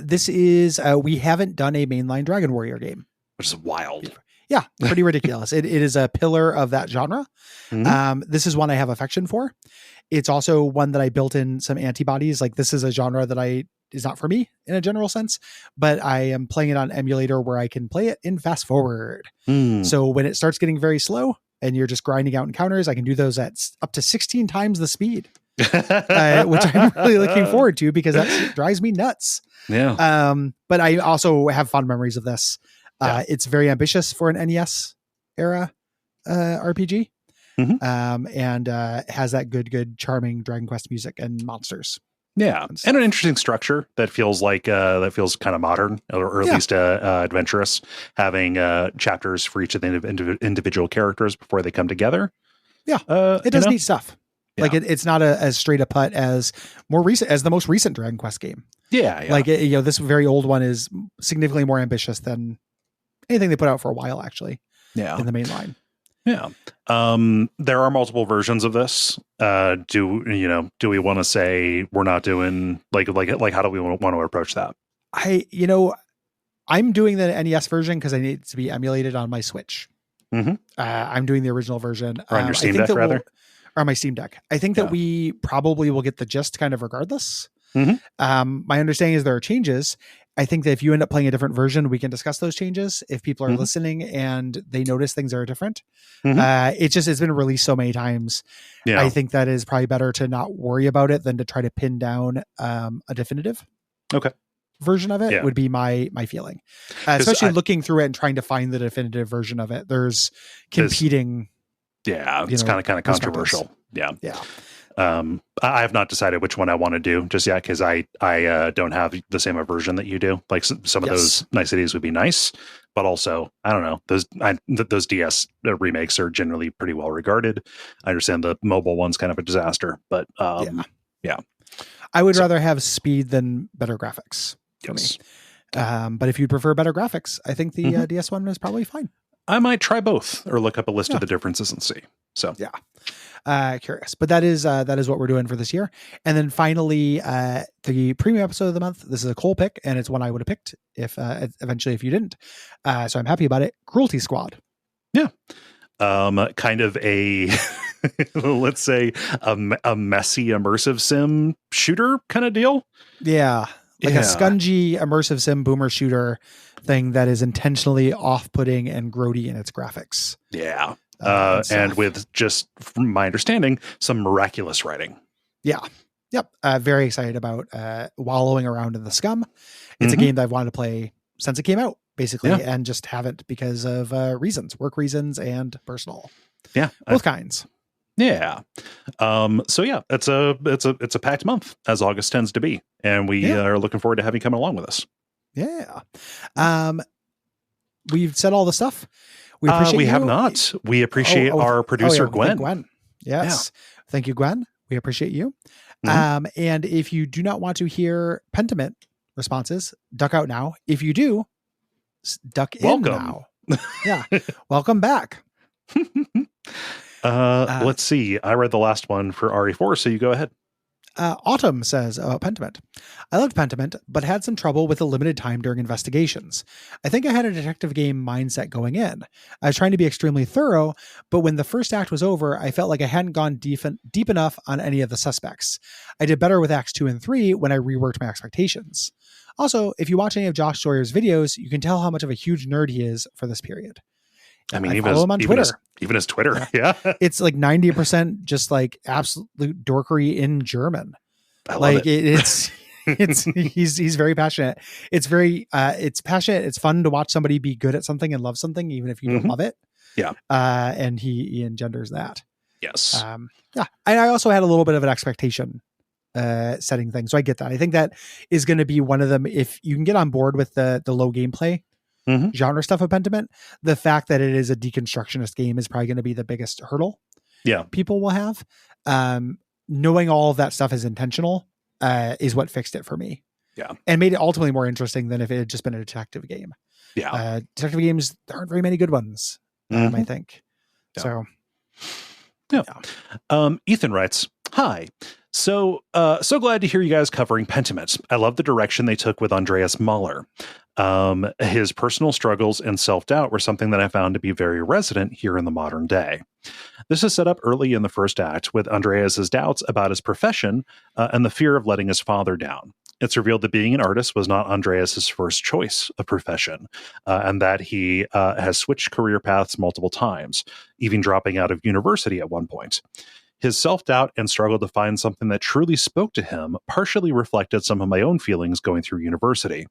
This is, we haven't done a mainline Dragon Warrior game. Which is wild. Yeah, pretty ridiculous. It is a pillar of that genre. This is one I have affection for. It's also one that I built in some antibodies. Like this is a genre that is not for me in a general sense, but I am playing it on emulator where I can play it in fast forward. So when it starts getting very slow and you're just grinding out encounters, I can do those at up to 16 times the speed, which I'm really looking forward to because that drives me nuts. Yeah. But I also have fond memories of this. It's very ambitious for an NES era RPG. And has that good charming Dragon Quest music and monsters. Yeah, and an interesting structure that feels like that feels kind of modern, or at least adventurous. Having chapters for each of the individual characters before they come together. Yeah, it does neat stuff. Yeah. Like it's not as straight a putt as the most recent Dragon Quest game. Yeah. Like this very old one is significantly more ambitious than anything they put out for a while. Actually, in the main line. Yeah. There are multiple versions of this. Do we want to say we're not doing like how do we want to approach that? I'm doing the NES version because I need it to be emulated on my Switch. I'm doing the original version. Or on your Steam Deck, rather? Or on my Steam Deck. I think that we probably will get the gist kind of regardless. My understanding is there are changes. I think that if you end up playing a different version, we can discuss those changes if people are listening and they notice things are different. It's been released so many times. Yeah. I think that is probably better to not worry about it than to try to pin down a definitive version of it would be my feeling. Especially looking through it and trying to find the definitive version of it. There's competing. It's kind of controversial. Yeah. I have not decided which one I want to do just yet because I don't have the same version that you do. Like some of those niceties would be nice, but also I don't know, those DS remakes are generally pretty well regarded. I understand the mobile one's kind of a disaster, but I would rather have speed than better graphics for me. But if you prefer better graphics, I think the DS one is probably fine. I might try both or look up a list of the differences and see. So curious, but that is what we're doing for this year. And then finally, the premium episode of the month. This is a Cole pick, and it's one I would have picked if eventually if you didn't. So I'm happy about it. Cruelty Squad. Yeah, kind of a let's say a messy immersive sim shooter kind of deal. Yeah, like a scungy immersive sim boomer shooter thing that is intentionally off-putting and grody in its graphics. Yeah. And with, just from my understanding, some miraculous writing. Yeah. Yep. Very excited about wallowing around in the scum. It's a game that I've wanted to play since it came out, basically, and just haven't because of work reasons and personal. Yeah. Both kinds. Yeah. So yeah, it's a packed month, as August tends to be. And we are looking forward to having you come along with us. Yeah. We've said all the stuff. We appreciate we have not. We appreciate our producer, Gwen. Yes. Yeah. Thank you, Gwen. We appreciate you. And if you do not want to hear Pentiment responses, duck out now. If you do, duck in now. Yeah. Welcome back. Let's see. I read the last one for RE4, so you go ahead. Autumn says about Pentiment. I loved Pentiment, but had some trouble with the limited time during investigations. I think I had a detective game mindset going in. I was trying to be extremely thorough, but when the first act was over, I felt like I hadn't gone deep enough on any of the suspects. I did better with acts 2 and 3 when I reworked my expectations. Also, if you watch any of Josh Sawyer's videos, you can tell how much of a huge nerd he is for this period. I mean, I follow him on Twitter. Even his Twitter. Yeah. It's like 90% just like absolute dorkery in German. I love it's he's very passionate. It's very it's passionate. It's fun to watch somebody be good at something and love something, even if you don't love it. Yeah. And he engenders that. Yes. Yeah. And I also had a little bit of an expectation setting thing. So I get that. I think that is going to be one of them. If you can get on board with the low gameplay genre stuff of Pentiment, the fact that it is a deconstructionist game is probably going to be the biggest hurdle people will have. Knowing all of that stuff is intentional is what fixed it for me. Yeah. And made it ultimately more interesting than if it had just been a detective game. Yeah. Detective games, there aren't very many good ones, I think. Yeah. So, Ethan writes, "Hi. So glad to hear you guys covering Pentiment. I love the direction they took with Andreas Mahler. His personal struggles and self-doubt were something that I found to be very resonant here in the modern day. This is set up early in the first act with Andreas's doubts about his profession and the fear of letting his father down. It's revealed that being an artist was not Andreas's first choice of profession, and that he has switched career paths multiple times, even dropping out of university at one point. His self-doubt and struggle to find something that truly spoke to him partially reflected some of my own feelings going through university.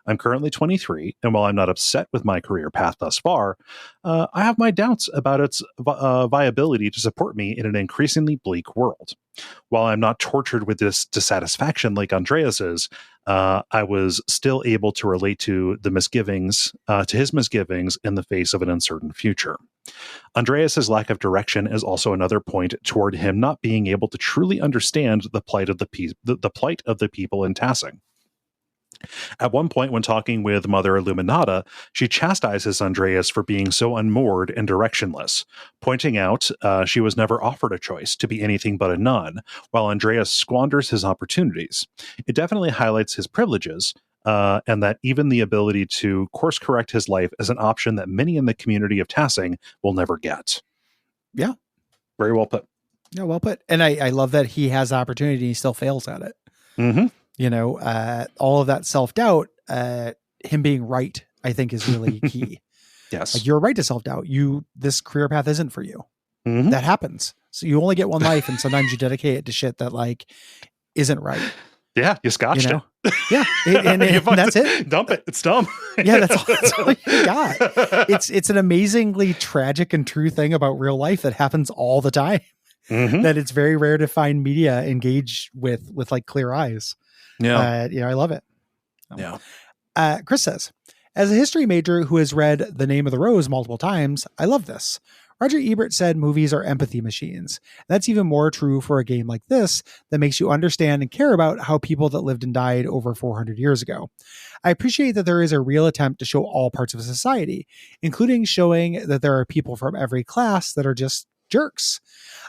I'm currently 23, and while I'm not upset with my career path thus far, I have my doubts about its viability to support me in an increasingly bleak world. While I'm not tortured with this dissatisfaction like Andreas is, I was still able to relate to the misgivings, to his misgivings in the face of an uncertain future. Andreas's lack of direction is also another point toward him not being able to truly understand the plight of the plight of the people in Tassing. At one point, when talking with Mother Illuminata, she chastises Andreas for being so unmoored and directionless, pointing out she was never offered a choice to be anything but a nun, while Andreas squanders his opportunities. It definitely highlights his privileges, and that even the ability to course correct his life is an option that many in the community of Tassing will never get. Yeah. Very well put. Yeah, well put. And I love that he has opportunity and he still fails at it. Mm-hmm. You know, all of that self-doubt, him being right, I think is really key. Yes. Like, you're right to self-doubt. This career path isn't for you. Mm-hmm. That happens. So you only get one life, and sometimes you dedicate it to shit that like isn't right. Yeah, you scotched it. Yeah, and that's it. Dump it. It's dumb. Yeah, that's all you got. It's an amazingly tragic and true thing about real life that happens all the time. Mm-hmm. That it's very rare to find media engage with like clear eyes. Yeah, I love it. Yeah. Chris says, as a history major who has read The Name of the Rose multiple times, I love this. Roger Ebert said movies are empathy machines. That's even more true for a game like this that makes you understand and care about how people that lived and died over 400 years ago. I appreciate that there is a real attempt to show all parts of society, including showing that there are people from every class that are just jerks.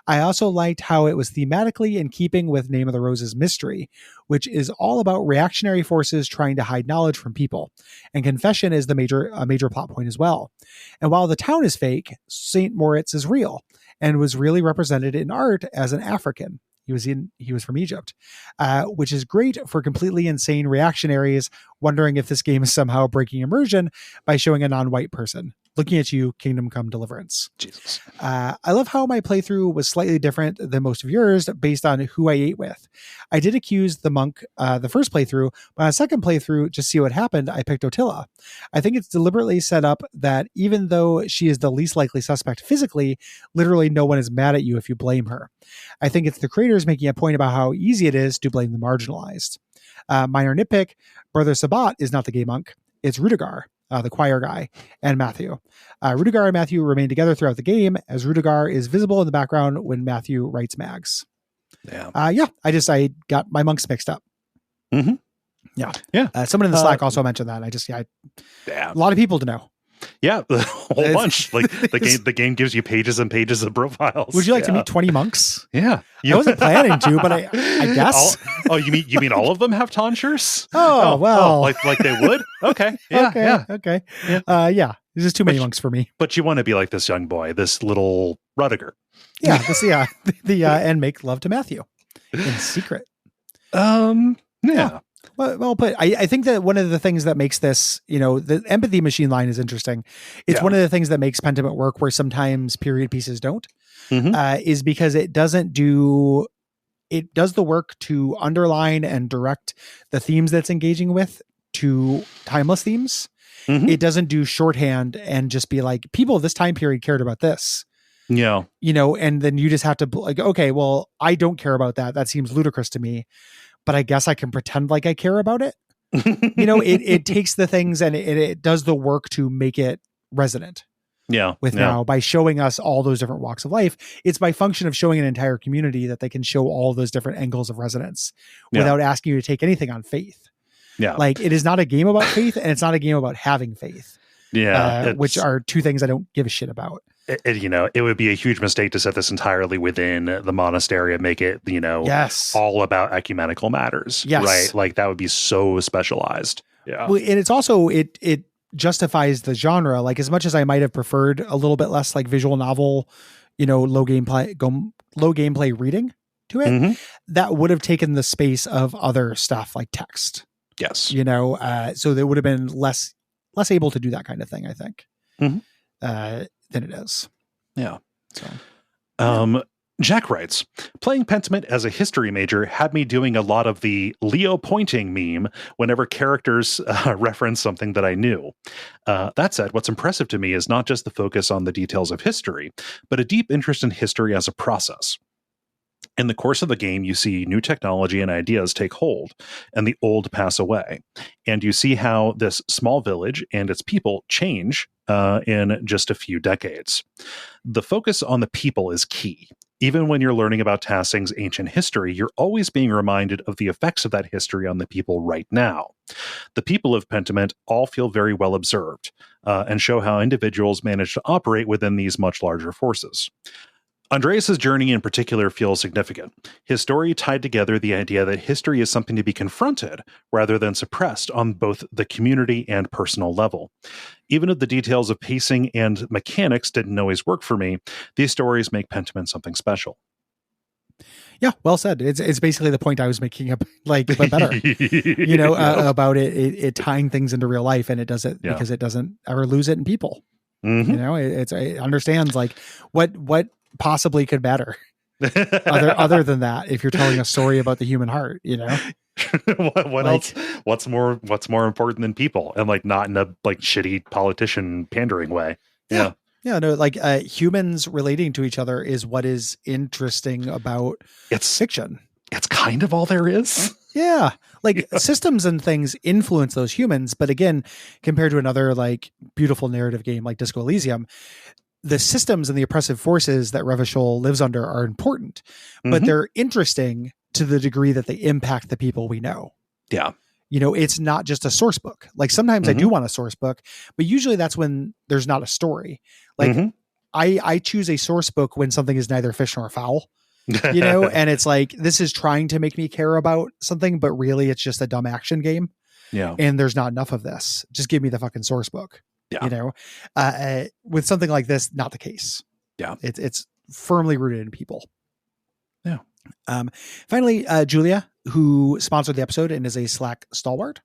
I also liked how it was thematically in keeping with Name of the Rose's mystery, which is all about reactionary forces trying to hide knowledge from people. And confession is a major plot point as well. And while the town is fake, St. Moritz is real and was really represented in art as an African. He was from Egypt, which is great for completely insane reactionaries wondering if this game is somehow breaking immersion by showing a non-white person. Looking at you, Kingdom Come Deliverance. Jesus. I love how my playthrough was slightly different than most of yours based on who I ate with. I did accuse the monk the first playthrough, but on a second playthrough, just to see what happened, I picked Otilla. I think it's deliberately set up that even though she is the least likely suspect physically, literally no one is mad at you if you blame her. I think it's the creators making a point about how easy it is to blame the marginalized. Minor nitpick, Brother Sabat is not the gay monk. It's Rudiger. The choir guy, and Matthew. Rudiger and Matthew remain together throughout the game, as Rudiger is visible in the background when Matthew writes mags. Yeah. I got my monks mixed up. Mm-hmm. Yeah. Yeah. Someone in the Slack also mentioned that. A lot of people to know. Yeah, a whole bunch. Like the game gives you pages and pages of profiles. Would you like to meet 20 monks? Yeah, I wasn't planning to, but I guess. You mean all of them have tonsures? Oh, well, like they would. Okay, yeah, okay. Yeah. There's just too many monks for me. But you want to be like this young boy, this little Rudiger. Yeah, and make love to Matthew in secret. Yeah. Well put. I think that one of the things that makes this, the empathy machine line is interesting. It's one of the things that makes Pentiment work where sometimes period pieces don't, is because it does the work to underline and direct the themes that's engaging with to timeless themes. It doesn't do shorthand and just be like, people of this time period cared about this. Yeah. And then you just have to like, okay, well, I don't care about that. That seems ludicrous to me, but I guess I can pretend like I care about it. It takes the things and it does the work to make it resonant. Yeah. Now by showing us all those different walks of life, it's by function of showing an entire community that they can show all those different angles of resonance without asking you to take anything on faith. Yeah. Like it is not a game about faith and it's not a game about having faith. Yeah. Which are two things I don't give a shit about. It would be a huge mistake to set this entirely within the monastery and make it, all about ecumenical matters. Yes. Right. Like that would be so specialized. Yeah. Well, and it's also, it justifies the genre. Like as much as I might have preferred a little bit less like visual novel, low gameplay reading to it, that would have taken the space of other stuff like text. Yes. So they would have been less able to do that kind of thing, I think, than it is. Yeah. So, Jack writes, playing Pentiment as a history major had me doing a lot of the Leo pointing meme whenever characters reference something that I knew. That said, what's impressive to me is not just the focus on the details of history, but a deep interest in history as a process. In the course of the game, you see new technology and ideas take hold, and the old pass away. And you see how this small village and its people change in just a few decades. The focus on the people is key. Even when you're learning about Tassing's ancient history, you're always being reminded of the effects of that history on the people right now. The people of Pentiment all feel very well observed, and show how individuals manage to operate within these much larger forces. Andreas's journey in particular feels significant. His story tied together the idea that history is something to be confronted rather than suppressed on both the community and personal level. Even if the details of pacing and mechanics didn't always work for me, these stories make Pentiment something special. Yeah, well said. It's basically the point I was making up, but better. About it tying things into real life, and it does it because it doesn't ever lose it in people. It understands like what possibly could matter other than that if you're telling a story about the human heart. What else, what's more important than people, and like not in a like shitty politician pandering way. Humans relating to each other is what is interesting about fiction. It's kind of all there is. Systems and things influence those humans, but again, compared to another like beautiful narrative game like Disco Elysium, the systems and the oppressive forces that Revachol lives under are important, but they're interesting to the degree that they impact the people we know. Yeah. It's not just a source book. Like sometimes I do want a source book, but usually that's when there's not a story. Like I choose a source book when something is neither fish nor fowl, and it's like, this is trying to make me care about something, but really it's just a dumb action game. Yeah. And there's not enough of this. Just give me the fucking source book. Yeah. With something like this, not the case. Yeah. It's firmly rooted in people. Yeah. Finally, Julia, who sponsored the episode and is a Slack stalwart.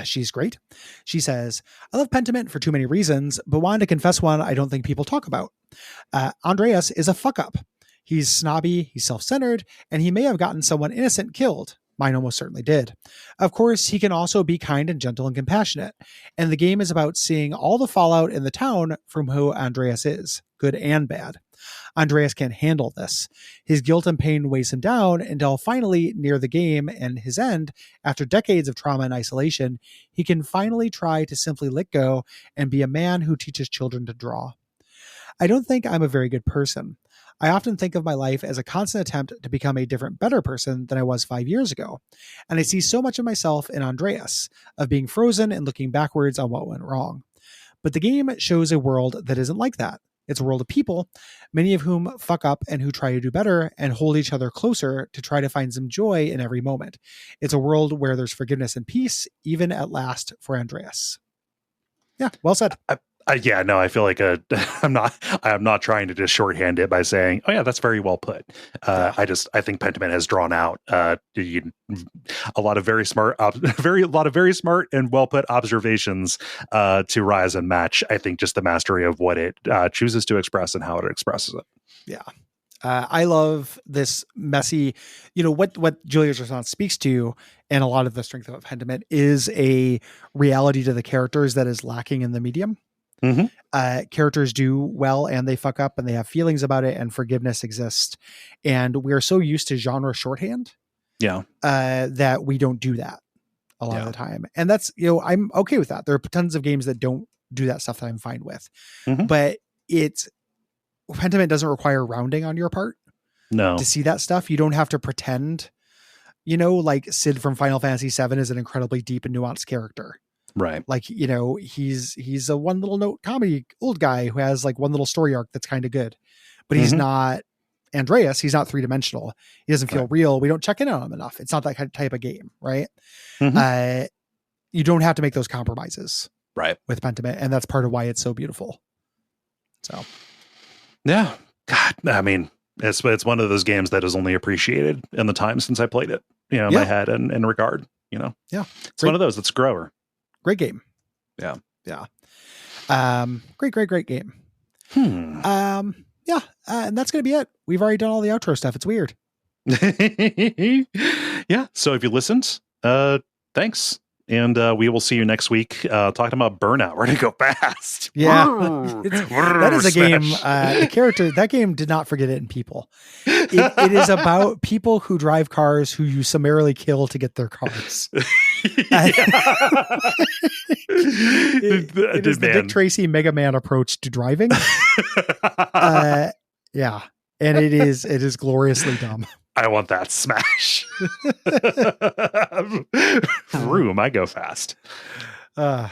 She's great. She says, I love Pentiment for too many reasons, but wanted to confess one I don't think people talk about. Andreas is a fuck up. He's snobby, he's self-centered, and he may have gotten someone innocent killed. Mine almost certainly did. Of course, he can also be kind and gentle and compassionate. And the game is about seeing all the fallout in the town from who Andreas is, good and bad. Andreas can't handle this. His guilt and pain weighs him down until finally, near the game and his end, after decades of trauma and isolation, he can finally try to simply let go and be a man who teaches children to draw. I don't think I'm a very good person. I often think of my life as a constant attempt to become a different, better person than I was 5 years ago. And I see so much of myself in Andreas, of being frozen and looking backwards on what went wrong. But the game shows a world that isn't like that. It's a world of people, many of whom fuck up and who try to do better and hold each other closer to try to find some joy in every moment. It's a world where there's forgiveness and peace, even at last for Andreas. Yeah, well said. Yeah, no, I feel like I'm not trying to just shorthand it by saying, oh yeah, that's very well put. I think Pentiment has drawn out a lot of very smart, very smart and well put observations to rise and match. I think just the mastery of what it chooses to express and how it expresses it. Yeah. I love this messy, what Julia's response speaks to, and a lot of the strength of Pentiment is a reality to the characters that is lacking in the medium. Mm-hmm. Characters do well and they fuck up and they have feelings about it, and forgiveness exists. And we are so used to genre shorthand that we don't do that a lot of the time. And that's, I'm okay with that. There are tons of games that don't do that stuff that I'm fine with, but Pentiment doesn't require rounding on your part to see that stuff. You don't have to pretend, like Sid from Final Fantasy VII is an incredibly deep and nuanced character. Right. Like, he's a one little note comedy old guy who has like one little story arc that's kind of good, but he's not Andreas. He's not 3-dimensional. He doesn't feel real. We don't check in on him enough. It's not that kind of type of game. Right. You don't have to make those compromises with Pentiment. And that's part of why it's so beautiful. So. Yeah. God, I mean, it's one of those games that is only appreciated in the time since I played it, in my head and in regard, Yeah. It's one of those that's a grower. Great game. Yeah. Yeah. Great game. And that's going to be it. We've already done all the outro stuff. It's weird. Yeah. So if you listened, thanks. And we will see you next week talking about Burnout. We're going to go fast. Yeah. That is a game. That game did not forget it in people. It is about people who drive cars who you summarily kill to get their cars. It is the Dick Tracy Mega Man approach to driving. Yeah. And it is gloriously dumb. I want that smash. Vroom, I go fast. Yeah.